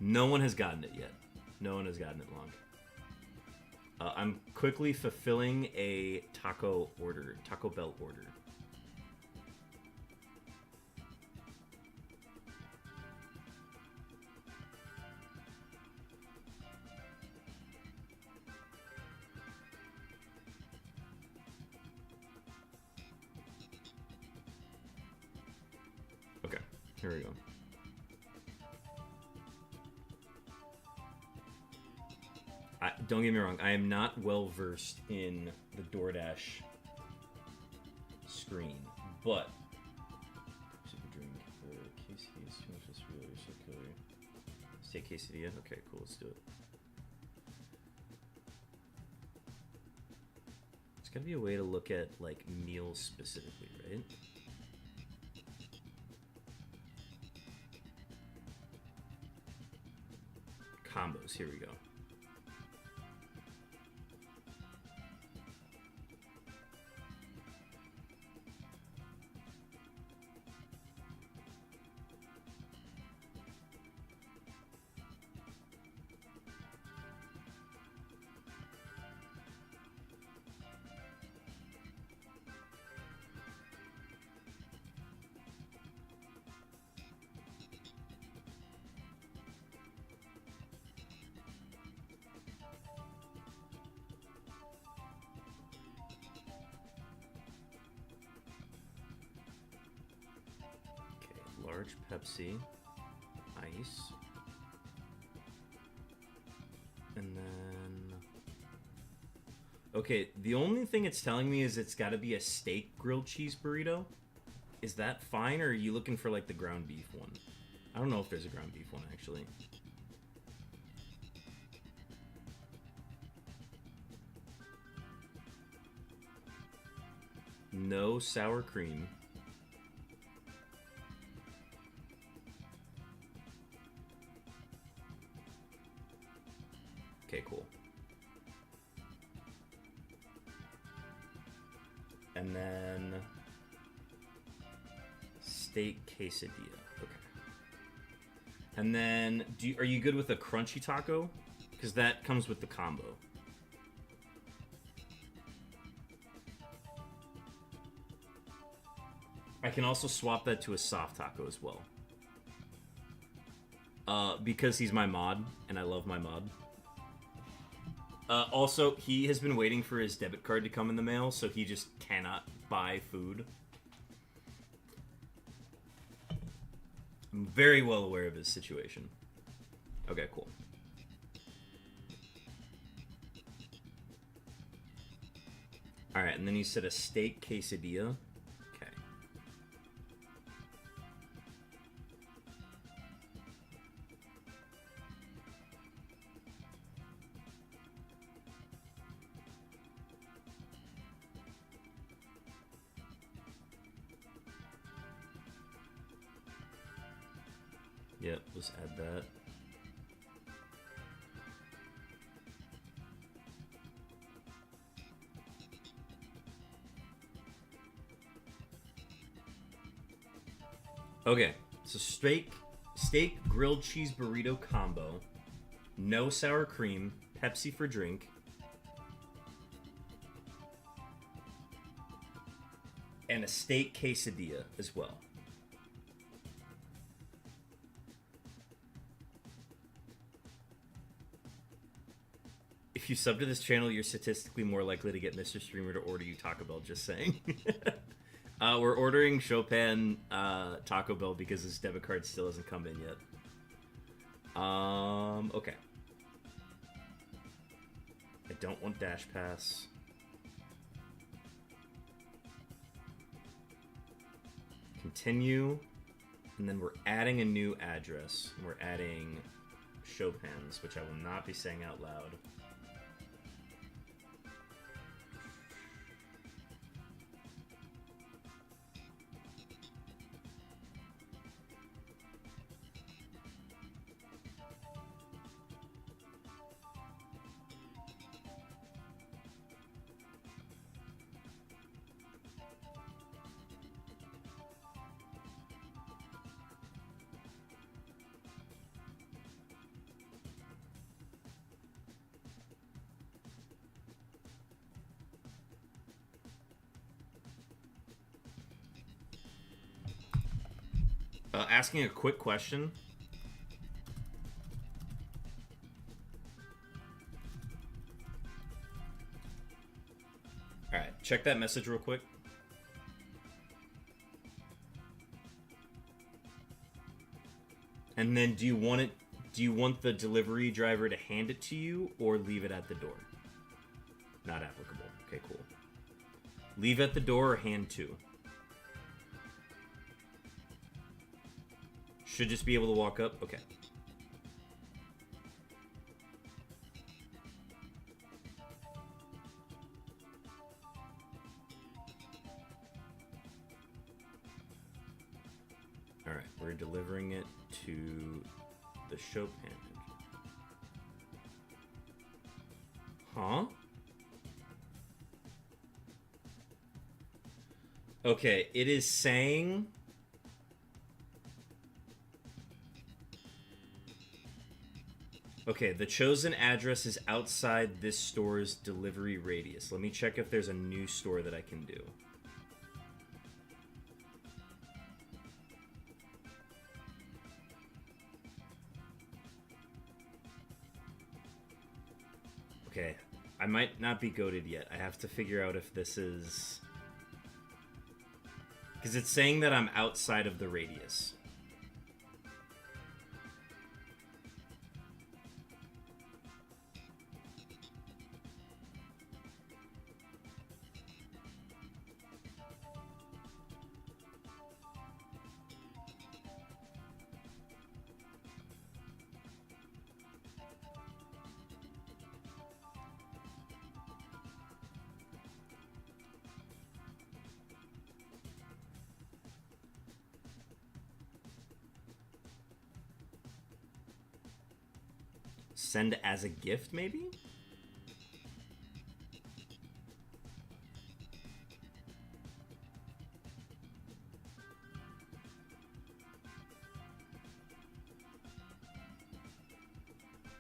A: No one has gotten it yet. No one has gotten it long. I'm quickly fulfilling a Taco Bell order. Okay, here we go. Don't get me wrong, I am not well versed in the DoorDash screen, but super drink quesadilla, circular steak quesadilla. Okay, cool, let's do it. There's gotta be a way to look at like meals specifically, right? combos. Here we go. Large Pepsi, ice, and then... Okay, the only thing it's telling me is it's got to be a steak grilled cheese burrito. Is that fine, or are you looking for, like, the ground beef one? I don't know if there's a ground beef one, actually. No sour cream. Okay, cool. And then steak quesadilla. Okay. And then are you good with a crunchy taco? Because that comes with the combo. I can also swap that to a soft taco as well. Because he's my mod, and I love my mod. Also, he has been waiting for his debit card to come in the mail, so he just cannot buy food. I'm very well aware of his situation. Okay, cool. Alright, and then you said a steak quesadilla. Okay. Yep, let's add that. Okay, so steak grilled cheese burrito combo, no sour cream, Pepsi for drink, and a steak quesadilla as well. If you sub to this channel, you're statistically more likely to get Mr. Streamer to order you Taco Bell, just saying. We're ordering Chopin Taco Bell because his debit card still hasn't come in yet. Okay. I don't want Dash Pass. Continue. And then we're adding a new address. We're adding Chopin's, which I will not be saying out loud. Asking a quick question. Alright, check that message real quick. And then do you want the delivery driver to hand it to you or leave it at the door? Not applicable. Okay, cool. Leave at the door or hand to? Should just be able to walk up? Okay. Alright, we're delivering it to the Chopin. Huh? Okay, it is saying... Okay, the chosen address is outside this store's delivery radius. Let me check if there's a new store that I can do. Okay, I might not be goated yet. I have to figure out if this is... Because it's saying that I'm outside of the radius. Send as a gift, maybe?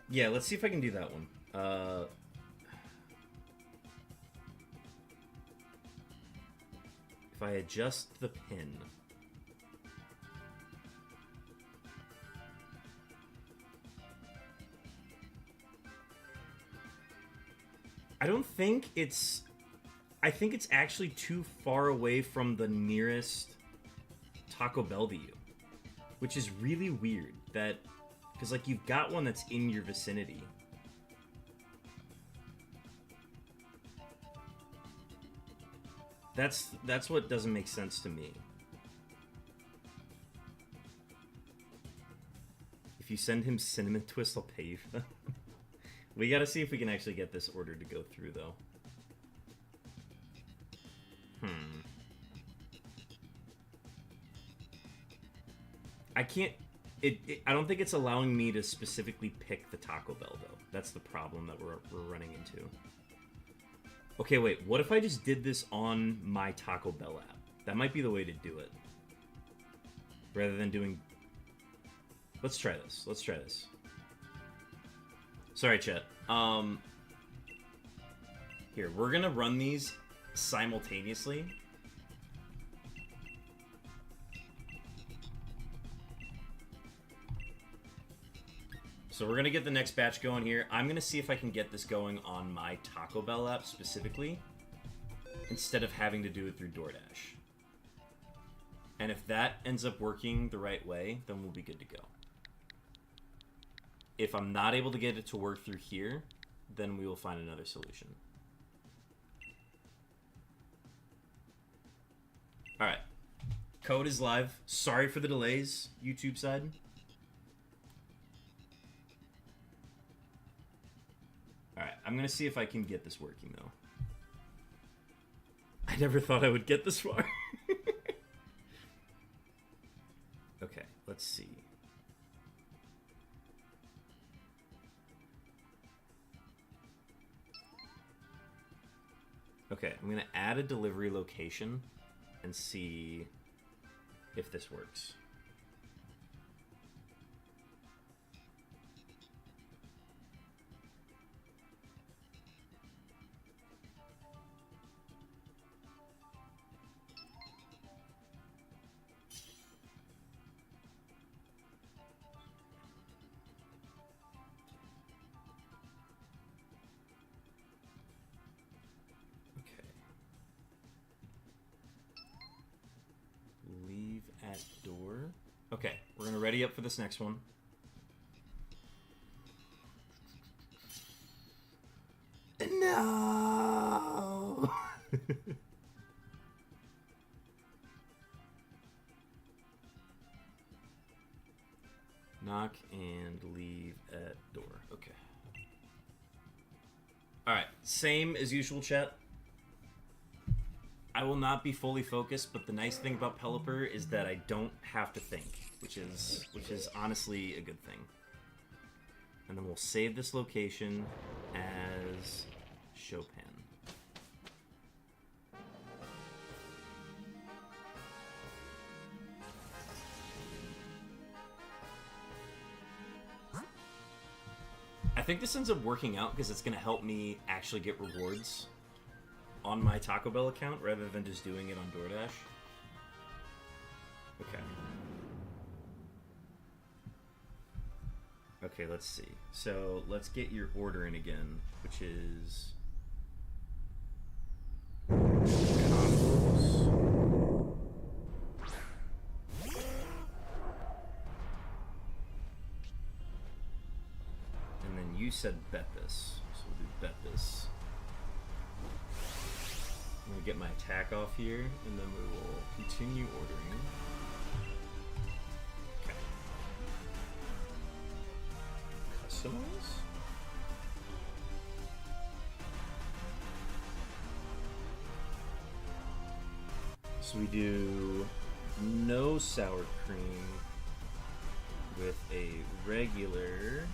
A: Yeah, let's see if I can do that one. If I adjust the pin... I don't think it's... I think it's actually too far away from the nearest Taco Bell to you. Which is really weird. That... Because, like, you've got one that's in your vicinity. That's what doesn't make sense to me. If you send him Cinnamon Twist, I'll pay you for that. We gotta see if we can actually get this order to go through, though. I can't... I don't think it's allowing me to specifically pick the Taco Bell, though. That's the problem that we're running into. Okay, wait. What if I just did this on my Taco Bell app? That might be the way to do it. Rather than doing... Let's try this. Let's try this. Sorry, chat. Here, we're gonna run these simultaneously. So we're gonna get the next batch going here. I'm gonna see if I can get this going on my Taco Bell app specifically, instead of having to do it through DoorDash. And if that ends up working the right way, then we'll be good to go. If I'm not able to get it to work through here, then we will find another solution. Alright. Code is live. Sorry for the delays, YouTube side. Alright, I'm gonna see if I can get this working, though. I never thought I would get this far. Okay, let's see. Okay, I'm gonna add a delivery location and see if this works. Door. Okay, we're gonna ready up for this next one. No. Knock and leave at door. Okay. All right, same as usual, chat. I will not be fully focused, but the nice thing about Pelipper is that I don't have to think, which is honestly a good thing. And then we'll save this location as Chopin. I think this ends up working out because it's going to help me actually get rewards on my Taco Bell account rather than just doing it on DoorDash. Okay. Okay, let's see. So let's get your order in again, which is combos. And then you said Beppis, so we'll do Beppis. I'm gonna get my attack off here, and then we will continue ordering. Okay. Customize? So we do no sour cream with a regular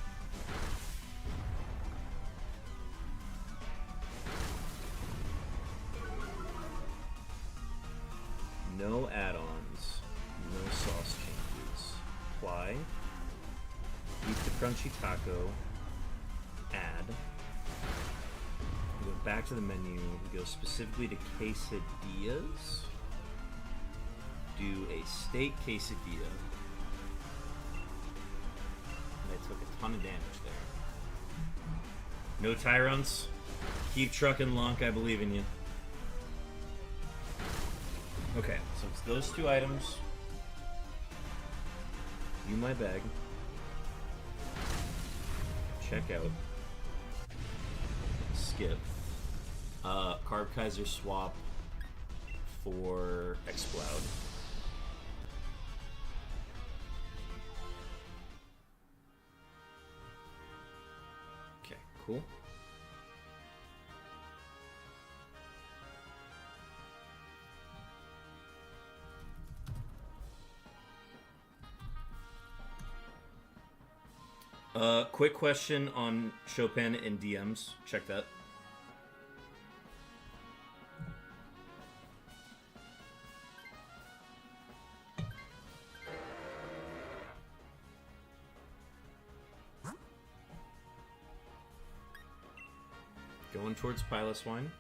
A: no add-ons, no sauce changes. Apply. Eat the crunchy taco. Add. We go back to the menu. We go specifically to quesadillas. Do a steak quesadilla. And I took a ton of damage there. No tyrants. Keep trucking, Lonk. I believe in you. Okay, so it's those two items. View my bag. Check out. Skip. Carb Kaiser swap for Explode. Okay, cool. Quick question on Chopin and DMs. Check that. Going towards Piloswine.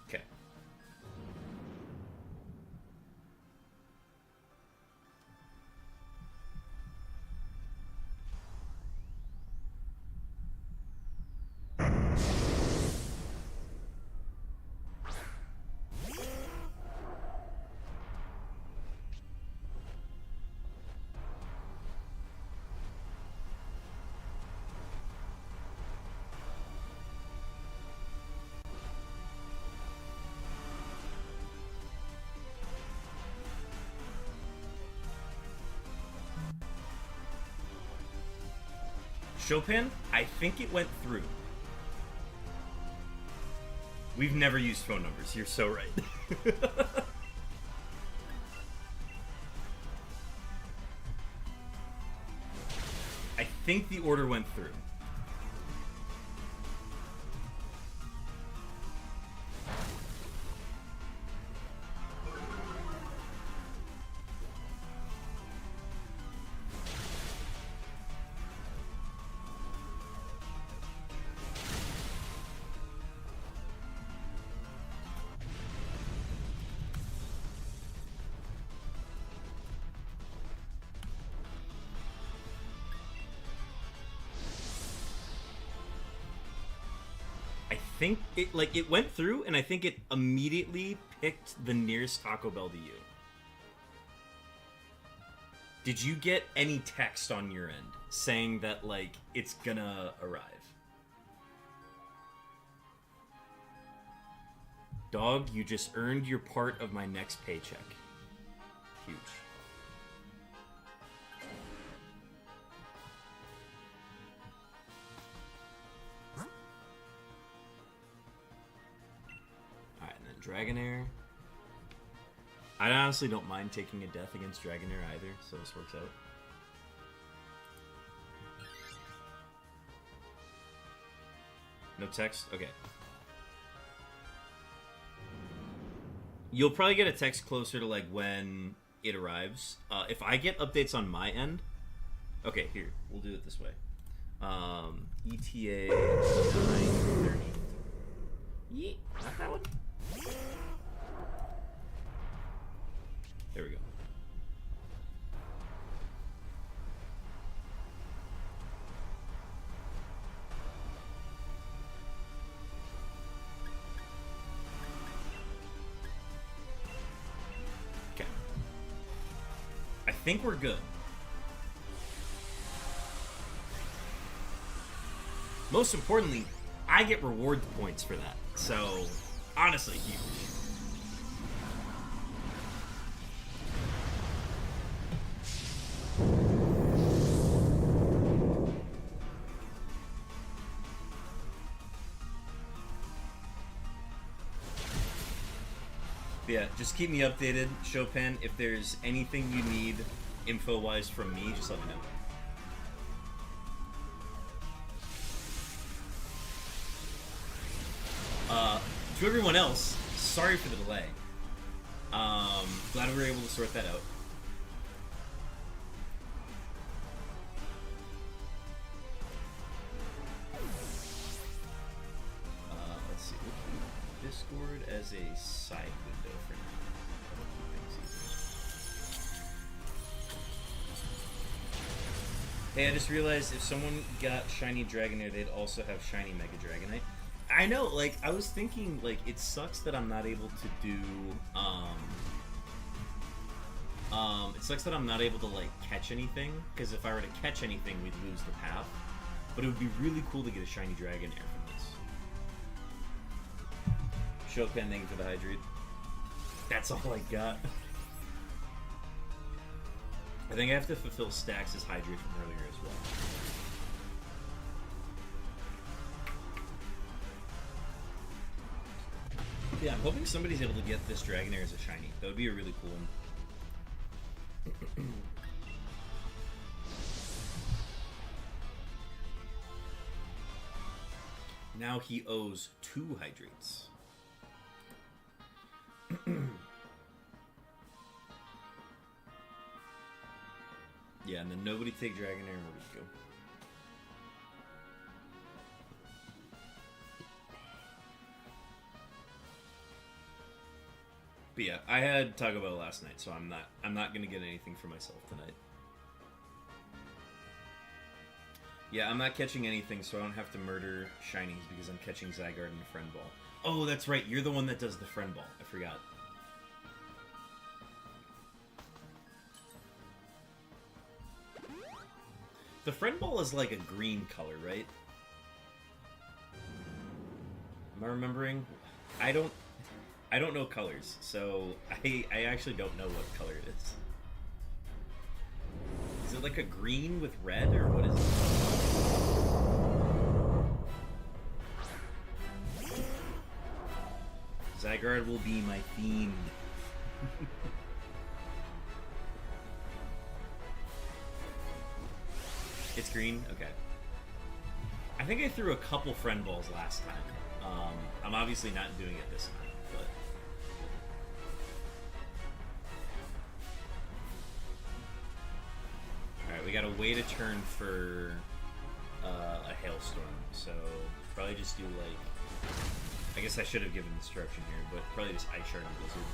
A: Okay. Chopin, I think it went through. We've never used phone numbers. You're so right. I think the order went through. I think it went through, and I think it immediately picked the nearest Taco Bell to you. Did you get any text on your end saying that it's gonna arrive? Dog, you just earned your part of my next paycheck. Huge. Dragonair. I honestly don't mind taking a death against Dragonair either, so this works out. No text? Okay. You'll probably get a text closer to like when it arrives. If I get updates on my end... Okay, here. We'll do it this way. ETA 9:30. Yeah, not that one. There we go. Okay. I think we're good. Most importantly, I get reward points for that. So, honestly, huge. Yeah, just keep me updated, Chopin. If there's anything you need info-wise from me, just let me know. To everyone else, sorry for the delay. Glad we were able to sort that out. Let's see. Discord as a side window for now. Hey, I just realized if someone got Shiny Dragonair, they'd also have Shiny Mega Dragonite. I know, like, I was thinking, like, it sucks that I'm not able to do, it sucks that I'm not able to, like, catch anything, because if I were to catch anything, we'd lose the path. But it would be really cool to get a Shiny Dragonair from this. Chopin, thank you for the hydrate. That's all I got. I think I have to fulfill Stax' hydrate from earlier as well. Yeah, I'm hoping somebody's able to get this Dragonair as a shiny. That would be a really cool one. Now he owes 2 hydrates. Yeah, and then nobody take Dragonair and we're good to go. But yeah, I had Taco Bell last night, so I'm not gonna get anything for myself tonight. Yeah, I'm not catching anything, so I don't have to murder shinies because I'm catching ZYGARDE and the Friend Ball. Oh, that's right, you're the one that does the Friend Ball. I forgot. The Friend Ball is like a green color, right? Am I remembering? I don't know colors, so I actually don't know what color it is. Is it like a green with red, or what is it? ZYGARDE will be my fiend. It's green? Okay. I think I threw a couple Friend Balls last time. I'm obviously not doing it this time, but... Alright, we gotta wait a turn for a hailstorm, so probably just do like... I guess I should have given instruction here, but probably just Ice Shard and Blizzard.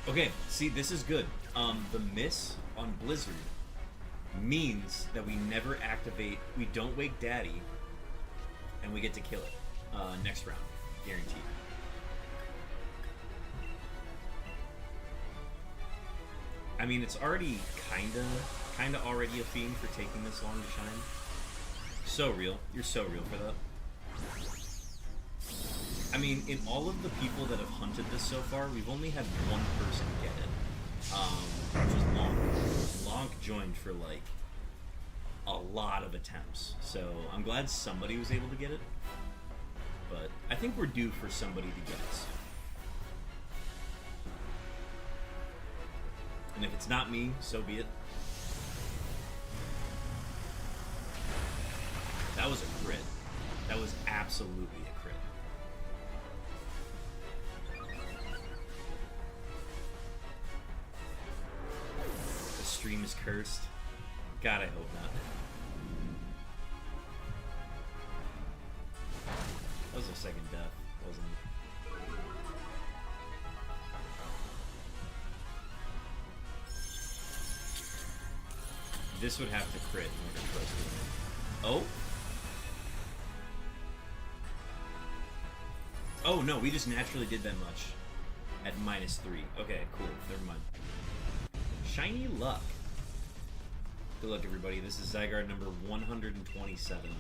A: Okay, see, this is good. The miss on Blizzard means that we never activate, we don't wake Daddy, and we get to kill it next round, guaranteed. I mean, it's already kinda already a fiend for taking this long to shine. So real. You're so real for that. I mean, in all of the people that have hunted this so far, we've only had one person get it, which was Long. Long can disjoined for like a lot of attempts. So I'm glad somebody was able to get it. But I think we're due for somebody to get it. And if it's not me, so be it. That was a crit. That was absolutely a crit. The stream is cursed. God, I hope not. That was a second death, wasn't it? This would have to crit in order for us to win. Oh? Oh, no, we just naturally did that much. At -3. Okay, cool. Never mind. Shiny luck. Good luck, everybody. This is ZYGARDE number 127.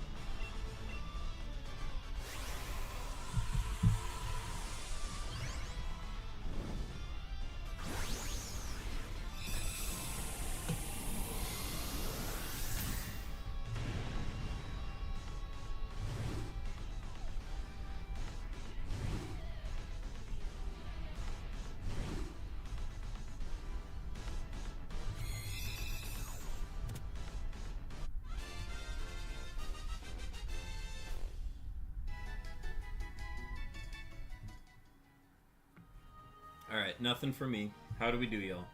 A: Alright, nothing for me. How do we do, y'all?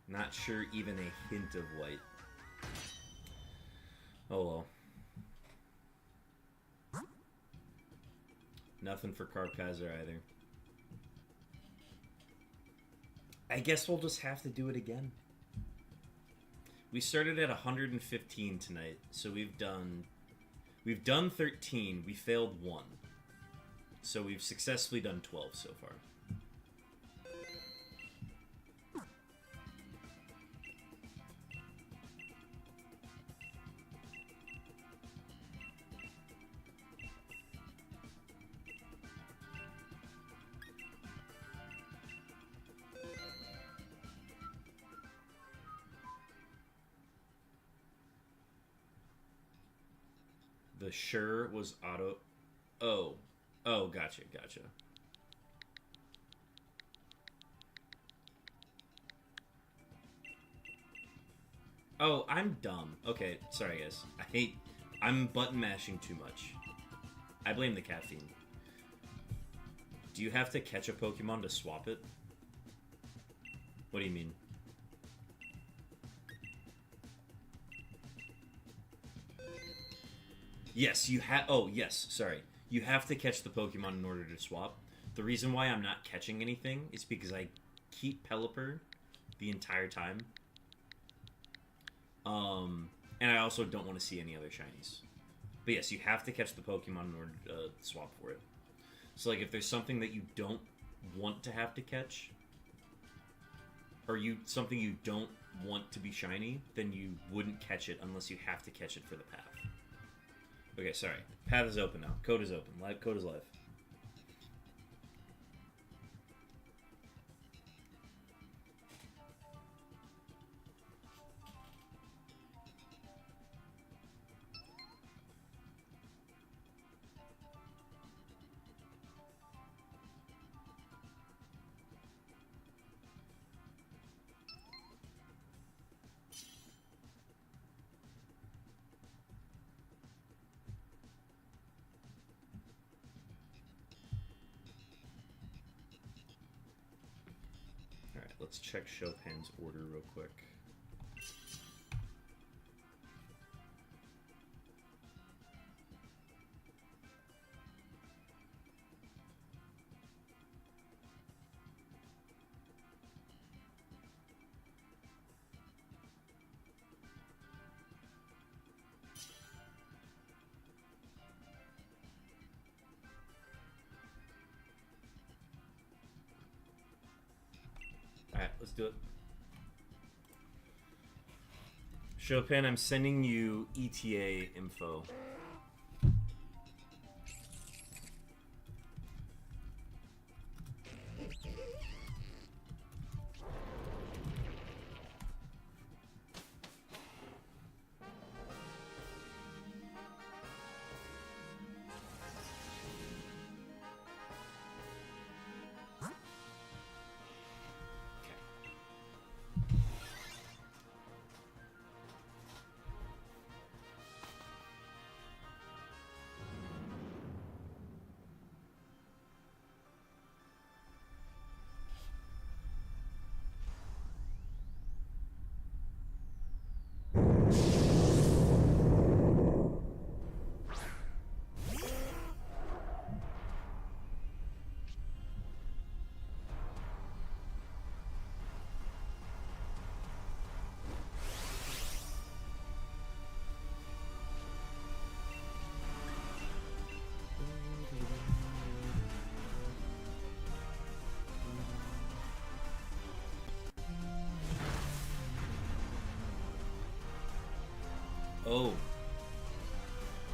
A: Not sure even a hint of white. Oh well. Nothing for Carpcazer either. I guess we'll just have to do it again. We started at 115 tonight, so we've done 13. We failed 1. So we've successfully done 12 so far. The sure was auto. Oh. Oh, gotcha, gotcha. Oh, I'm dumb. Okay, sorry guys. I'm button mashing too much. I blame the caffeine. Do you have to catch a Pokemon to swap it? What do you mean? Yes, you have. Oh, yes, sorry. You have to catch the Pokemon in order to swap. The reason why I'm not catching anything is because I keep Pelipper the entire time. And I also don't want to see any other shinies. But yes, you have to catch the Pokemon in order to swap for it. So, like, if there's something that you don't want to have to catch, or something you don't want to be shiny, then you wouldn't catch it unless you have to catch it for the path. Okay, sorry. Path is open now. Code is open. Live code is live. Let's check Chopin's order real quick. Alright, let's do it. Chopin, I'm sending you ETA info.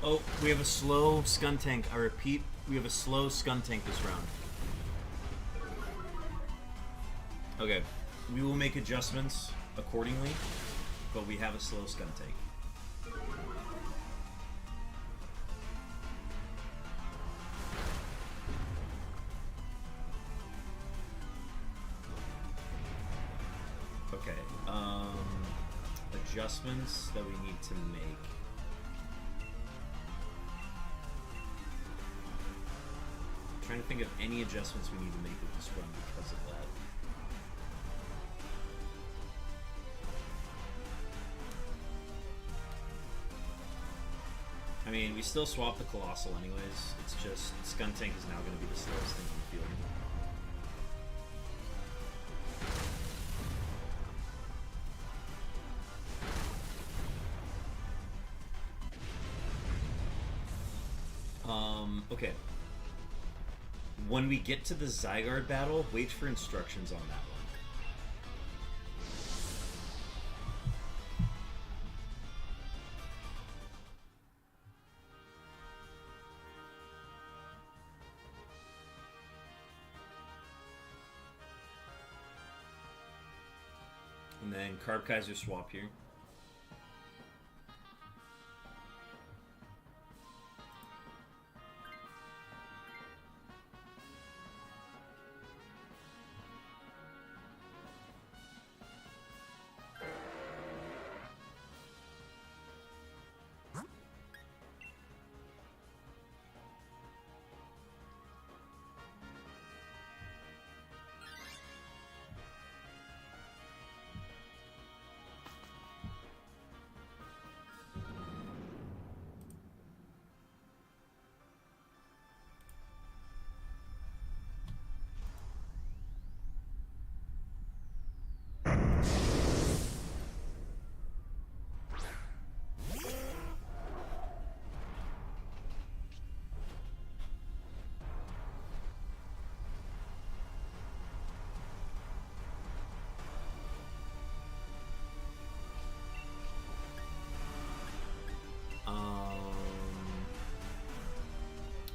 A: Oh, we have a slow Skuntank. I repeat, we have a slow Skuntank this round. Okay, we will make adjustments accordingly, but we have a slow Skuntank. Okay, adjustments that we need to make. I'm trying to think of any adjustments we need to make with this run because of that. I mean, we still swap the Colossal anyways. It's just Skuntank is now going to be the slowest thing on the field. Okay. When we get to the ZYGARDE battle, wait for instructions on that one. And then Carb Kaiser swap here.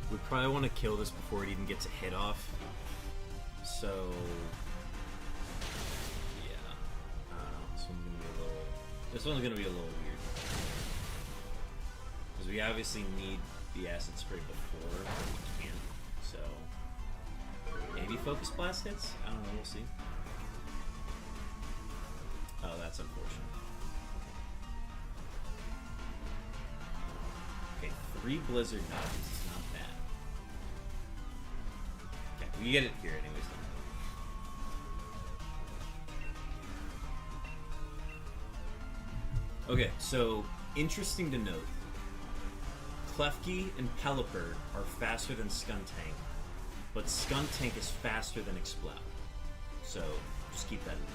A: We probably want to kill this before it even gets a hit off. So, yeah. This one's gonna be a little weird. Because we obviously need the acid spray before we can. So, maybe Focus Blast hits? I don't know, we'll see. Oh, that's unfortunate. Okay, 3 Blizzard Knives. It's not bad. Okay, we get it here anyways. Okay, so interesting to note. Klefki and Pelipper are faster than Skuntank, but Skuntank is faster than Exploud. So just keep that in mind.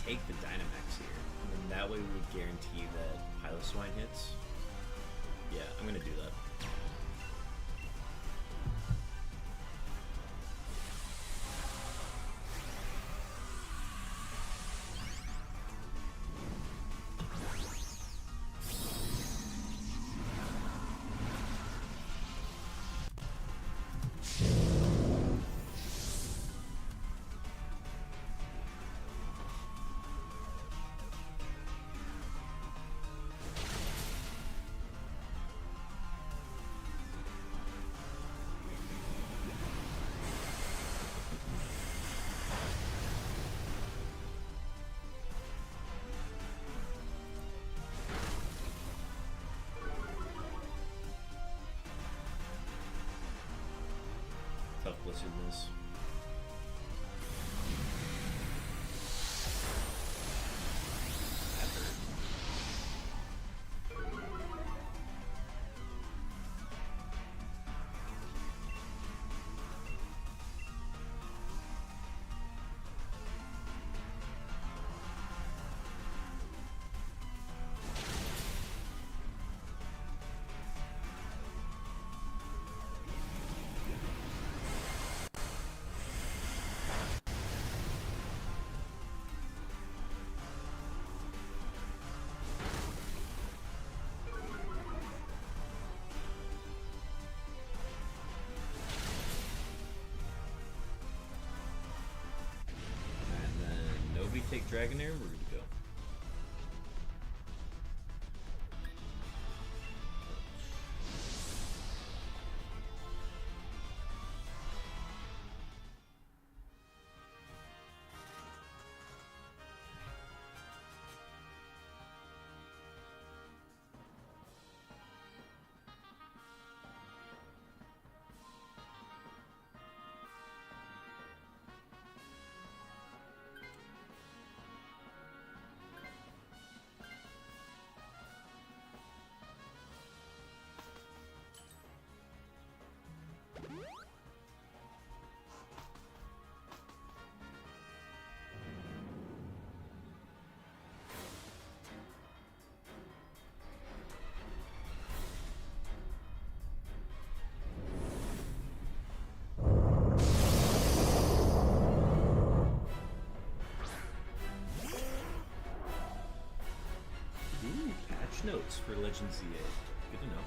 A: take the Dynamax here, and then that way we would guarantee that Piloswine hits. Yeah, I'm gonna do that. Tough blizzardness. That hurt. Take Dragonair, we're good to go. Notes for Legend ZA. Good to know.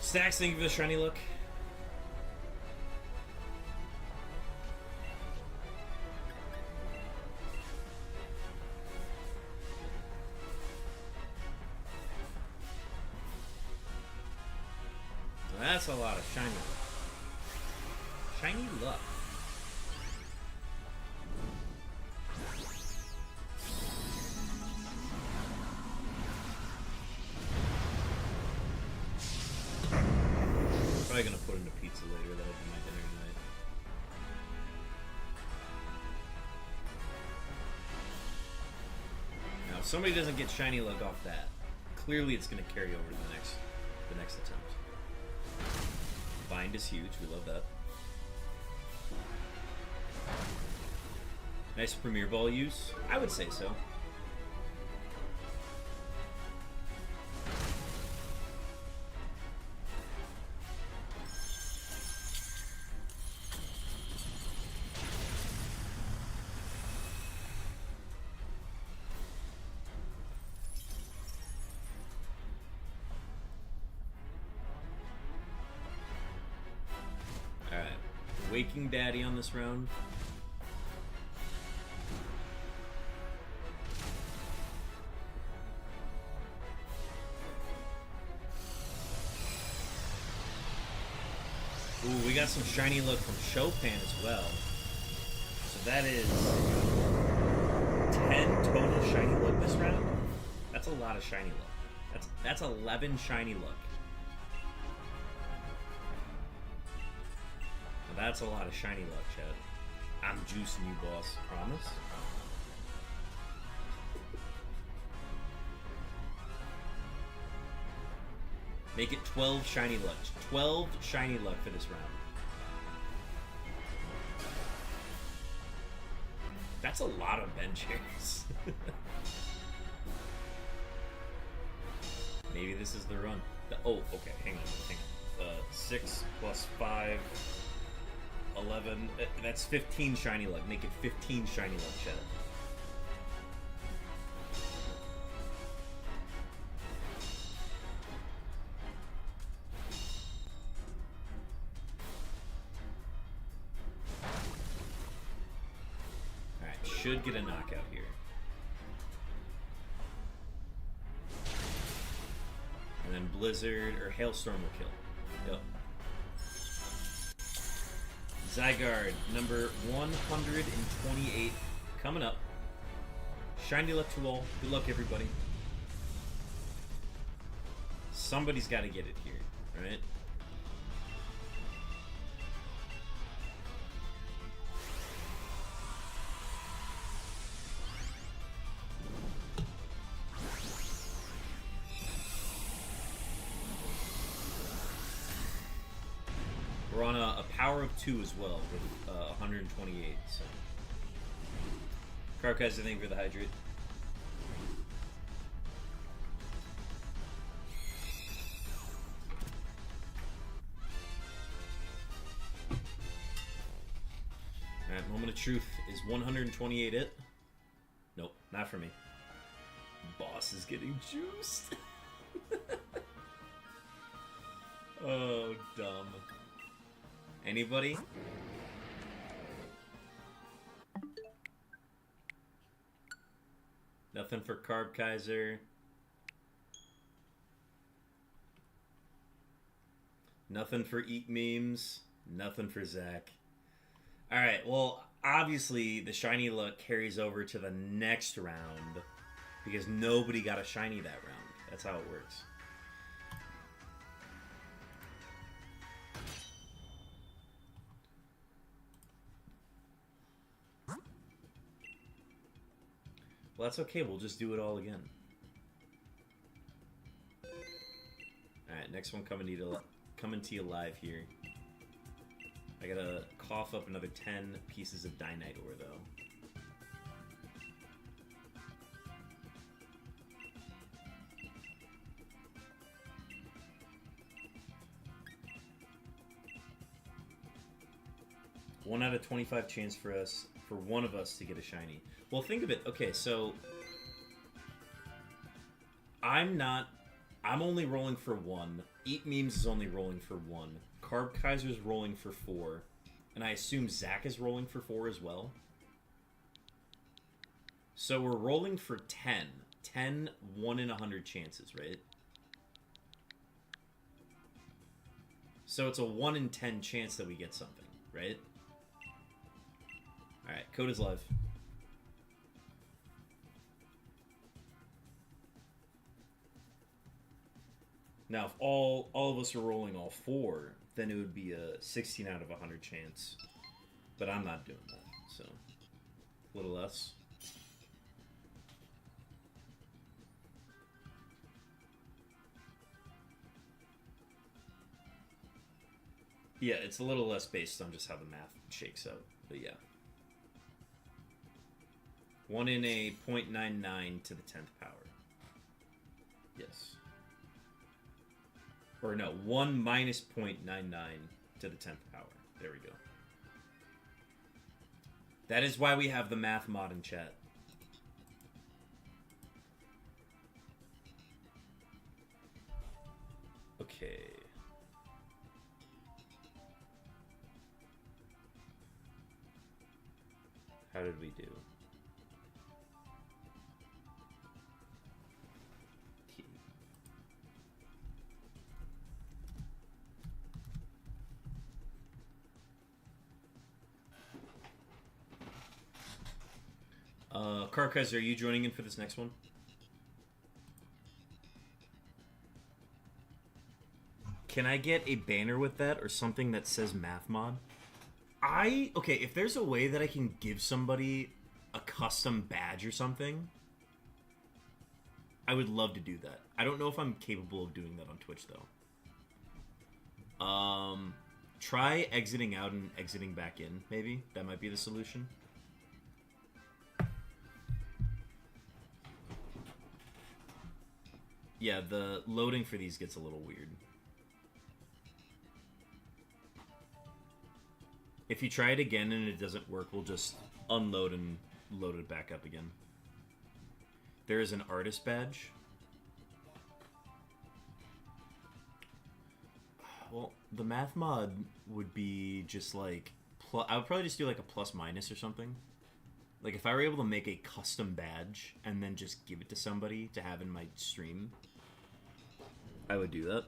A: Stacks, thank you for the shiny look. That's a lot of shiny luck. Shiny luck. Probably gonna put into pizza later. That'll be my dinner tonight. Now, if somebody doesn't get shiny luck off that, clearly it's gonna carry over to the next attempt. Bind is huge. We love that. Nice Premier Ball use. I would say so. Waking Daddy on this round. Ooh, we got some shiny luck from Chopin as well. So that is 10 total shiny luck this round. That's a lot of shiny luck. That's 11 shiny luck. That's a lot of shiny luck, Chad. I'm juicing you, boss. Promise? Make it 12 shiny luck. 12 shiny luck for this round. That's a lot of bench hairs. Maybe this is the run. Oh, okay, hang on. 6 plus 5, 11. That's 15 shiny luck. Make it 15 shiny luck, chat. Alright, should get a knockout here. And then Blizzard or Hailstorm will kill. Yep. ZYGARDE, number 128, coming up. Shiny luck to all. Good luck, everybody. Somebody's got to get it here, right? We're on a power of 2 as well with 128. So, Carcas, I think for the hydrate. Alright, moment of truth. Is 128 it? Nope, not for me. Boss is getting juiced. Oh, dumb. Anybody? Nothing for Carb Kaiser. Nothing for Eat Memes. Nothing for Zach. Alright, well, obviously the shiny luck carries over to the next round because nobody got a shiny that round. That's how it works. Well, that's okay. We'll just do it all again. Alright, next one coming to you live here. I gotta cough up another 10 pieces of Dynite ore, though. One out of 25 chance for one of us to get a shiny. Well, think of it. Okay, so I'm only rolling for 1. Eat Memes is only rolling for 1. Carb Kaiser's rolling for 4. And I assume Zach is rolling for 4 as well. So we're rolling for 10. 10 1 in 100 chances, right? So it's a 1 in 10 chance that we get something, right? Alright, code is live. Now, if all of us are rolling all 4, then it would be a 16 out of 100 chance. But I'm not doing that, so a little less. Yeah, it's a little less based on just how the math shakes out, but yeah. 1 in a 0.99 to the 10th power. Yes. Or no, 1 minus 0.99 to the 10th power. There we go. That is why we have the math mod in chat. Okay. How did we do? Karkaz, are you joining in for this next one? Can I get a banner with that or something that says math mod? Okay, if there's a way that I can give somebody a custom badge or something, I would love to do that. I don't know if I'm capable of doing that on Twitch, though. Try exiting out and exiting back in, maybe. That might be the solution. Yeah, the loading for these gets a little weird. If you try it again and it doesn't work, we'll just unload and load it back up again. There is an artist badge. Well, the math mod would be just like... I would probably just do like a plus minus or something. Like if I were able to make a custom badge and then just give it to somebody to have in my stream, I would do that.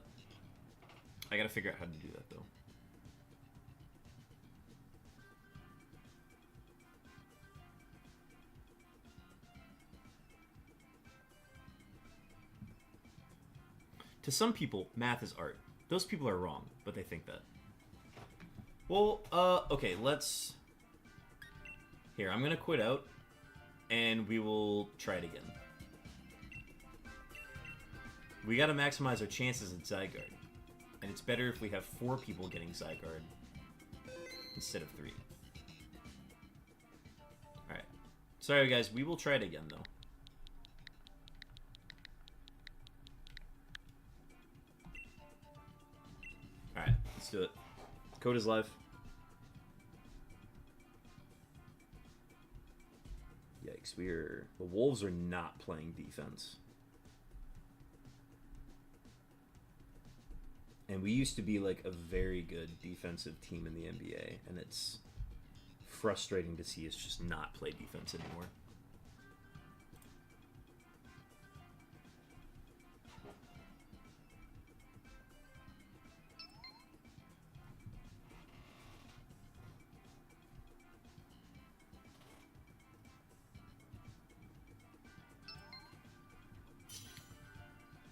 A: I gotta figure out how to do that though. To some people, math is art. Those people are wrong, but they think that. Well, okay, let's... Here, I'm gonna quit out, and we will try it again. We gotta maximize our chances at ZYGARDE. And it's better if we have 4 people getting ZYGARDE instead of 3. Alright. Sorry, guys, we will try it again, though. Alright, let's do it. Code is live. Yikes, the Wolves are not playing defense. And we used to be like a very good defensive team in the NBA, and it's frustrating to see us just not play defense anymore.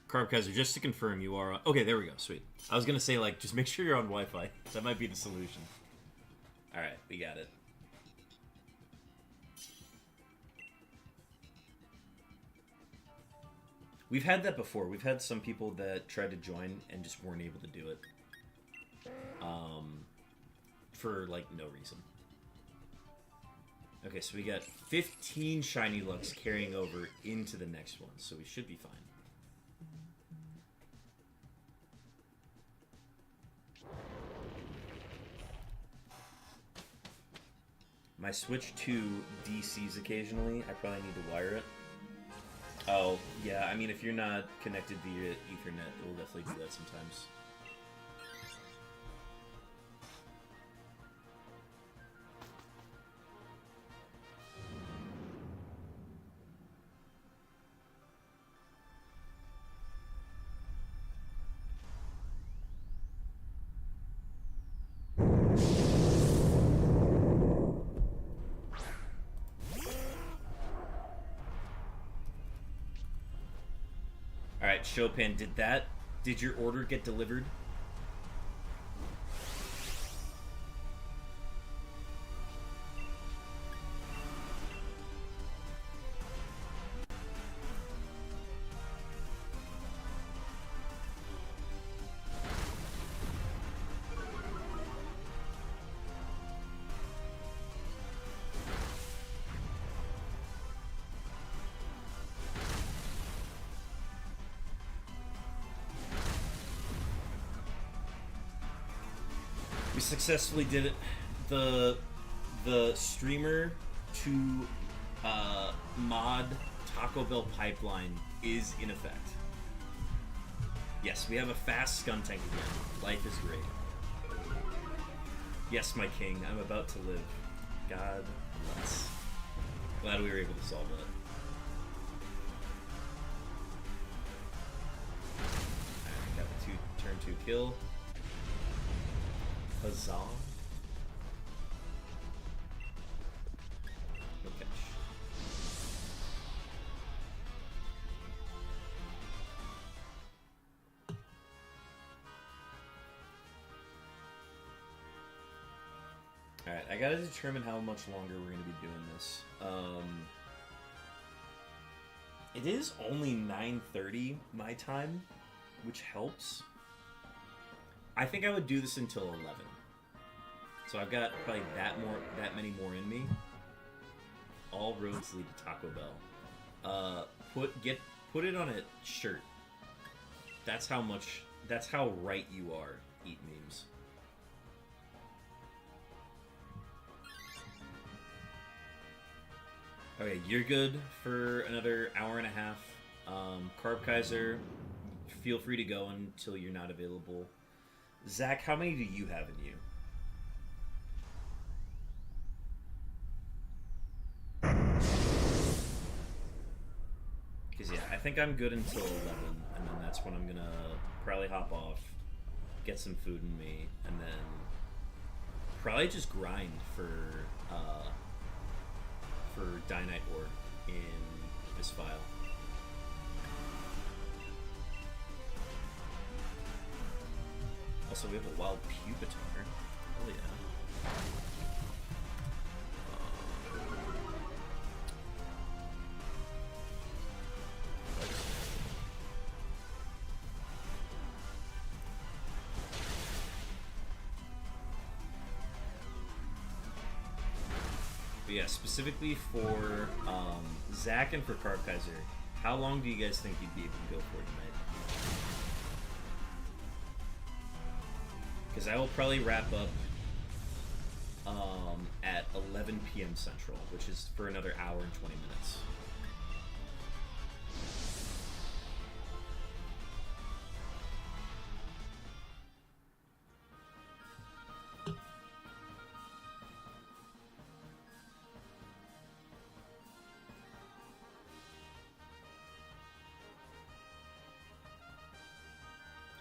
A: Carbkaiser, just to confirm, you are on... Okay, there we go. Sweet. I was going to say, like, just make sure you're on Wi-Fi. That might be the solution. Alright, we got it. We've had that before. We've had some people that tried to join and just weren't able to do it. For, like, no reason. Okay, so we got 15 shiny looks carrying over into the next one, so we should be fine. My Switch 2 DCs occasionally. I probably need to wire it. Oh, yeah, I mean, if you're not connected via Ethernet, it will definitely do that sometimes. Alright, Chopin, did your order get delivered? We successfully did it. The streamer to mod Taco Bell pipeline is in effect. Yes, we have a fast Scuntank again. Life is great. Yes, my king, I'm about to live. God bless. Glad we were able to solve that. Alright, got the turn 2 kill. Huzzah. No catch. Alright, I gotta determine how much longer we're gonna be doing this. It is only 9:30 my time, which helps. I think I would do this until 11. So I've got probably that many more in me. All roads lead to Taco Bell. Put it on a shirt. That's how much. That's how right you are. Eat memes. Okay, you're good for another hour and a half. Carb Kaiser, feel free to go until you're not available. Zach, how many do you have in you? Because, yeah, I think I'm good until 11, and then that's when I'm gonna probably hop off, get some food in me, and then probably just grind for Dynite Ore in this file. Also, we have a wild Pupitar. Oh yeah. But yeah, specifically for Zach and for Carb Kaiser, how long do you guys think you'd be able to go for tonight? Because I will probably wrap up at 11 p.m. Central, which is for another hour and 20 minutes.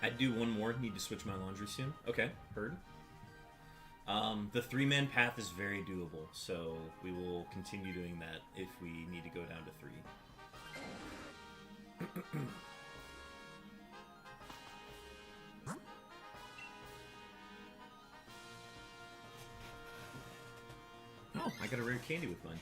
A: I'd do one more. Need to switch my laundry soon. Okay, heard. The 3-man path is very doable, so we will continue doing that if we need to go down to 3. Oh, I got a rare candy with mine.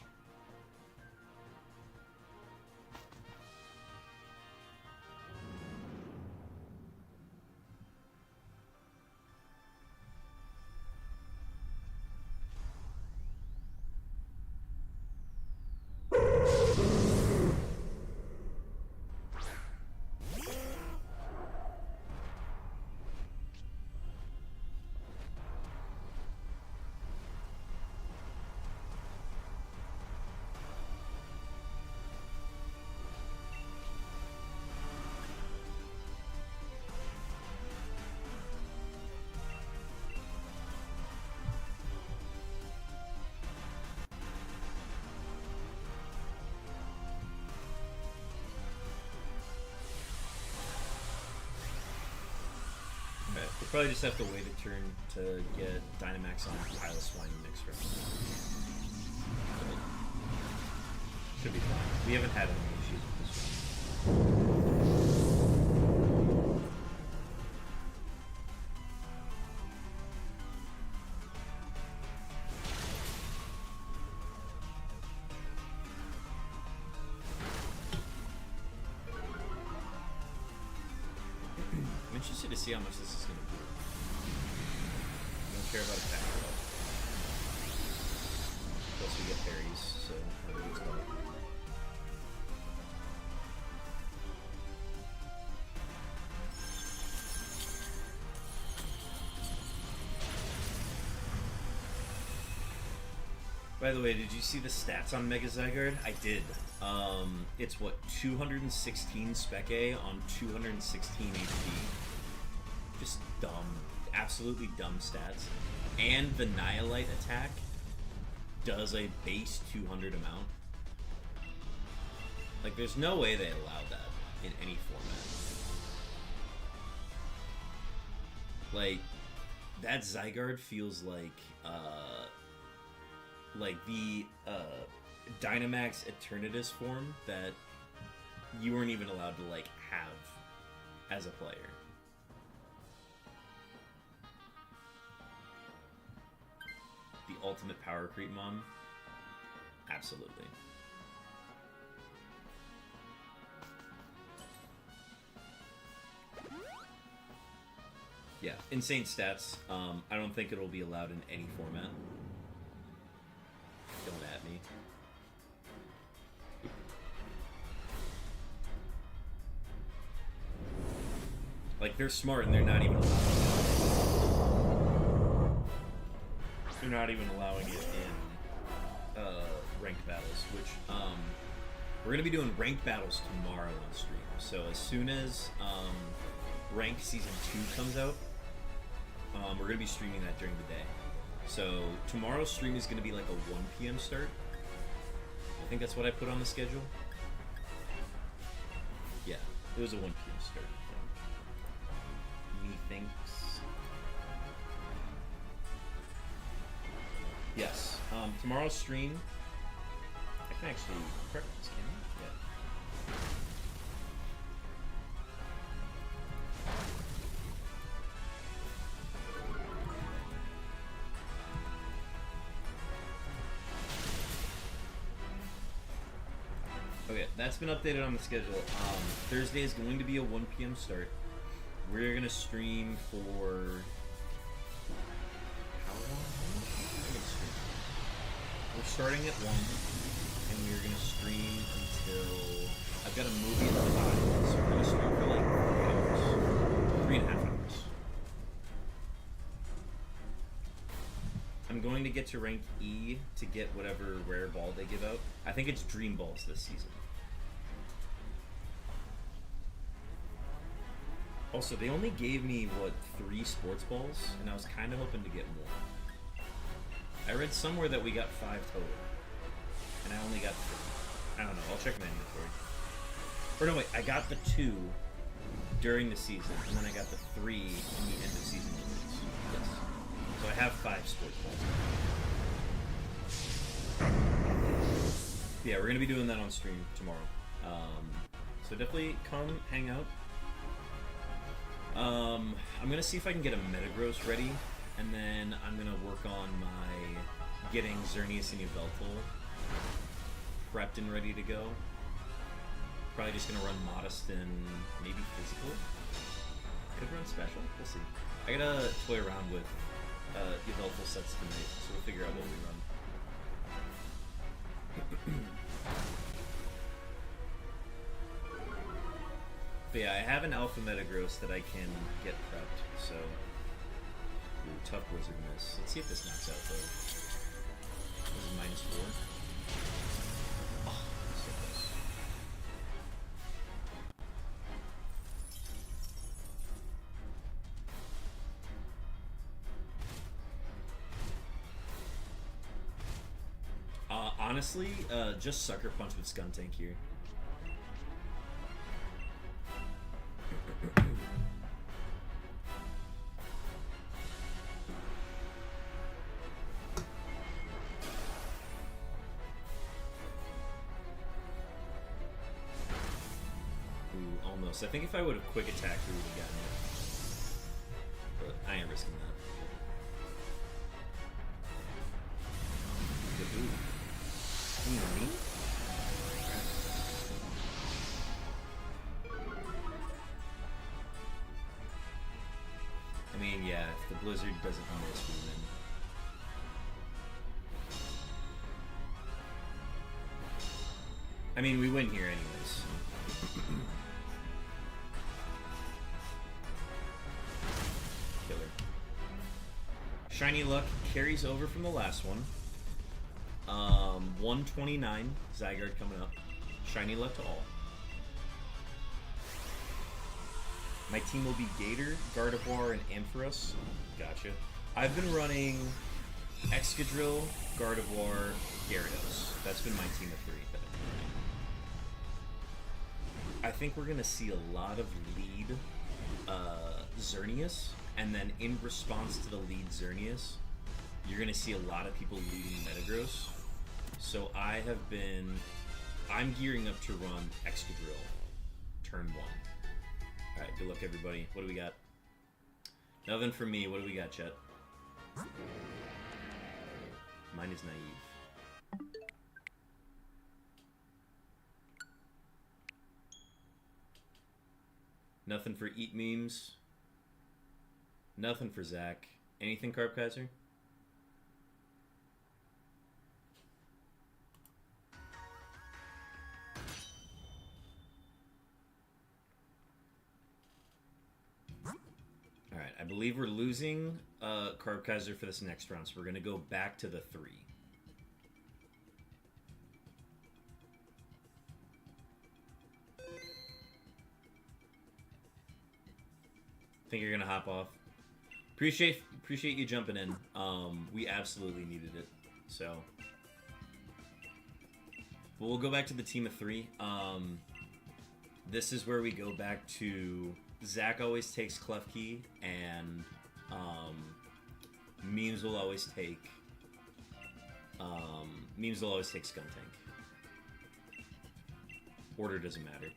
A: We'll probably just have to wait a turn to get Dynamax on Pile of Swine next round. But should be fine. We haven't had any issues with this one. I'm interested to see how much this is going to do. I don't care about attack at all. Plus we get parries, so I think it's fine. By the way, did you see the stats on Mega ZYGARDE? I did. It's what, 216 Spec A on 216 HP. Just dumb. Absolutely dumb stats. And the Nihilite attack does a base 200 amount. Like, there's no way they allowed that in any format. Like, that ZYGARDE feels like the Dynamax Eternatus form that you weren't even allowed to, like, have as a player. The ultimate power creep mon? Absolutely. Yeah, insane stats. I don't think it'll be allowed in any format. Don't at me. Like, they're smart and they're not even allowing it. They're not even allowing it in ranked battles, which we're gonna be doing ranked battles tomorrow on stream. So as soon as Ranked Season 2 comes out, we're gonna be streaming that during the day. So tomorrow's stream is gonna be like a 1 p.m. start. I think that's what I put on the schedule. Yeah, it was a 1 p.m. start. Methinks. Yes. Tomorrow's stream. I can actually correct this, can I? Yeah. Okay, that's been updated on the schedule. Thursday is going to be a 1 p.m. start. We're gonna stream for how long? We're starting at 1, and we're gonna stream until I've got a movie at 5, so we're gonna stream for like 3 hours, 3.5 hours. I'm going to get to rank E to get whatever rare ball they give out. I think it's Dream Balls this season. Also, they only gave me, what, 3 sports balls, and I was kind of hoping to get more. I read somewhere that we got 5 total, and I only got 3. I don't know, I'll check my inventory. Or no, wait, I got the 2 during the season, and then I got the 3 in the end of season release. Yes. So I have 5 sports balls. Yeah, we're going to be doing that on stream tomorrow. So definitely come hang out. I'm gonna see if I can get a Metagross ready, and then I'm gonna work on my getting Xerneas and Yveltal prepped and ready to go. Probably just gonna run Modest and maybe Physical. Could run Special, we'll see. I gotta toy around with Yveltal sets tonight, so we'll figure out what we run. But yeah, I have an Alpha Metagross that I can get prepped, so... Ooh, tough Blizzard miss. Let's see if this knocks out, though. This is -4. Oh, so close. Honestly, just Sucker Punch with Skuntank here. I think if I would have quick attacked, we would have gotten it. But I ain't risking that. Ooh. You know me? I mean, yeah, if the Blizzard doesn't miss, we win. I mean, we win here anyways. Shiny Luck carries over from the last one. 129, ZYGARDE coming up. Shiny Luck to all. My team will be Gator, Gardevoir, and Ampharos. Gotcha. I've been running Excadrill, Gardevoir, Gyarados. That's been my team of 3 that I've been running. I think we're going to see a lot of lead Xerneas. And then in response to the lead Xerneas, you're going to see a lot of people leading Metagross. So I'm gearing up to run Excadrill turn 1. Alright, good luck everybody. What do we got? Nothing for me. What do we got, Chet? Mine is naive. Nothing for Eat Memes. Nothing for Zach. Anything, Carp Kaiser? believe we're losing Carb Kaiser for this next round, so we're going to go back to the 3. Think you're going to hop off? Appreciate you jumping in. We absolutely needed it. So, but we'll go back to the team of 3. This is where we go back to Zach always takes Klefki, and Memes will always take Skuntank. Order doesn't matter.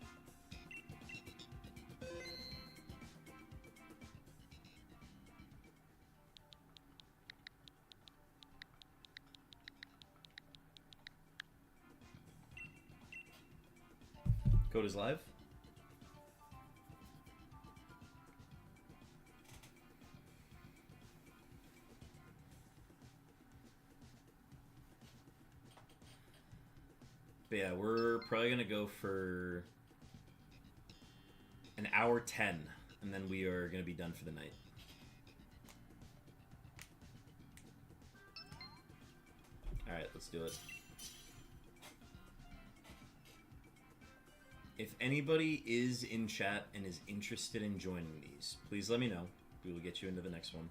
A: Code is live. But yeah, we're probably gonna go for an hour 10, and then we are gonna be done for the night. Alright, let's do it. If anybody is in chat and is interested in joining these, please let me know. We will get you into the next one.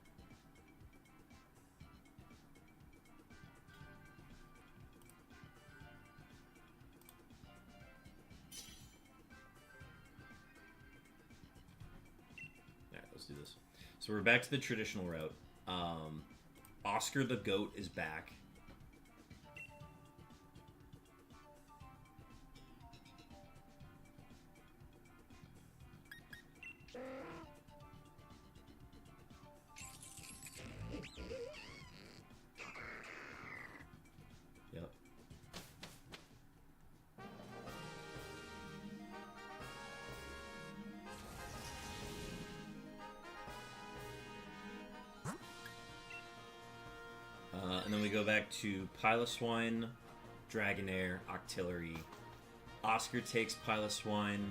A: Alright, let's do this. So we're back to the traditional route. Oscar the Goat is back. Yep. And then we go back to Piloswine, Dragonair, Octillery. Oscar takes Piloswine.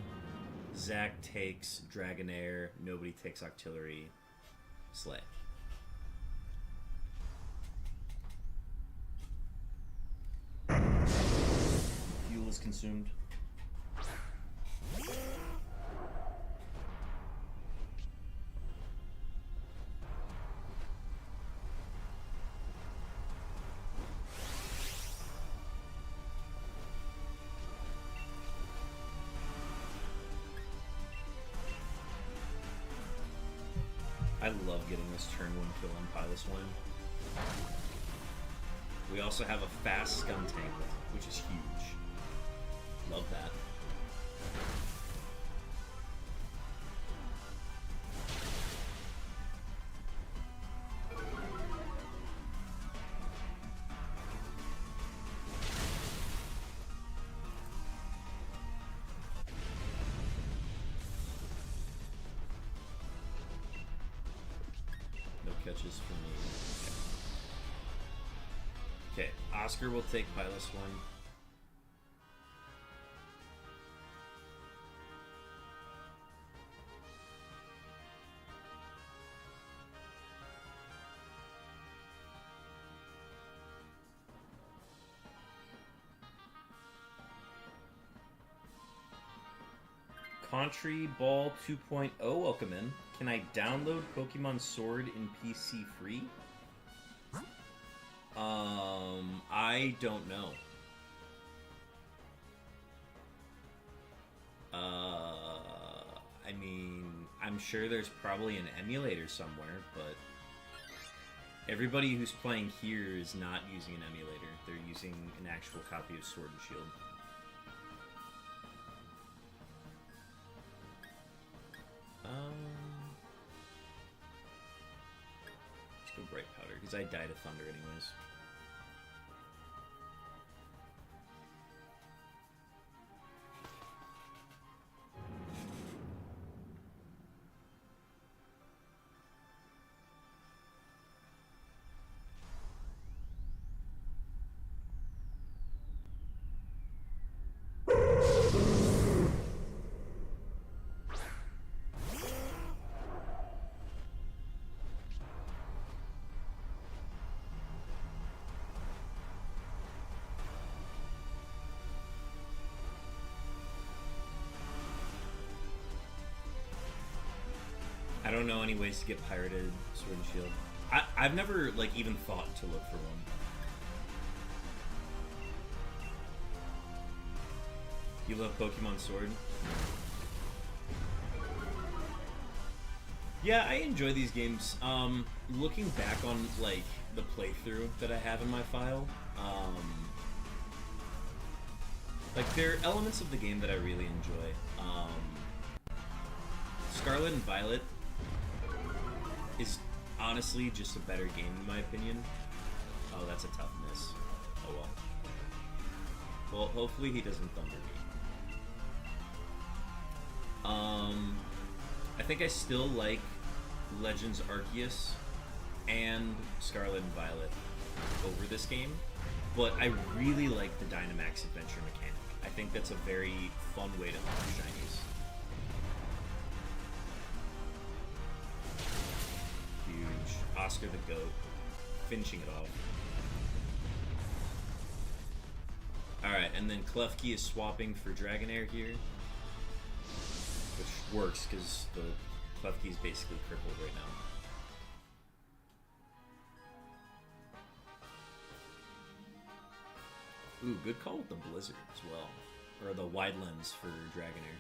A: Zach takes Dragonair. Nobody takes Octillery. Slay. Fuel is consumed. I love getting this turn 1 kill on Piloswine. We also have a fast Skuntank, which is huge. Love that. Catches for me. Okay, Oscar will take Piloswine. Country Ball 2.0, welcome in. Can I download Pokemon Sword in PC free? I don't know. I mean, I'm sure there's probably an emulator somewhere, but everybody who's playing here is not using an emulator. They're using an actual copy of Sword and Shield. Let's go Bright Powder, because I died of Thunder anyways. don't know any ways to get pirated Sword and Shield. I've never, like, even thought to look for one. You love Pokemon Sword? Yeah, I enjoy these games. Looking back on, like, the playthrough that I have in my file, like, there are elements of the game that I really enjoy. Scarlet and Violet is honestly just a better game in my opinion. Oh, that's a tough miss. Oh well. Well, hopefully he doesn't thunder me. I think I still like Legends Arceus and Scarlet and Violet over this game, but I really like the Dynamax adventure mechanic. I think that's a very fun way to hunt shinies. Huge. Oscar the Goat. Finishing it off. Alright, and then Klefki is swapping for Dragonair here. Which works, because the Klefki is basically crippled right now. Ooh, good call with the Blizzard as well. Or the Wide Lens for Dragonair.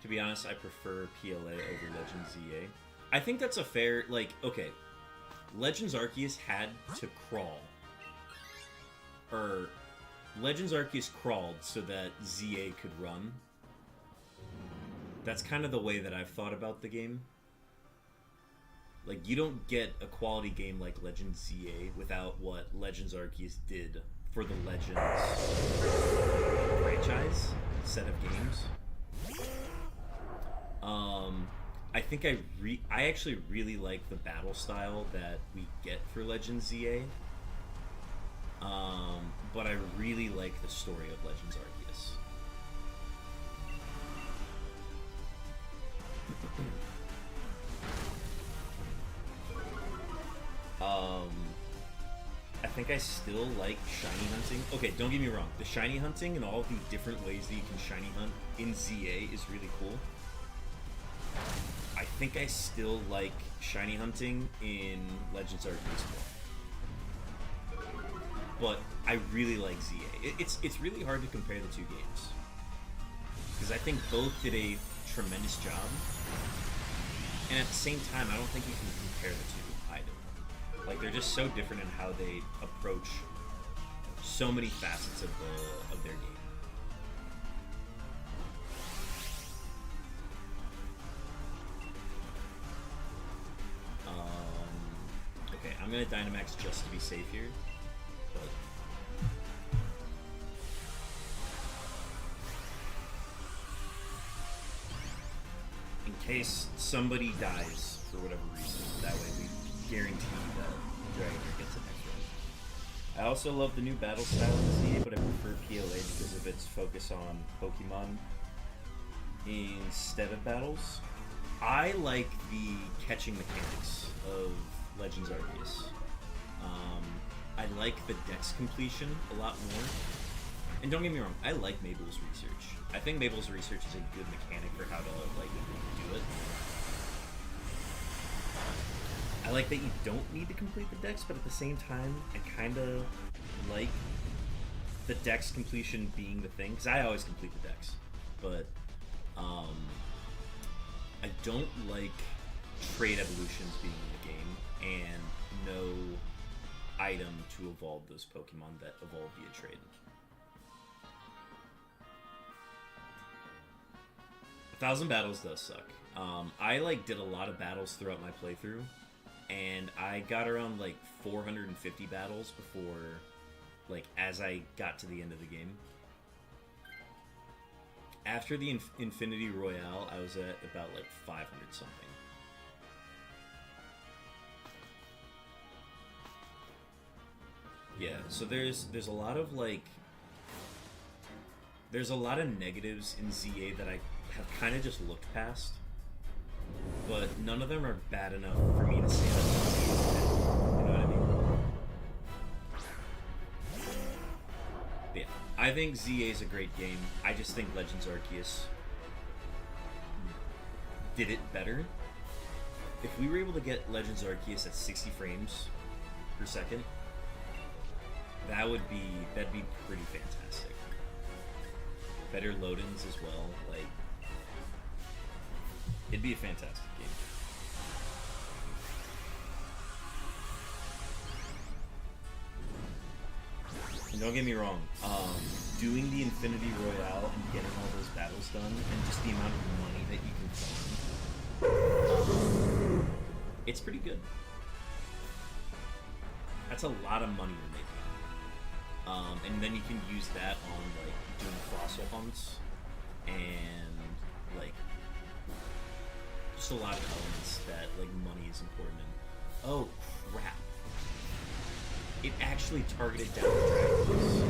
A: To be honest, I prefer PLA over Legends ZA. I think that's a fair, like, okay. Legends Arceus had to crawl. Or, Legends Arceus crawled so that ZA could run. That's kind of the way that I've thought about the game. Like, you don't get a quality game like Legends ZA without what Legends Arceus did for the Legends franchise set of games. I think I actually really like the battle style that we get for Legends ZA. But I really like the story of Legends Arceus. I think I still like shiny hunting. Okay, don't get me wrong. The shiny hunting and all the different ways that you can shiny hunt in ZA is really cool. I think I still like shiny hunting in Legends Arceus more. But I really like ZA. It's really hard to compare the two games. Because I think both did a tremendous job. And at the same time, I don't think you can compare the two either. Like, they're just so different in how they approach so many facets of their game. Okay, I'm gonna Dynamax just to be safe here, but in case somebody dies for whatever reason, that way we guarantee that Dragonair gets the next round. I also love the new battle style in ZA, but I prefer PLA because of its focus on Pokemon instead of battles. I like the catching mechanics of Legends Arceus. I like the dex completion a lot more. And don't get me wrong, I like Mabel's research. I think Mabel's research is a good mechanic for how to, like, do it. I like that you don't need to complete the dex, but at the same time, I kind of like the dex completion being the thing, because I always complete the dex. But, I don't like trade evolutions being in the game, and no item to evolve those Pokemon that evolve via trade. 1,000 battles does suck. I did a lot of battles throughout my playthrough, and I got around 450 battles before, as I got to the end of the game. After the Infinity Royale, I was at about 500 something. Yeah, so there's a lot of there's a lot of negatives in ZA that I have kind of just looked past, but none of them are bad enough for me to say that ZA is bad. You know what I mean? I think ZA is a great game. I just think Legends Arceus did it better. If we were able to get Legends Arceus at 60 frames per second, that'd be pretty fantastic. Better load-ins as well, like it'd be a fantastic game. And don't get me wrong, doing the Infinity Royale and getting all those battles done, and just the amount of money that you can farm, it's pretty good. That's a lot of money you're making. And then you can use that on like doing fossil hunts and like just a lot of elements that like money is important in. Oh crap. It actually targeted down the dragons.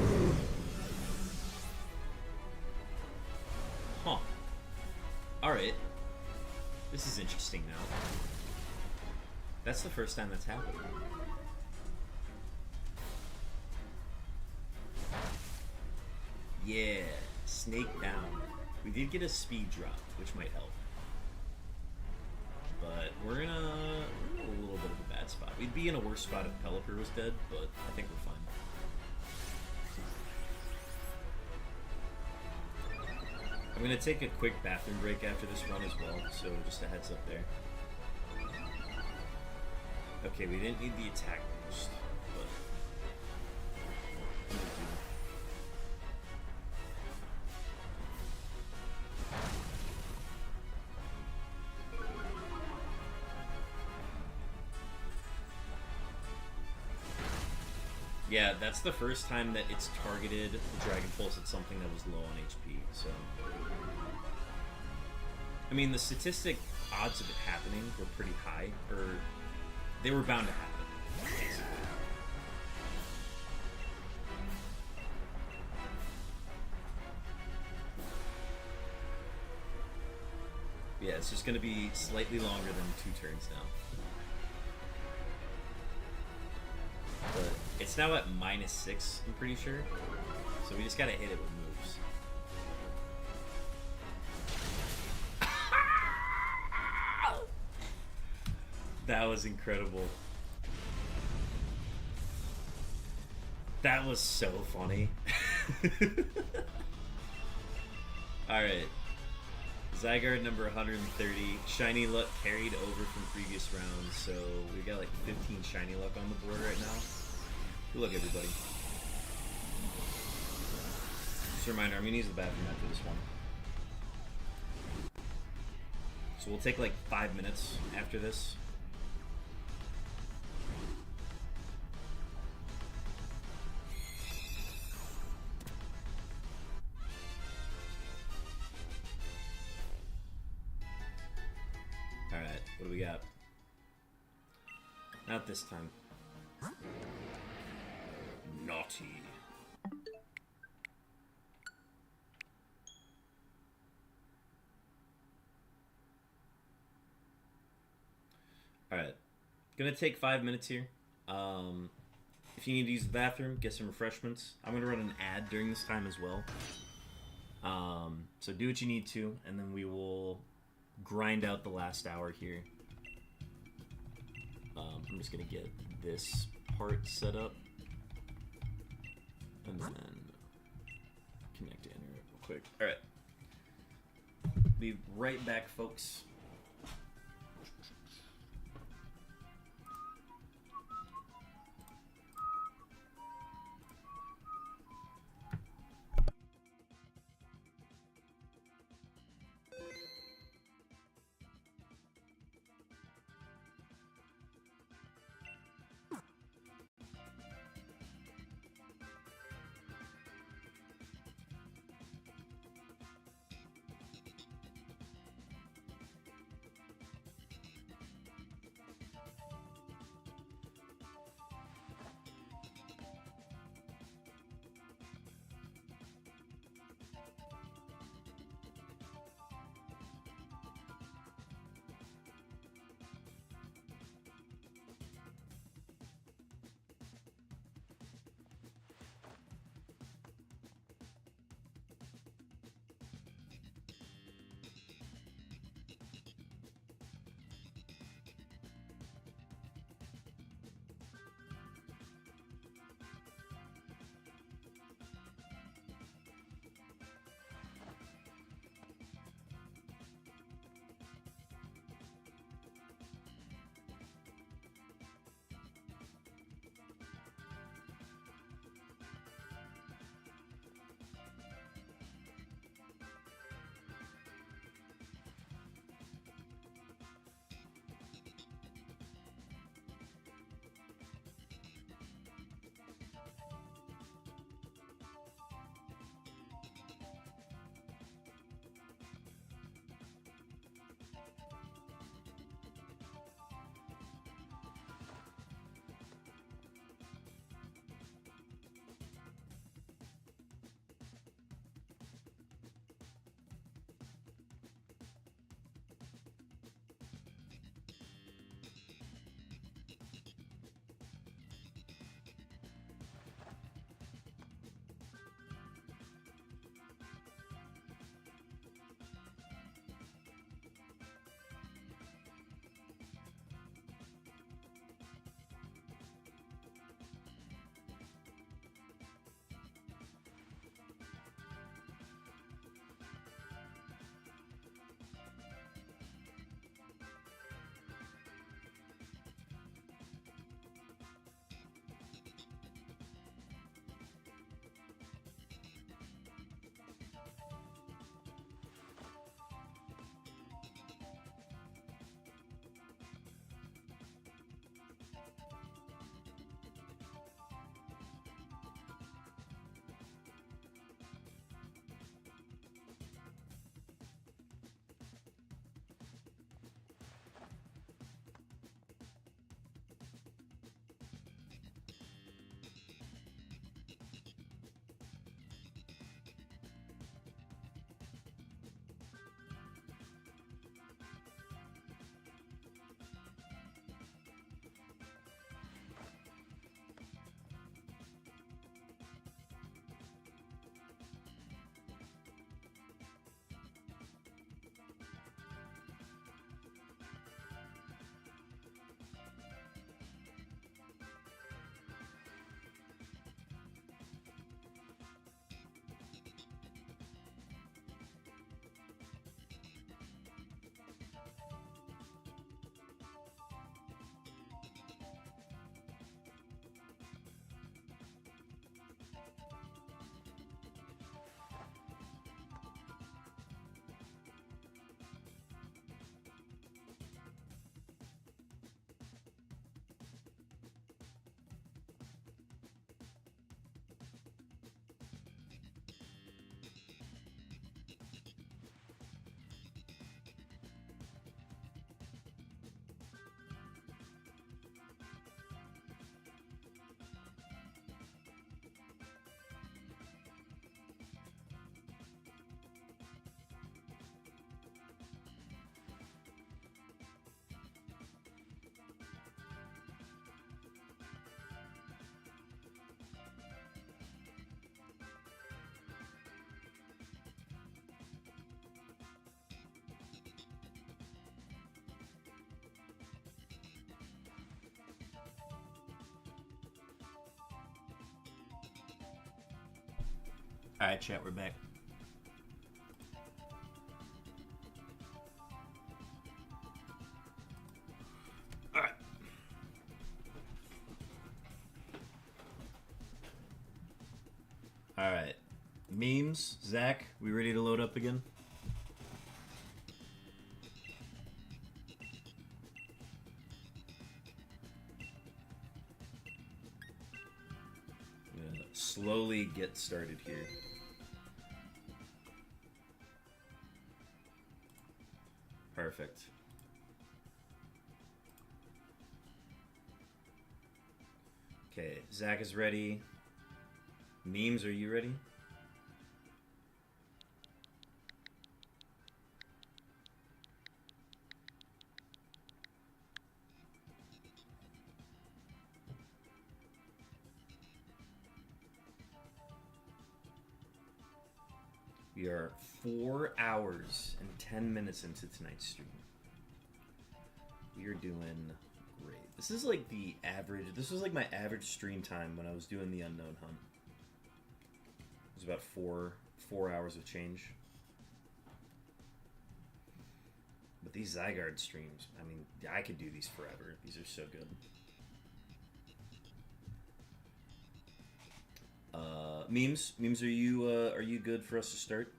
A: Huh. Alright. This is interesting now. That's the first time that's happened. Yeah. Snake down. We did get a speed drop, which might help. But we're in a little bit of a bad spot. We'd be in a worse spot if Pelipper was dead, but I think we're fine. I'm gonna take a quick bathroom break after this run as well, so just a heads up there. Okay, we didn't need the attack boost, but yeah, that's the first time that it's targeted the Dragon Pulse at something that was low on HP, so... I mean, the statistic odds of it happening were pretty high, or... they were bound to happen, basically. Yeah, it's just gonna be slightly longer than 2 turns now. But it's now at -6, I'm pretty sure. So we just gotta hit it with moves. That was incredible. That was so funny. Alright. ZYGARDE number 130. Shiny luck carried over from previous rounds, so we got like 15 shiny luck on the board right now. Good luck, everybody. Just a reminder, I'm gonna use the bathroom after this one. So we'll take like 5 minutes after this. Alright, what do we got? Not this time. Naughty. Alright. Gonna take 5 minutes here. If you need to use the bathroom, get some refreshments. I'm gonna run an ad during this time as well. So do what you need to, and then we will grind out the last hour here. I'm just gonna get this part set up, and then connect to internet real quick. All right, be right back, folks. Alright, chat, we're back. Alright. Alright. Memes, Zach, we ready to load up again? I'm gonna slowly get started here. Perfect. Okay, Zach is ready. Memes, are you ready? We are 4 hours and 10 minutes into tonight's stream. We are doing great. This is like the average. This was like my average stream time when I was doing the unknown hunt. It was about four hours of change. But these ZYGARDE streams, I mean, I could do these forever. These are so good. Memes, are you good for us to start?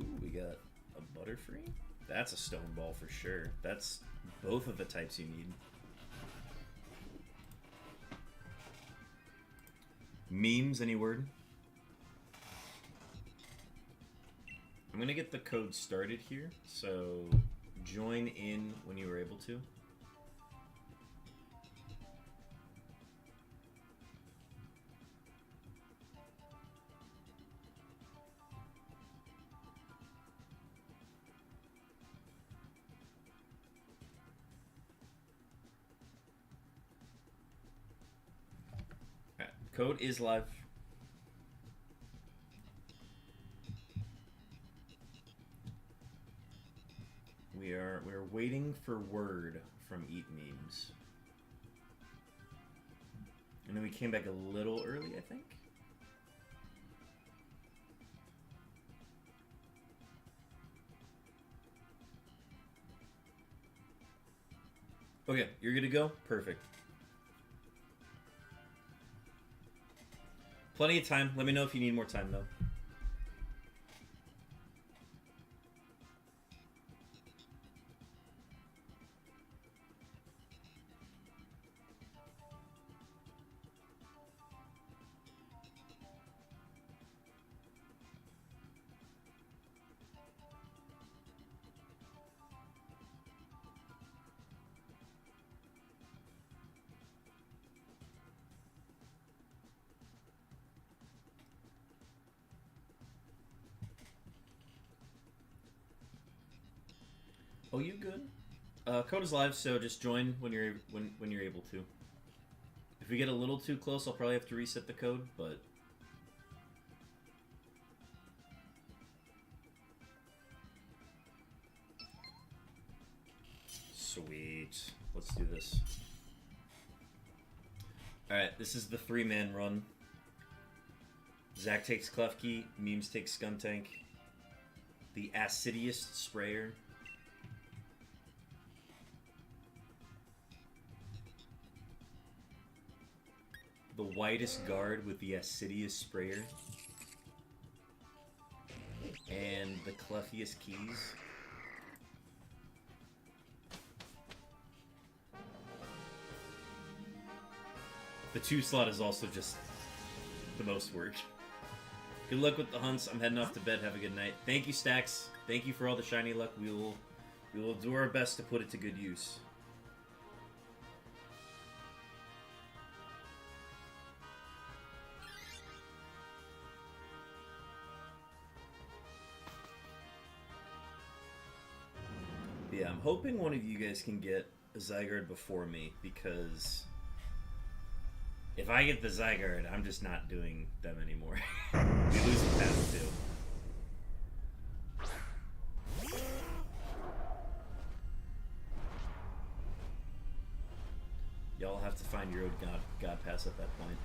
A: Ooh, we got a Butterfree. That's a stone ball for sure. That's both of the types you need. Memes, any word? I'm gonna get the code started here, so join in when you are able to. Alright, code is live. We're waiting for word from Eat Memes. And then we came back a little early, I think. Okay, you're good to go? Perfect. Plenty of time. Let me know if you need more time, though. Oh, you good? Code is live, so just join when you're able to. If we get a little too close, I'll probably have to reset the code, but sweet. Let's do this. All right, this is the 3-man run. Zach takes Klefki, Memes takes Skuntank, the Acidious Sprayer. The whitest guard with the Acidious Sprayer. And the Cleffiest Keys. The 2 slot is also just the most work. Good luck with the hunts. I'm heading off to bed. Have a good night. Thank you, Stacks. Thank you for all the shiny luck. We will do our best to put it to good use. Yeah, I'm hoping one of you guys can get a ZYGARDE before me, because if I get the ZYGARDE, I'm just not doing them anymore. We lose the path too. Y'all have to find your own God Pass at that point.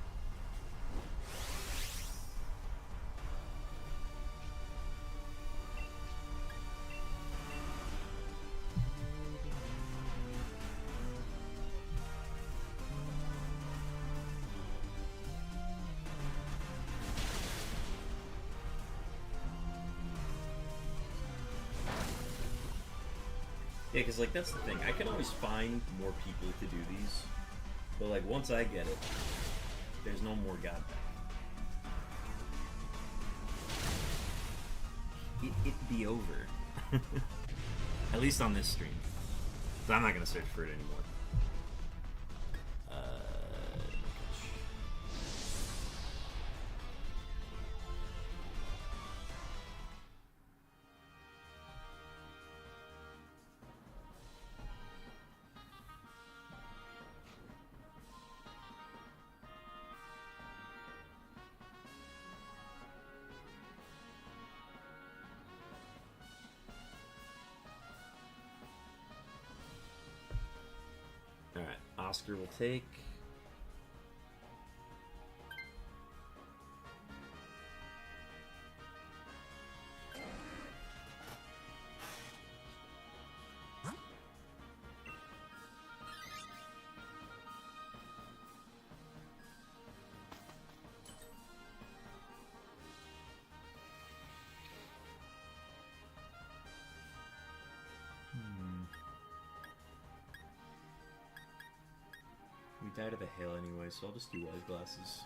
A: Yeah, because, like, that's the thing. I can always find more people to do these. But, like, once I get it, there's no more God Pack. It be over. At least on this stream. So I'm not going to search for it anymore. Alright, Oscar will take. We died of a hail anyway, so I'll just do wise glasses.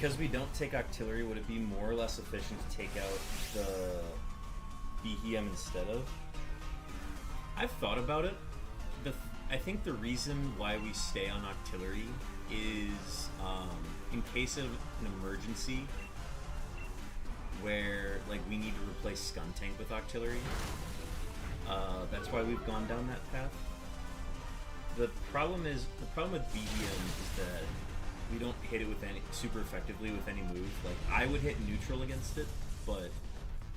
A: because we don't take Octillery, would it be more or less efficient to take out the BHM instead of? I've thought about it. I think the reason why we stay on Octillery is in case of an emergency where like we need to replace Skuntank with Octillery. That's why we've gone down that path. The problem with BDM is that we don't hit it with super effectively with any move. Like I would hit neutral against it, but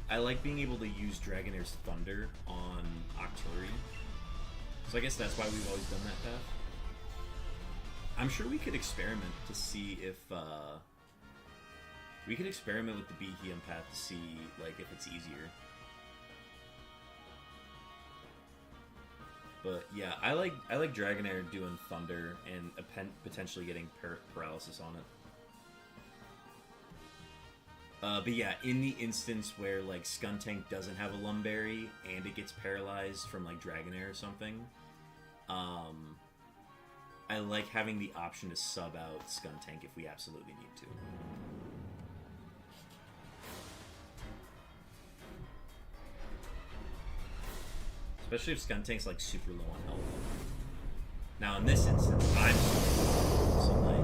A: I like being able to use Dragonair's Thunder on Octillery. So I guess that's why we've always done that path. I'm sure we could experiment to see if we could experiment with the BHM path to see like if it's easier. But yeah, I like Dragonair doing Thunder and potentially getting paralysis on it. But yeah, in the instance where like Skuntank doesn't have a Lumberry and it gets paralyzed from like Dragonair or something, I like having the option to sub out Skuntank if we absolutely need to. Especially if Skuntank's like super low on health. Now in this instance, I'm so like,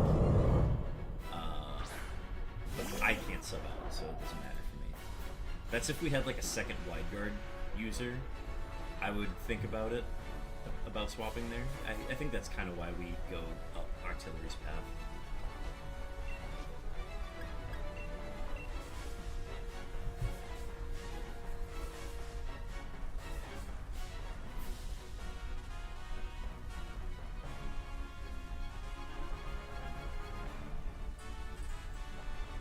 A: I can't sub out, so it doesn't matter for me. That's if we had like a second wide guard user, I would think about it, about swapping there. I think that's kind of why we go up Octillery's path.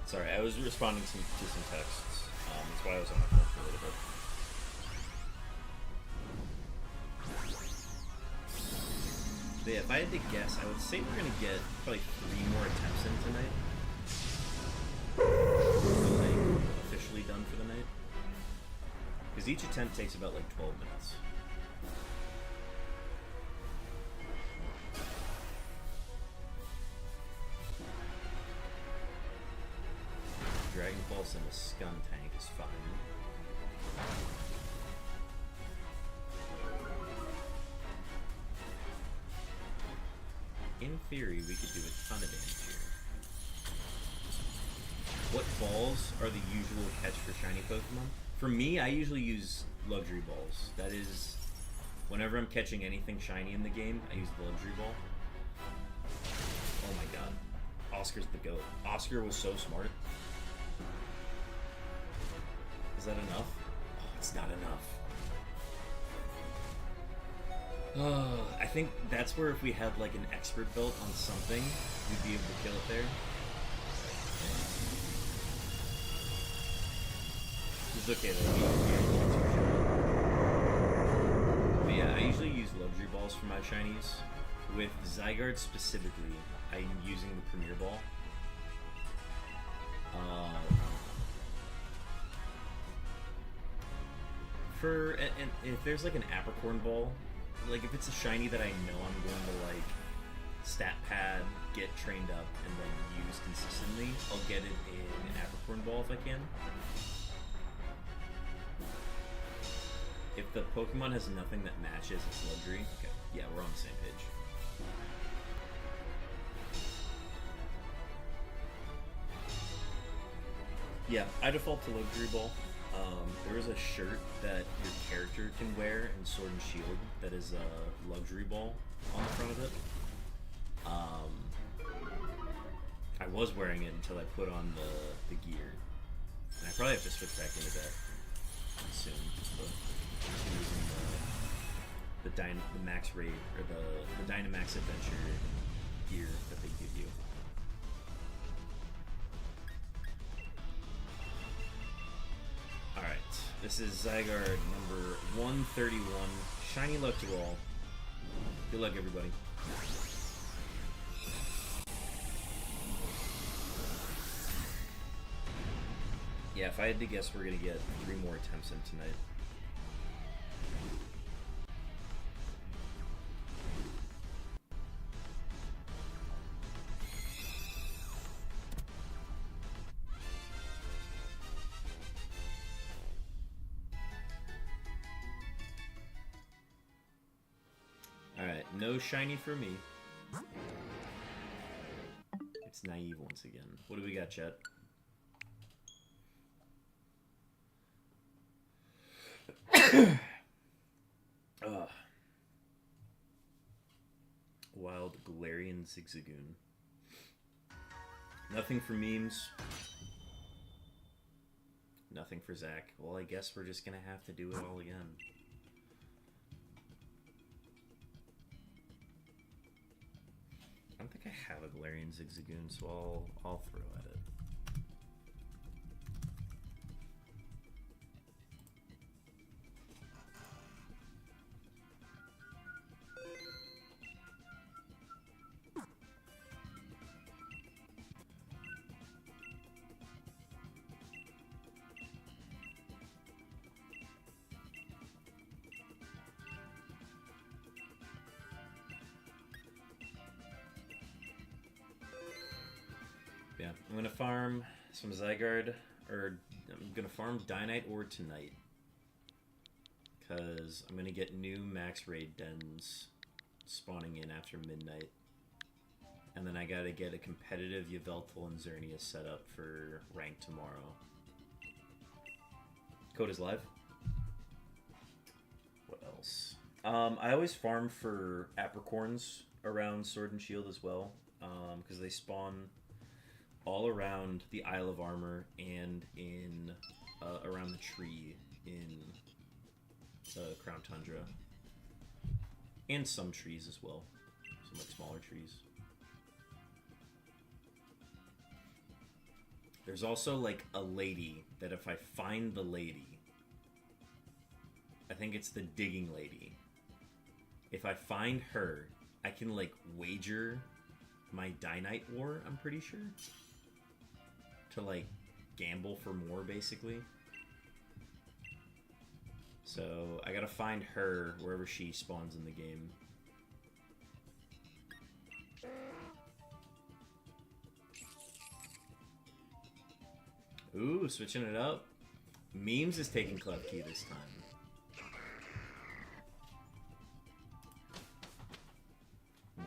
A: Sorry, I was responding to some texts. That's why I was on my phone for a little bit. But yeah, if I had to guess, I would say we're gonna get probably 3 more attempts in tonight. So, like, officially done for the night. Because each attempt takes about like 12 minutes. Dragon Pulse and a Skuntank is fine. In theory, we could do a ton of damage here. What balls are the usual catch for shiny Pokemon? For me, I usually use Luxury Balls. That is, whenever I'm catching anything shiny in the game, I use the Luxury Ball. Oh my god. Oscar's the GOAT. Oscar was so smart. Is that enough? Oh, it's not enough. I think that's where if we had like an expert belt on something, we'd be able to kill it there. It's okay though. But yeah, I usually use Luxury Balls for my shinies. With ZYGARDE specifically, I'm using the Premier Ball. And if there's like an Apricorn Ball, like if it's a shiny that I know I'm going to like stat pad, get trained up, and then use consistently, I'll get it in an Apricorn Ball if I can. If the Pokemon has nothing that matches its luxury, okay, yeah, we're on the same page. Yeah, I default to Luxury Ball. There is a shirt that your character can wear in Sword and Shield that is a Luxury Ball on the front of it. I was wearing it until I put on the gear. And I probably have to switch back into that soon. But I'm just using the Max Raid, or the Dynamax Adventure gear that they give you. Alright, this is ZYGARDE number 131. Shiny luck to all. Good luck, everybody. Yeah, if I had to guess, we're gonna get 3 more attempts in tonight. Alright, no shiny for me. It's naive once again. What do we got, chat? Wild Galarian Zigzagoon. Nothing for memes. Nothing for Zach. Well, I guess we're just gonna have to do it all again. I don't think I have a Galarian Zigzagoon, so I'll throw at it. Yeah, I'm gonna farm some ZYGARDE, or I'm gonna farm Dynite ore tonight, because I'm gonna get new max raid dens spawning in after midnight, and then I gotta get a competitive Yveltal and Xerneas set up for rank tomorrow. Code is live. What else? I always farm for apricorns around Sword and Shield as well, because they spawn all around the Isle of Armor and in around the tree in Crown Tundra, and some trees as well, some like smaller trees. There's also like a lady that if I find the lady, I think it's the digging lady. If I find her, I can like wager my Dynite ore, I'm pretty sure, to like gamble for more basically. So I gotta find her wherever she spawns in the game. Ooh, switching it up. Memes is taking Klefki this time.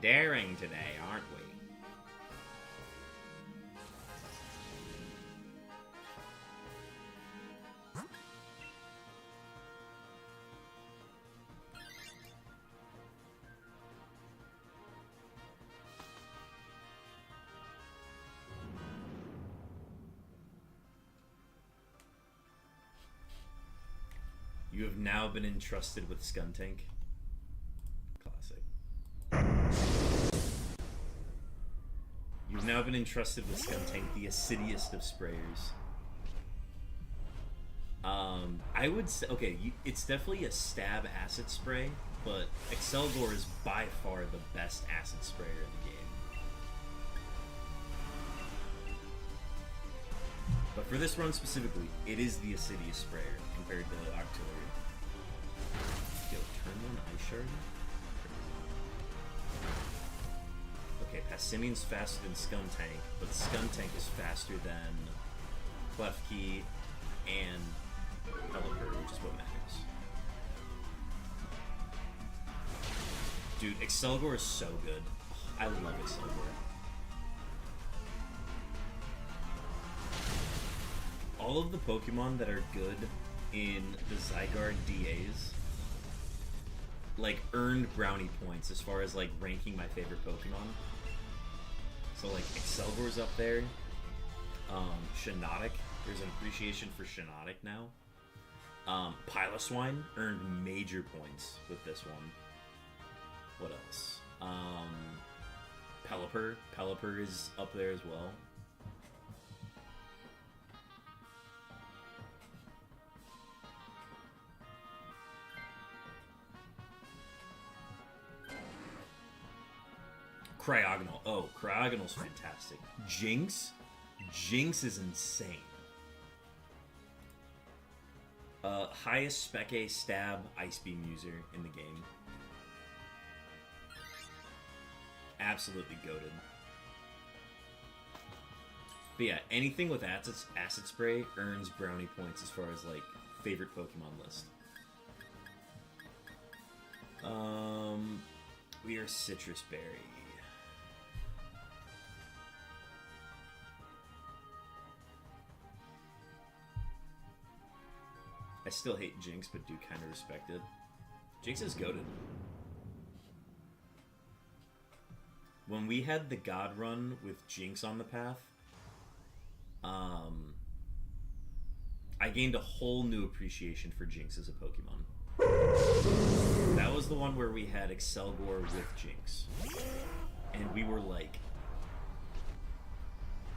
A: Daring today, aren't we? You have now been entrusted with Skuntank. Classic. You've now been entrusted with Skuntank, the acidiest of sprayers. I would say, okay, it's definitely a stab acid spray, but Excelgor is by far the best acid sprayer in the game. But for this run specifically, it is the acidiest sprayer compared to Octillery. Yo, turn one Ice Shard? Okay, Passimian's faster than Skuntank, but Skuntank is faster than Klefki and Pelipper, which is what matters. Dude, Excelgor is so good. I love Excelgor. All of the Pokemon that are good in the ZYGARDE DAs, like, earned brownie points as far as, like, ranking my favorite Pokemon. So, like, Excelgor's up there. Shiinotic. There's an appreciation for Shiinotic now. Piloswine earned major points with this one. What else? Pelipper. Pelipper is up there as well. Cryogonal. Oh, Cryogonal's fantastic. Jinx? Jinx is insane. Highest Spec A stab Ice Beam user in the game. Absolutely goated. But yeah, anything with acid spray earns brownie points as far as like favorite Pokemon list. We are Citrus Berry. I still hate Jinx, but do kind of respect it. Jinx is goated. When we had the God Run with Jinx on the path, I gained a whole new appreciation for Jinx as a Pokemon. That was the one where we had Excelgor with Jinx. And we were, like,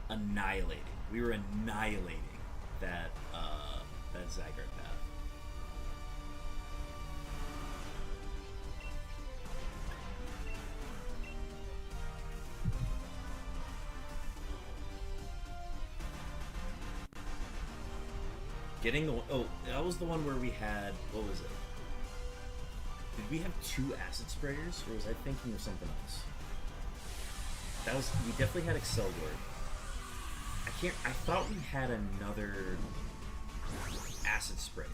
A: annihilating. We were annihilating that ZYGARDE path. Getting the that was the one where we had, what was it? Did we have 2 acid sprayers, or was I thinking of something else? We definitely had Excelgor. I thought we had another acid spray.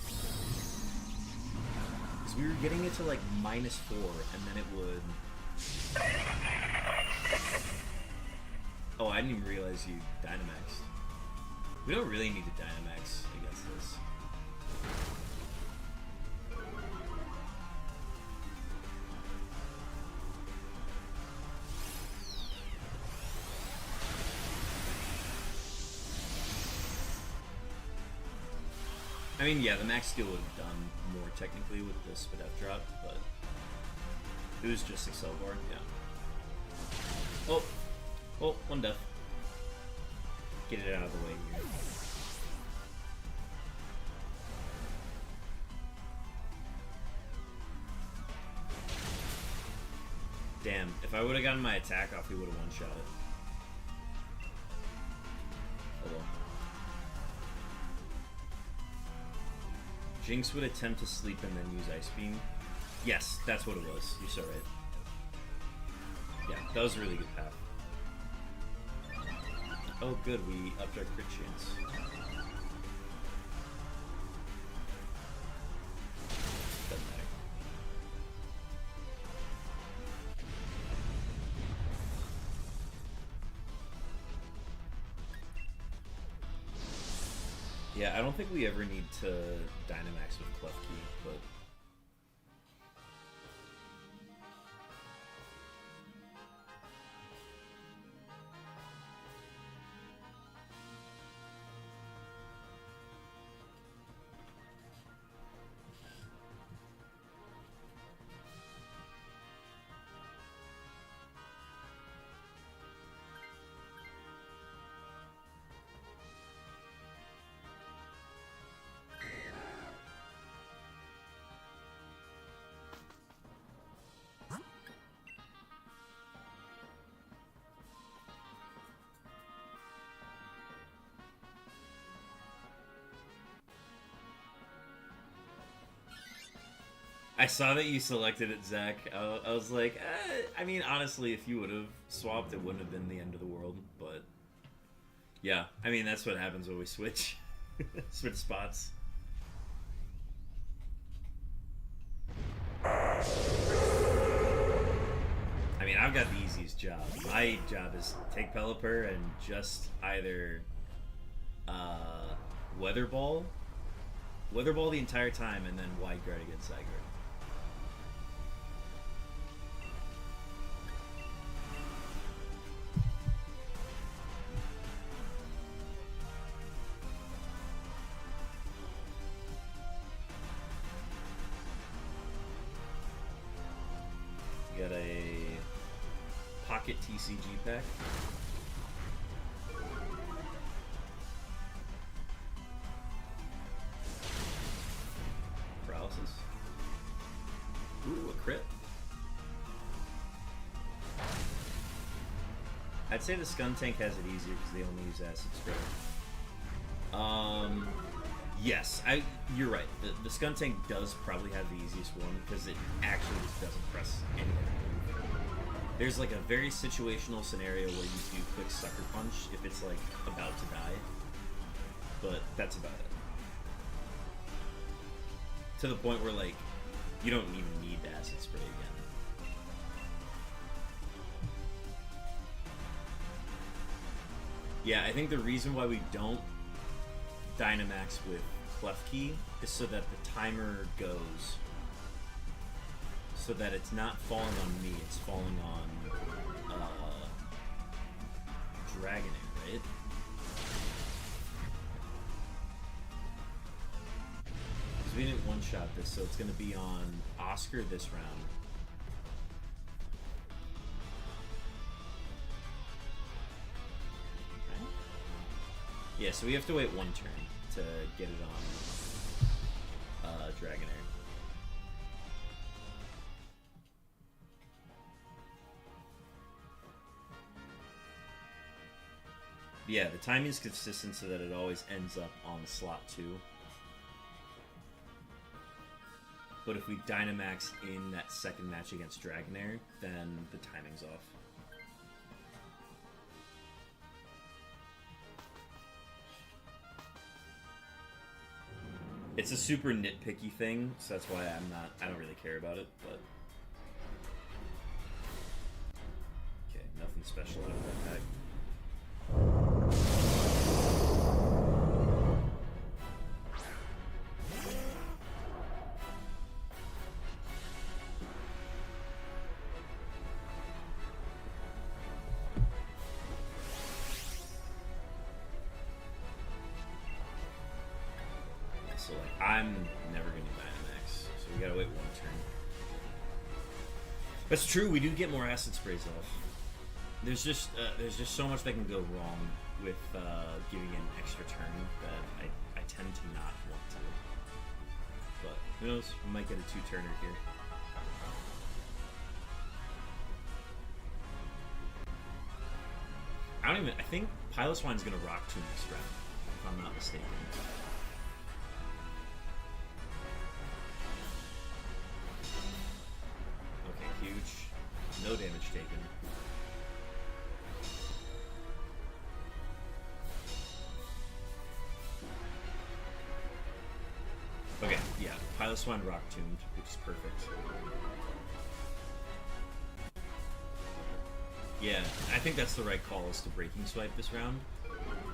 A: Because we were getting it to like -4, and then it would... Oh, I didn't even realize you Dynamaxed. We don't really need to Dynamax against this. I mean, yeah, the max skill would have done more technically with the Spadef drop, but it was just Excelgor, yeah. Oh, one death. Get it out of the way here. Damn, if I would have gotten my attack off, he would have one-shot it. Hello. Jinx would attempt to sleep and then use Ice Beam. Yes, that's what it was. You're so right. Yeah, that was a really good path. Oh good, we upped our crit chance. Doesn't matter. Yeah, I don't think we ever need to Dynamax with Klefki, but... I saw that you selected it, Zach. I was like, I mean, honestly, if you would have swapped, it wouldn't have been the end of the world, but... Yeah, I mean, that's what happens when we switch. Switch spots. I mean, I've got the easiest job. My job is take Pelipper and just either Weather Ball the entire time, and then Wide Guard against ZYGARDE. Got a Pocket TCG pack. Paralysis. Ooh, a crit. I'd say the Skuntank has it easier because they only use Acid Spray. Yes, you're right. The Skuntank does probably have the easiest one because it actually just doesn't press anything. There's like a very situational scenario where you do quick Sucker Punch if it's like about to die, but that's about it. To the point where like you don't even need the Acid Spray again. Yeah, I think the reason why we don't Dynamax with Klefki is so that the timer goes. So that it's not falling on me, it's falling on Dragonair, right? Because we didn't one-shot this, so it's going to be on Oscar this round. Okay. Yeah, so we have to wait one turn to get it on Dragonair. Yeah, the timing is consistent so that it always ends up on slot 2. But if we Dynamax in that second match against Dragonair, then the timing's off. It's a super nitpicky thing, so that's why I don't really care about it, but... Okay, nothing special out of that pack. So like, I'm never gonna Dynamax, so we gotta wait one turn. That's true, we do get more acid sprays off. There's just so much that can go wrong with giving an extra turn that I tend to not want to. But who knows? We might get a 2-turner here. I think Piloswine's gonna Rock Tomb this round, if I'm not mistaken. Okay, huge. No damage taken. Okay, yeah, Piloswine Rock Tombed, which is perfect. Yeah, I think that's the right call, is to Breaking Swipe this round.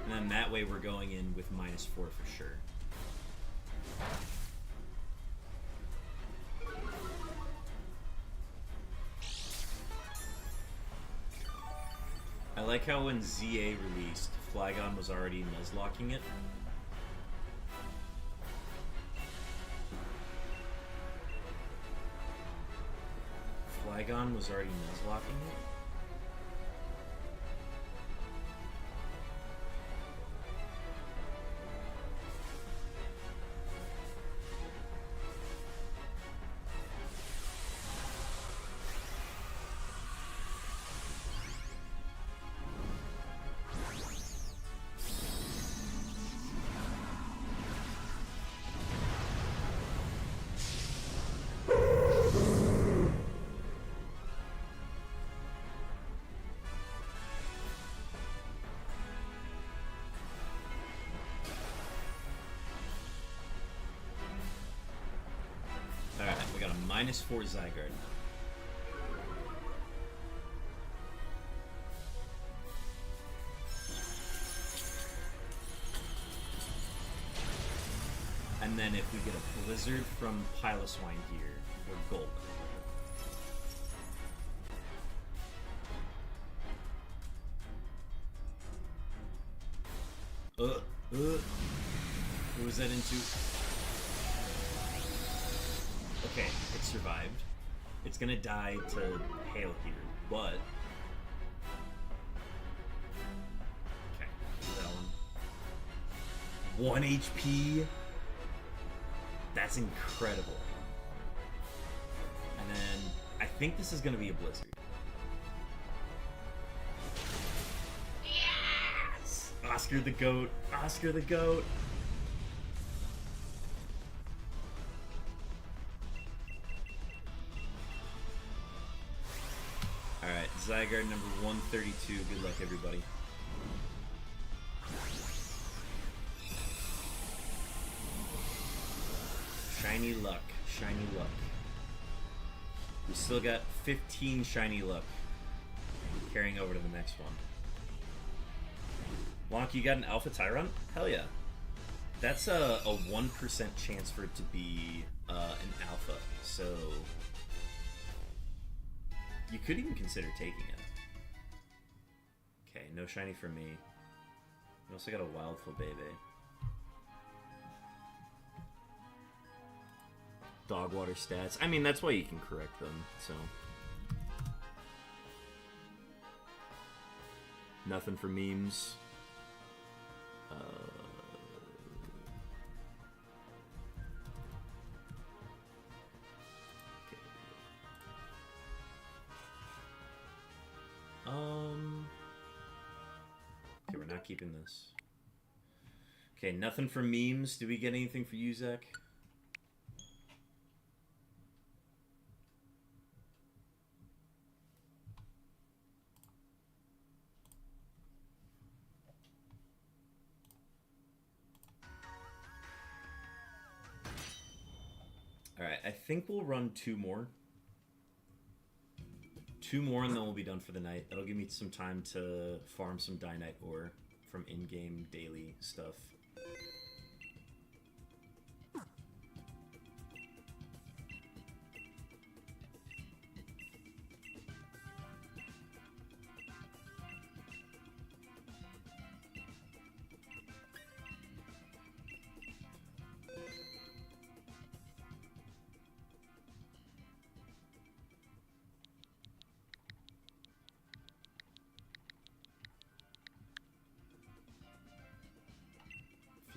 A: And then that way we're going in with -4 for sure. I like how when ZA released, Flygon was already Nuzlocking it. Flygon was already Nuzlocking it? -4 ZYGARDE. And then if we get a Blizzard from Piloswine here, we're golden. What was that into? Okay, it survived. It's gonna die to hail here, but... Okay, do that one. 1 HP? That's incredible. And then, I think this is gonna be a Blizzard. Yes! Oscar the Goat! Oscar the Goat! Alright, ZYGARDE number 132. Good luck, everybody. Shiny luck. Shiny luck. We still got 15 shiny luck carrying over to the next one. Wonk, you got an Alpha Tyrant? Hell yeah. That's a 1% chance for it to be an Alpha, so you could even consider taking it. Okay, no shiny for me. We also got a Wild Flabébé. Dog water stats. I mean, that's why you can correct them, so. Nothing for memes. Okay, we're not keeping this. Okay, nothing for memes. Did we get anything for you, Zach? Alright, I think we'll run 2 more. 2 more and then we'll be done for the night. That'll give me some time to farm some Dynite ore from in-game daily stuff.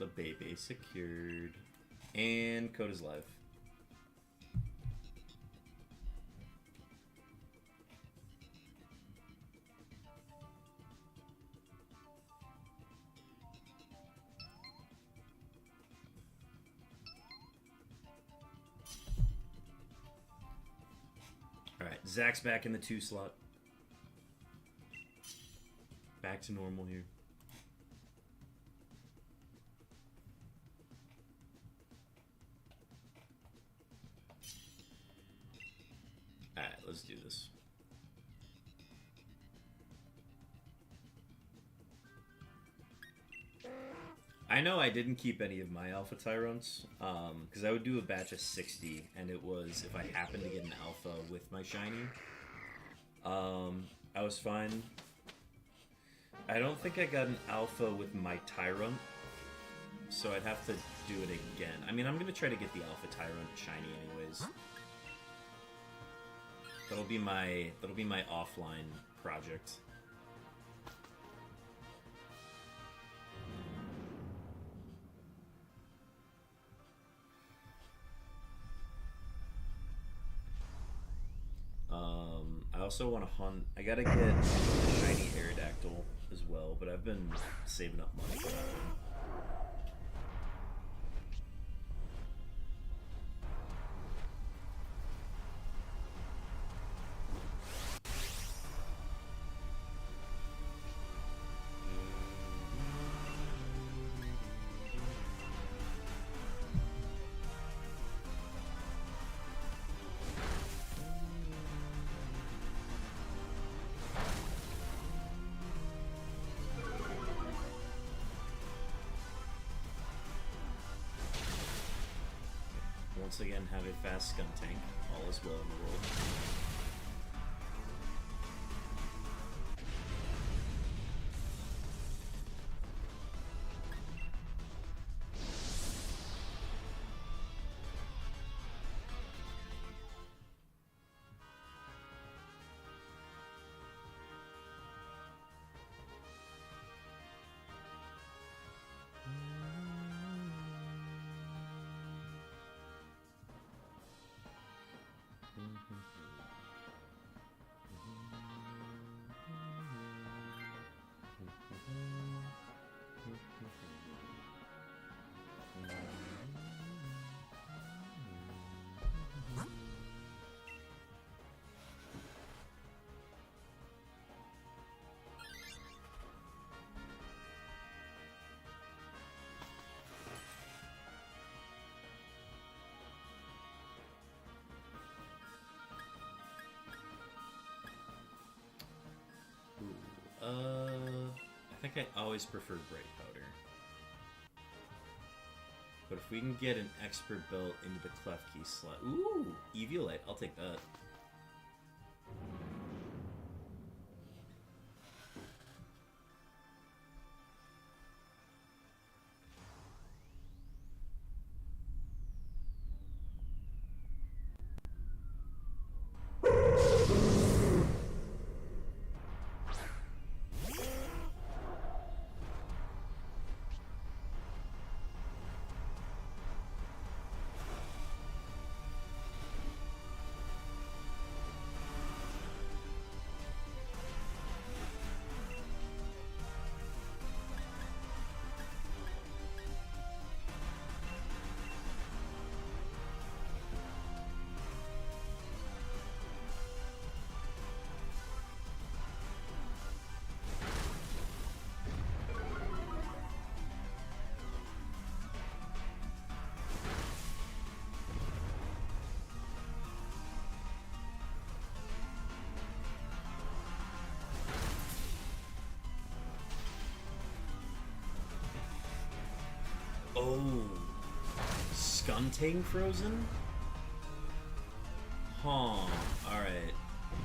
A: Flabébé secured. And code is live. Alright, Zach's back in the 2 slot. Back to normal here. Alright, let's do this. I know I didn't keep any of my Alpha Tyrants, because I would do a batch of 60, and it was if I happened to get an Alpha with my Shiny. I was fine. I don't think I got an Alpha with my Tyrant, so I'd have to do it again. I mean, I'm going to try to get the Alpha Tyrant Shiny anyways. That'll be my offline project. I also want to hunt. I gotta get a shiny Aerodactyl as well, but I've been saving up money for that one. Once again, have a fast Skuntank. All is well in the world. think I always prefer Bright Powder. But if we can get an Expert Belt into the Klefki slot... Ooh! Eviolite, I'll take that. Oh, Skuntank frozen? Huh, alright.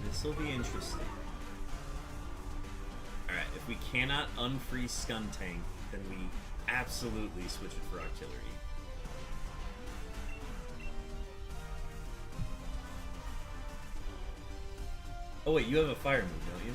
A: This will be interesting. Alright, if we cannot unfreeze Skuntank, then we absolutely switch it for Artillery. Oh wait, you have a fire move, don't you?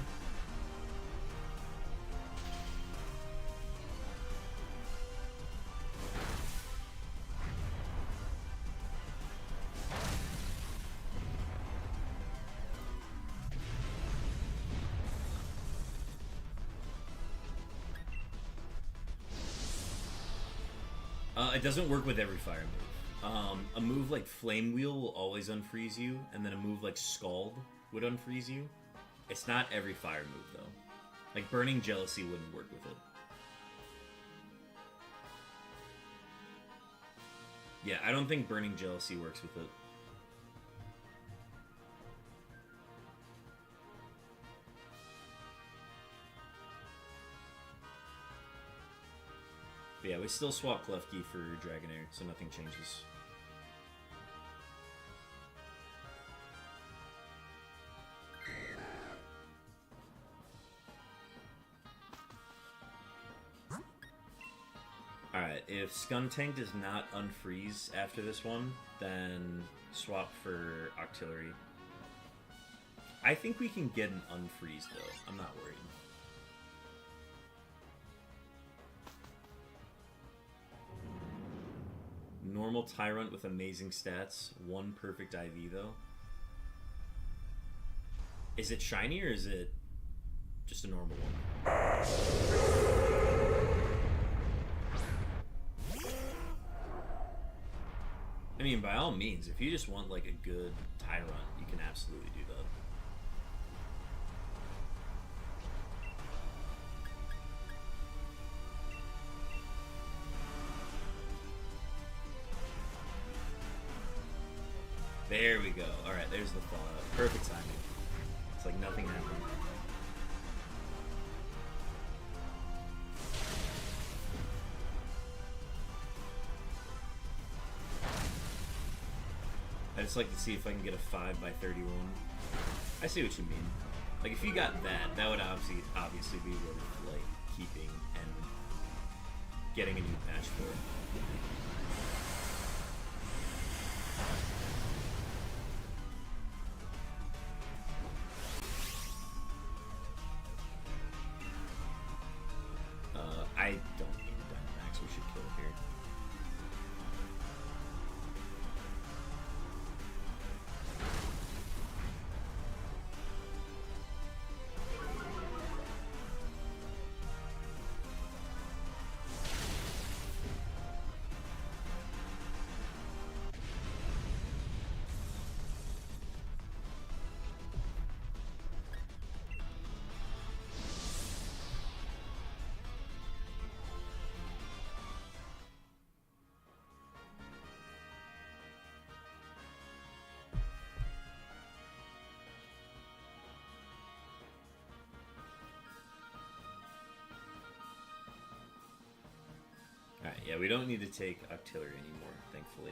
A: It doesn't work with every fire move. A move like Flame Wheel will always unfreeze you, and then a move like Scald would unfreeze you. It's not every fire move, though. Like, Burning Jealousy wouldn't work with it. Yeah, I don't think Burning Jealousy works with it. But yeah, we still swap Klefki for Dragonair, so nothing changes. Alright, if Skuntank does not unfreeze after this one, then swap for Octillery. I think we can get an unfreeze, though. I'm not worried. Normal Tyrant with amazing stats. One perfect IV, though. Is it shiny, or is it just a normal one? I mean, by all means, if you just want, like, a good Tyrant, you can absolutely do that. There we go. Alright, there's the fallout. Perfect timing. It's like nothing happened. I just like to see if I can get a 5x31. I see what you mean. Like, if you got that, that would obviously be worth, like, keeping and getting a new patch for. I don't need a Dynamax. We should kill it here. Yeah, we don't need to take artillery anymore, thankfully.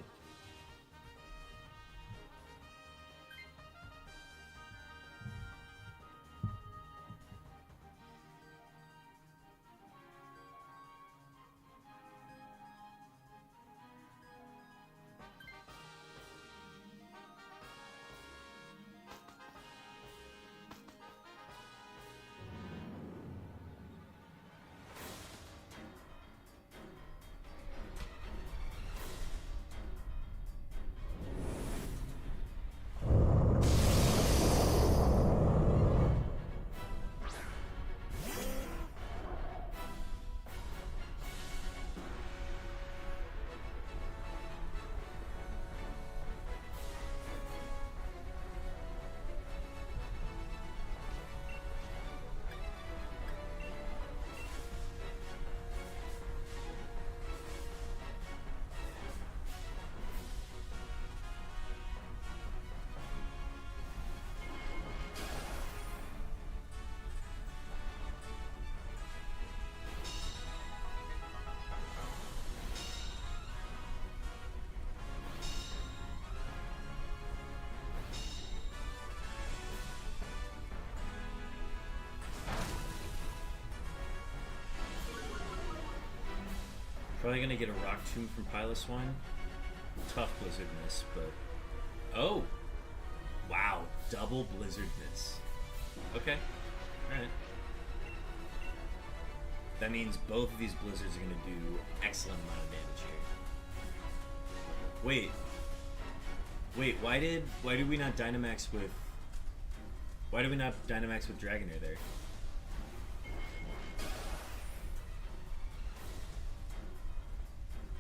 A: Probably gonna get a Rock Tomb from Piloswine. Tough Blizzardness, but... Oh! Wow, double Blizzardness. Okay, alright. That means both of these Blizzards are gonna do excellent amount of damage here. Wait, why did we not Dynamax with... Why did we not Dynamax with Dragonair there?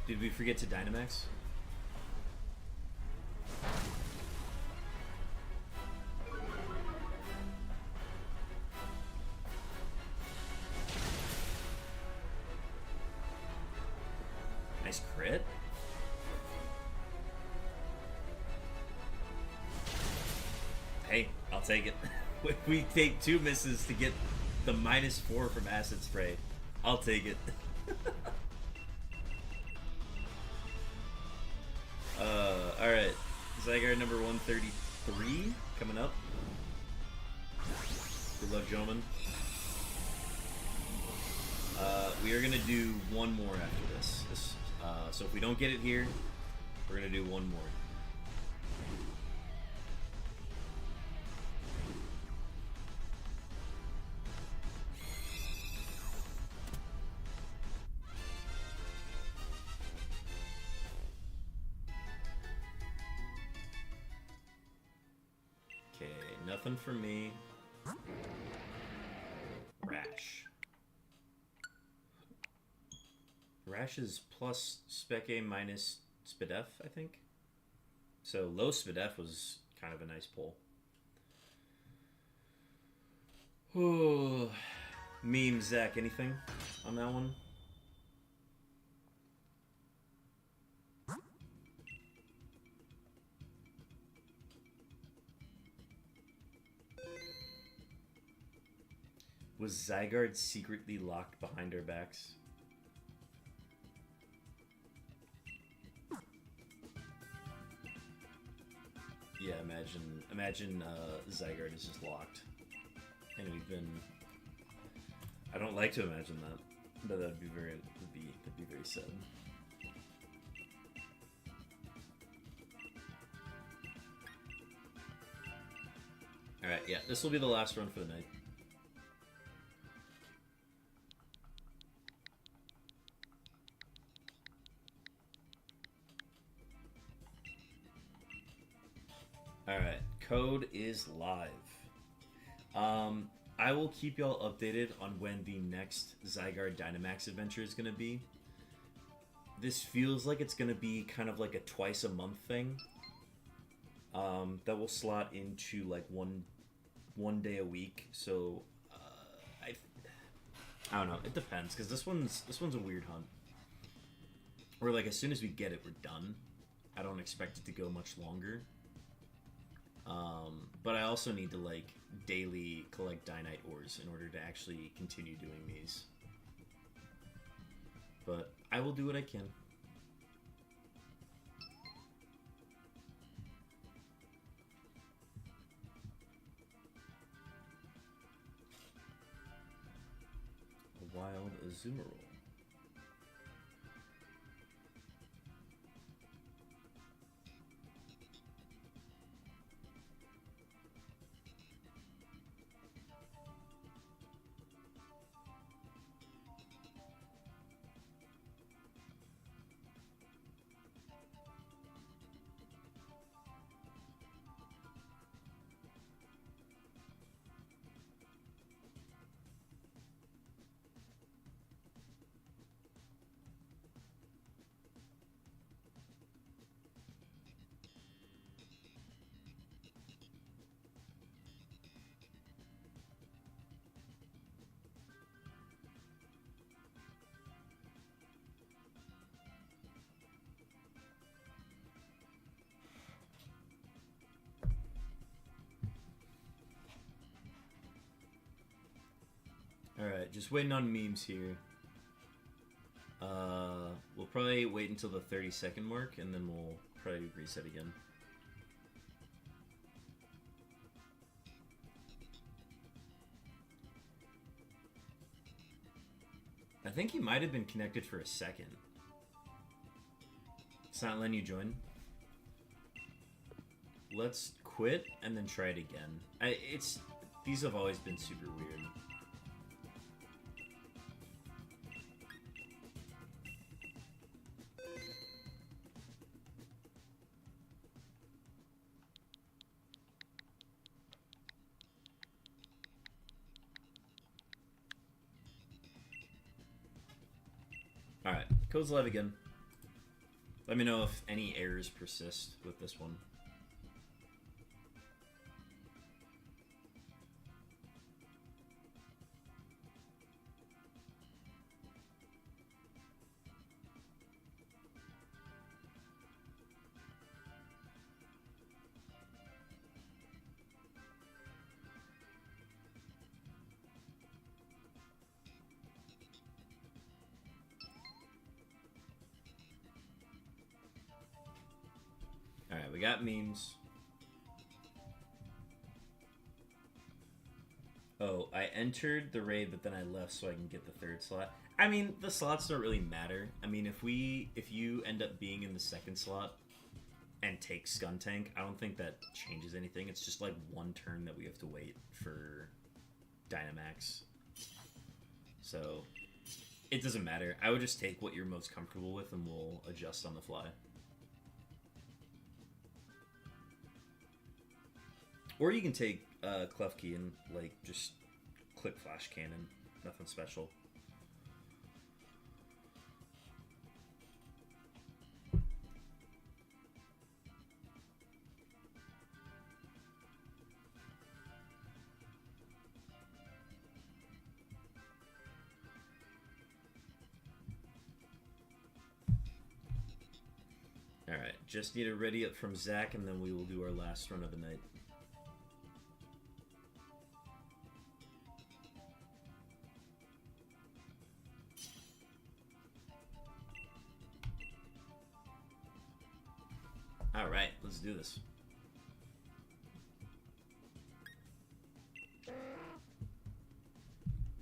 A: Did we forget to Dynamax? Nice crit. Hey, I'll take it. If we take 2 misses to get the -4 from Acid Spray, I'll take it. Alright. ZYGARDE number 133 coming up. Good luck, gentlemen. We are gonna do one more after this. So if we don't get it here, we're gonna do one more. Okay, nothing for me. Rash. Rash is plus Spec A minus Spidef, I think. So low Spidef was kind of a nice pull. Ooh. Meme, Zach, anything on that one? Was ZYGARDE secretly locked behind our backs? Yeah, imagine ZYGARDE is just locked. And we've been... I don't like to imagine that, but that'd be very sad. Alright, yeah, this will be the last run for the night. Alright, code is live. I will keep y'all updated on when the next ZYGARDE Dynamax adventure is going to be. This feels like it's going to be kind of like a twice a month thing. That will slot into like one day a week. So I don't know. It depends, because this one's a weird hunt. Where like as soon as we get it, we're done. I don't expect it to go much longer. But I also need to like daily collect Dynite ores in order to actually continue doing these. but I will do what I can. A wild Azumarill. Alright, just waiting on memes here. We'll probably wait until the 30-second mark, and then we'll probably reset again. I think he might have been connected for a second. It's not letting you join. Let's quit and then try it again. These have always been super weird. Alright, code's live again. Let me know if any errors persist with this one. Alright, we got memes. Oh, I entered the raid, but then I left so I can get the third slot. I mean, the slots don't really matter. I mean, if you end up being in the second slot and take Skuntank, I don't think that changes anything. It's just like one turn that we have to wait for Dynamax. So, it doesn't matter. I would just take what you're most comfortable with and we'll adjust on the fly. Or you can take Klefki and, like, just click Flash Cannon. Nothing special. Alright, just need a ready up from Zach, and then we will do our last run of the night. Alright, let's do this.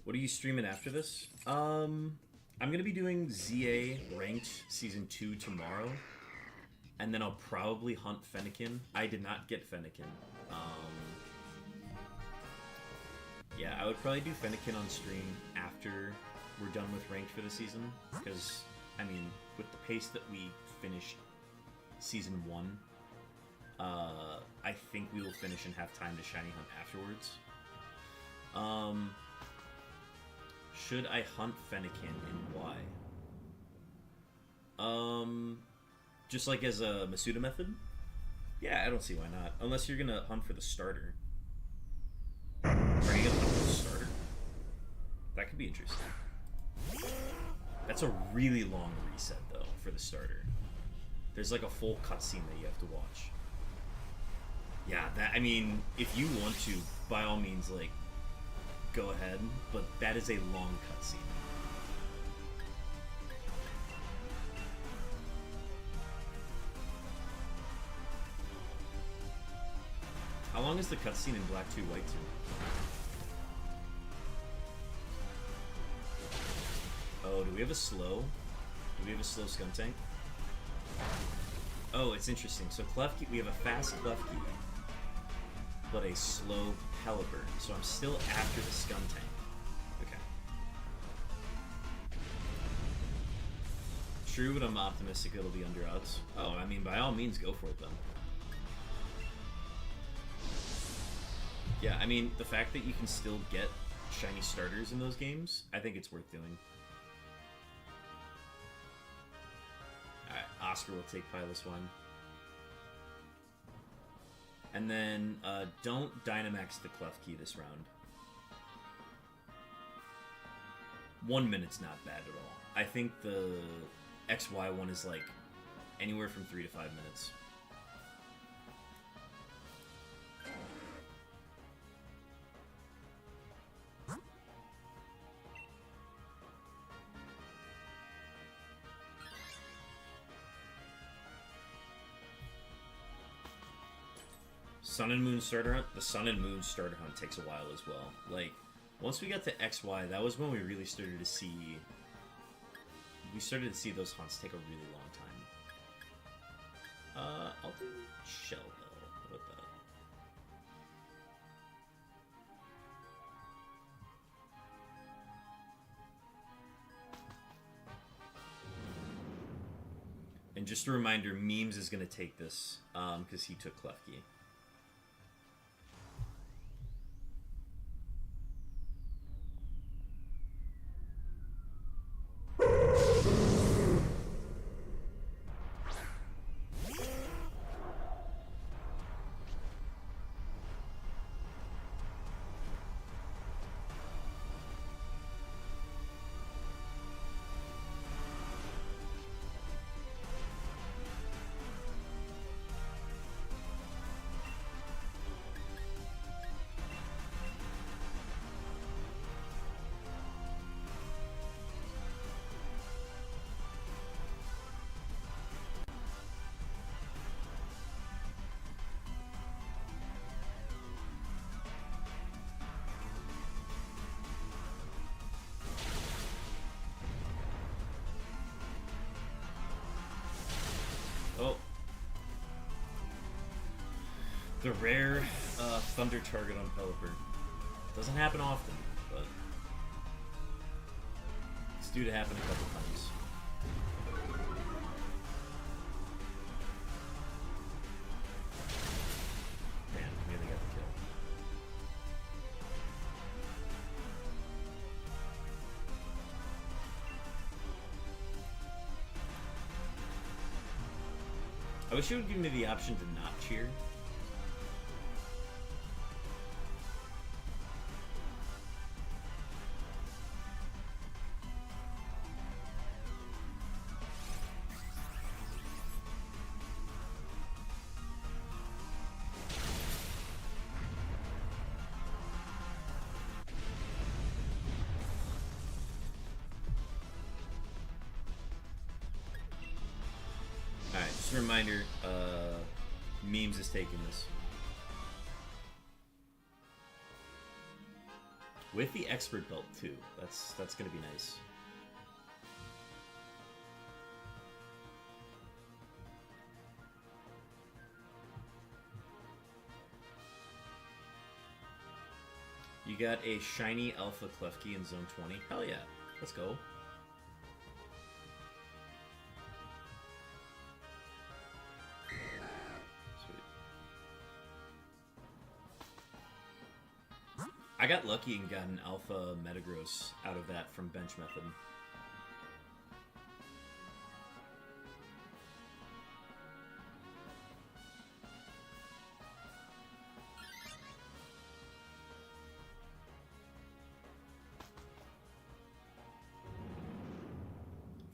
A: What are you streaming after this? I'm gonna be doing ZA Ranked Season 2 tomorrow. And then I'll probably hunt Fennekin. I did not get Fennekin. Yeah, I would probably do Fennekin on stream after we're done with Ranked for the season. Because, I mean, with the pace that we finished Season 1, I think we will finish and have time to shiny hunt afterwards. Should I hunt Fennekin and why? Just like as a Masuda method? Yeah, I don't see why not. Unless you're gonna hunt for the starter. Are you gonna hunt for the starter? That could be interesting. That's a really long reset, though, for the starter. There's like a full cutscene that you have to watch. Yeah, that, I mean, if you want to, by all means, like, go ahead, but that is a long cutscene. long is the cutscene in Black 2, White 2? Oh, do we have a slow? Do we have a slow Skuntank? Oh, it's interesting. So Klefki, we have a fast Klefki, but a slow Pelipper. So I'm still after the Skuntank. Okay. True, but I'm optimistic it'll be under odds. Oh, I mean, by all means, go for it then. Yeah, I mean, the fact that you can still get shiny starters in those games, I think it's worth doing. Alright, Oscar will take Pilus 1. And then, don't Dynamax the Klefki this round. 1 minute's not bad at all. I think the XY one is like anywhere from 3 to 5 minutes. Sun and Moon starter hunt. The Sun and Moon starter hunt takes a while as well. Like, once we got to XY, that was when we really started to see... We started to see those hunts take a really long time. I'll do Shell Hill. How about that? And just a reminder, Memes is going to take this, because he took Klefki. Oh. The rare Thunder target on Pelipper. Doesn't happen often, but it's due to happen a couple times. Man, nearly got the kill. I wish you would give me the option to not cheer. Alright, just a reminder, Memes is taking this. With the expert belt too. That's gonna be nice. You got a shiny Alpha Klefki in Zone 20. Hell yeah. Let's go. I got lucky and got an Alpha Metagross out of that from Bench Method.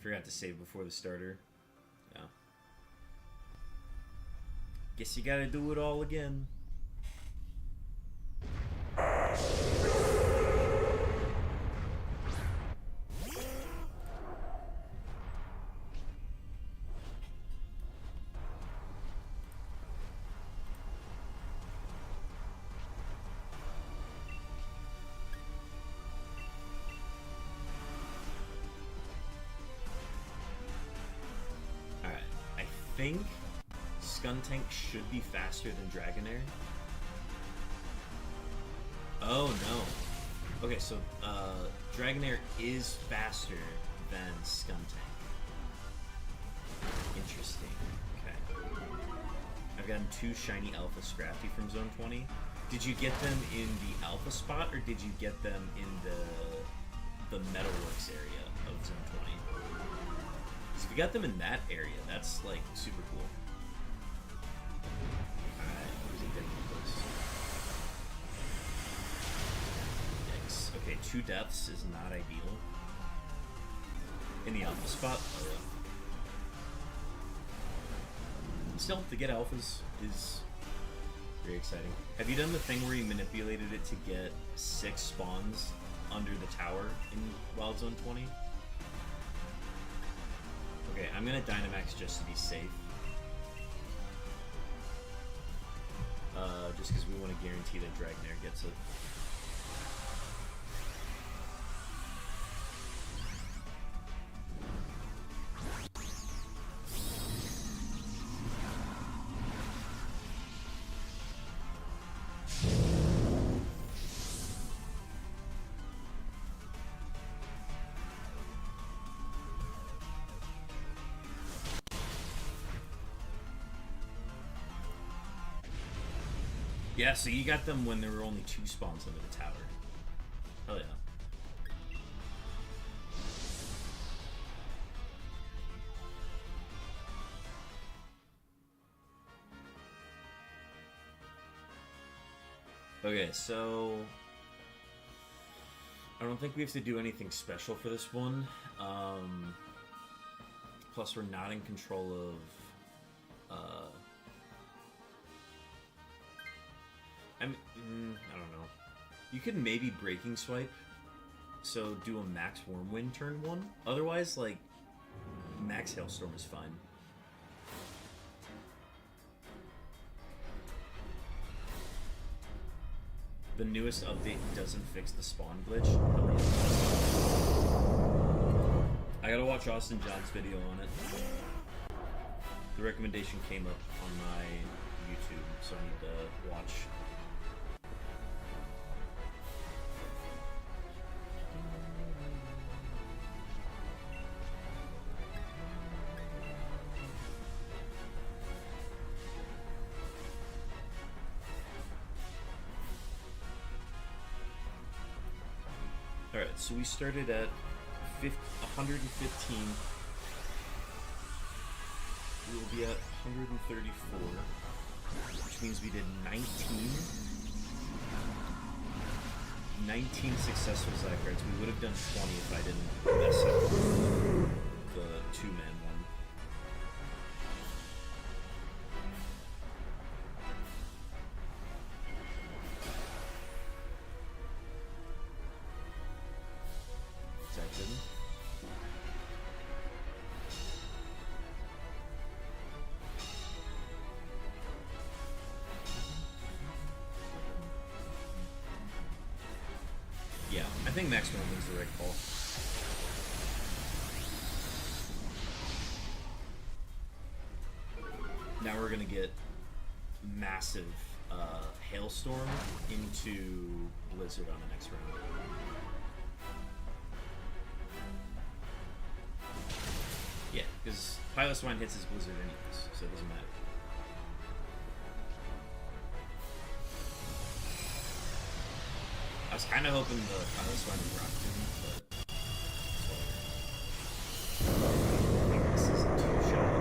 A: Forgot to save before the starter. Yeah. Guess you gotta do it all again. think Skuntank should be faster than Dragonair. Oh no. Okay, so Dragonair is faster than Skuntank. Interesting. Okay. I've gotten 2 shiny Alpha Scrafty from Zone 20. Did you get them in the Alpha spot, or did you get them in the Metalworks area of Zone 20? Because if you got them in that area, that's like super cool. Alright, who's it getting close? Yikes. Okay, 2 deaths is not ideal. In the Alpha spot? Oh yeah. Still, to get alphas is very exciting. Have you done the thing where you manipulated it to get 6 spawns under the tower in Wild Zone 20? Okay, I'm gonna Dynamax just to be safe. Just because we want to guarantee that Dragonair gets it. Yeah, so you got them when there were only 2 spawns under the tower. Hell yeah. Okay, so I don't think we have to do anything special for this one. Plus, we're not in control of I don't know. You could maybe Breaking Swipe, so do a Max Wormwind turn 1. Otherwise, like, Max Hailstorm is fine. The newest update doesn't fix the spawn glitch. I gotta watch Austin John's video on it. The recommendation came up on my YouTube, so I need to watch. Alright, so we started at 115. We will be at 134, which means we did 19 successful ZYGARDEs. We would have done 20 if I didn't mess up the 2-man one. Yeah, I think Max Wormwind's the right call. Now we're gonna get massive Hailstorm into Blizzard on the next round. Yeah, because Piloswine hits his Blizzard anyways, so it doesn't matter. I was kind of hoping the Piloswine would rock him, but I think this is a 2-shot.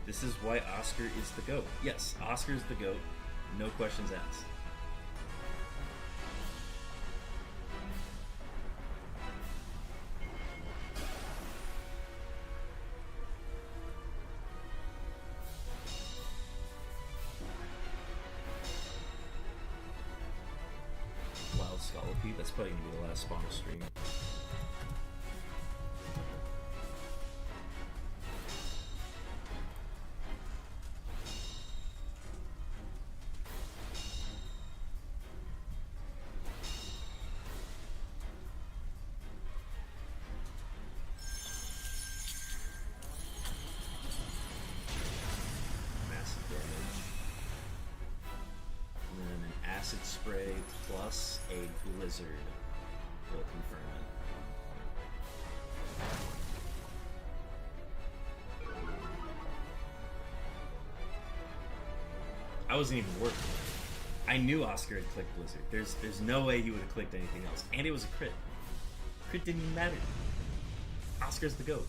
A: This is why Oscar is the GOAT. Yes, Oscar's the GOAT. No questions asked. Wild Scallopy, that's probably gonna be the last spawn of stream. spray plus a blizzard will confirm it. I wasn't even working. I knew Oscar had clicked blizzard. There's no way he would have clicked anything else. And it was a crit. Crit didn't even matter. Oscar's the GOAT.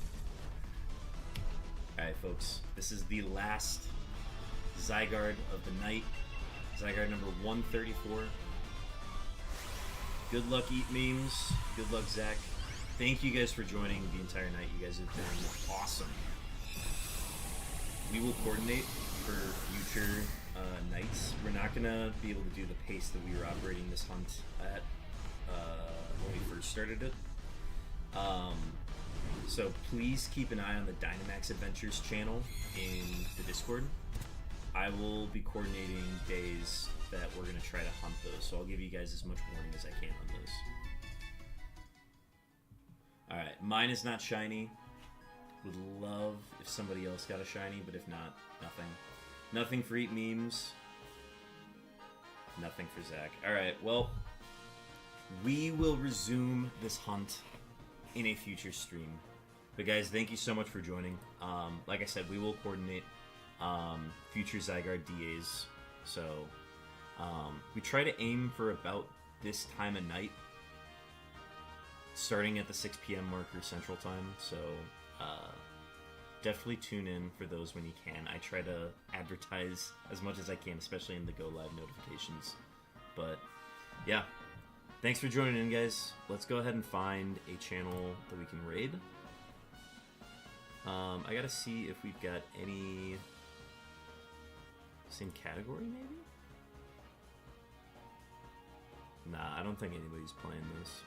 A: Alright, folks. This is the last ZYGARDE of the night. ZYGARDE number 134. Good luck, Eat Memes. Good luck, Zach. Thank you guys for joining the entire night. You guys have been awesome. We will coordinate for future nights. We're not going to be able to do the pace that we were operating this hunt at when we first started it. So please keep an eye on the Dynamax Adventures channel in the Discord. I will be coordinating days that we're going to try to hunt those, so I'll give you guys as much warning as I can on those. Alright, mine is not shiny. Would love if somebody else got a shiny, but if not, nothing. Nothing for Eat Memes. Nothing for Zach. Alright, well, we will resume this hunt in a future stream. But guys, thank you so much for joining. Like I said, we will coordinate future ZYGARDE DAs. So we try to aim for about this time of night, starting at the 6 p.m. marker Central Time. So definitely tune in for those when you can. I try to advertise as much as I can, especially in the Go Live notifications. But yeah, thanks for joining in, guys. Let's go ahead and find a channel that we can raid. I gotta see if we've got any same category, maybe? Nah, I don't think anybody's playing this.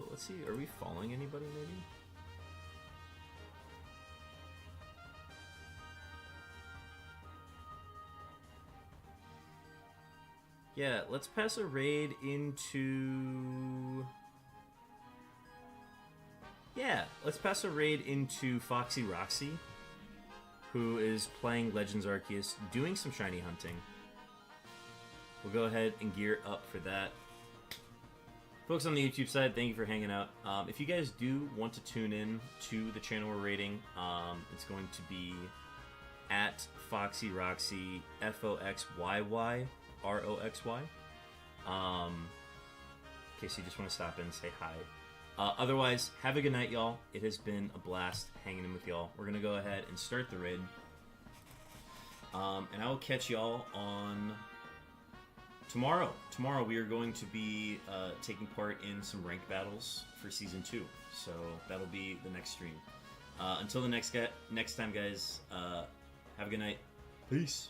A: Let's see, are we following anybody, maybe? Yeah, let's pass a raid into... Yeah, let's pass a raid into Foxy Roxy, who is playing Legends Arceus, doing some shiny hunting. We'll go ahead and gear up for that. Folks on the YouTube side, thank you for hanging out. If you guys do want to tune in to the channel we're raiding, it's going to be at Foxy Roxy, FOXYY. ROXY. In case you just want to stop in and say hi. Otherwise, have a good night, y'all. It has been a blast hanging in with y'all. We're going to go ahead and start the raid. And I will catch y'all on tomorrow. Tomorrow we are going to be taking part in some ranked battles for Season 2. So that'll be the next stream. Until the next time, guys, have a good night. Peace.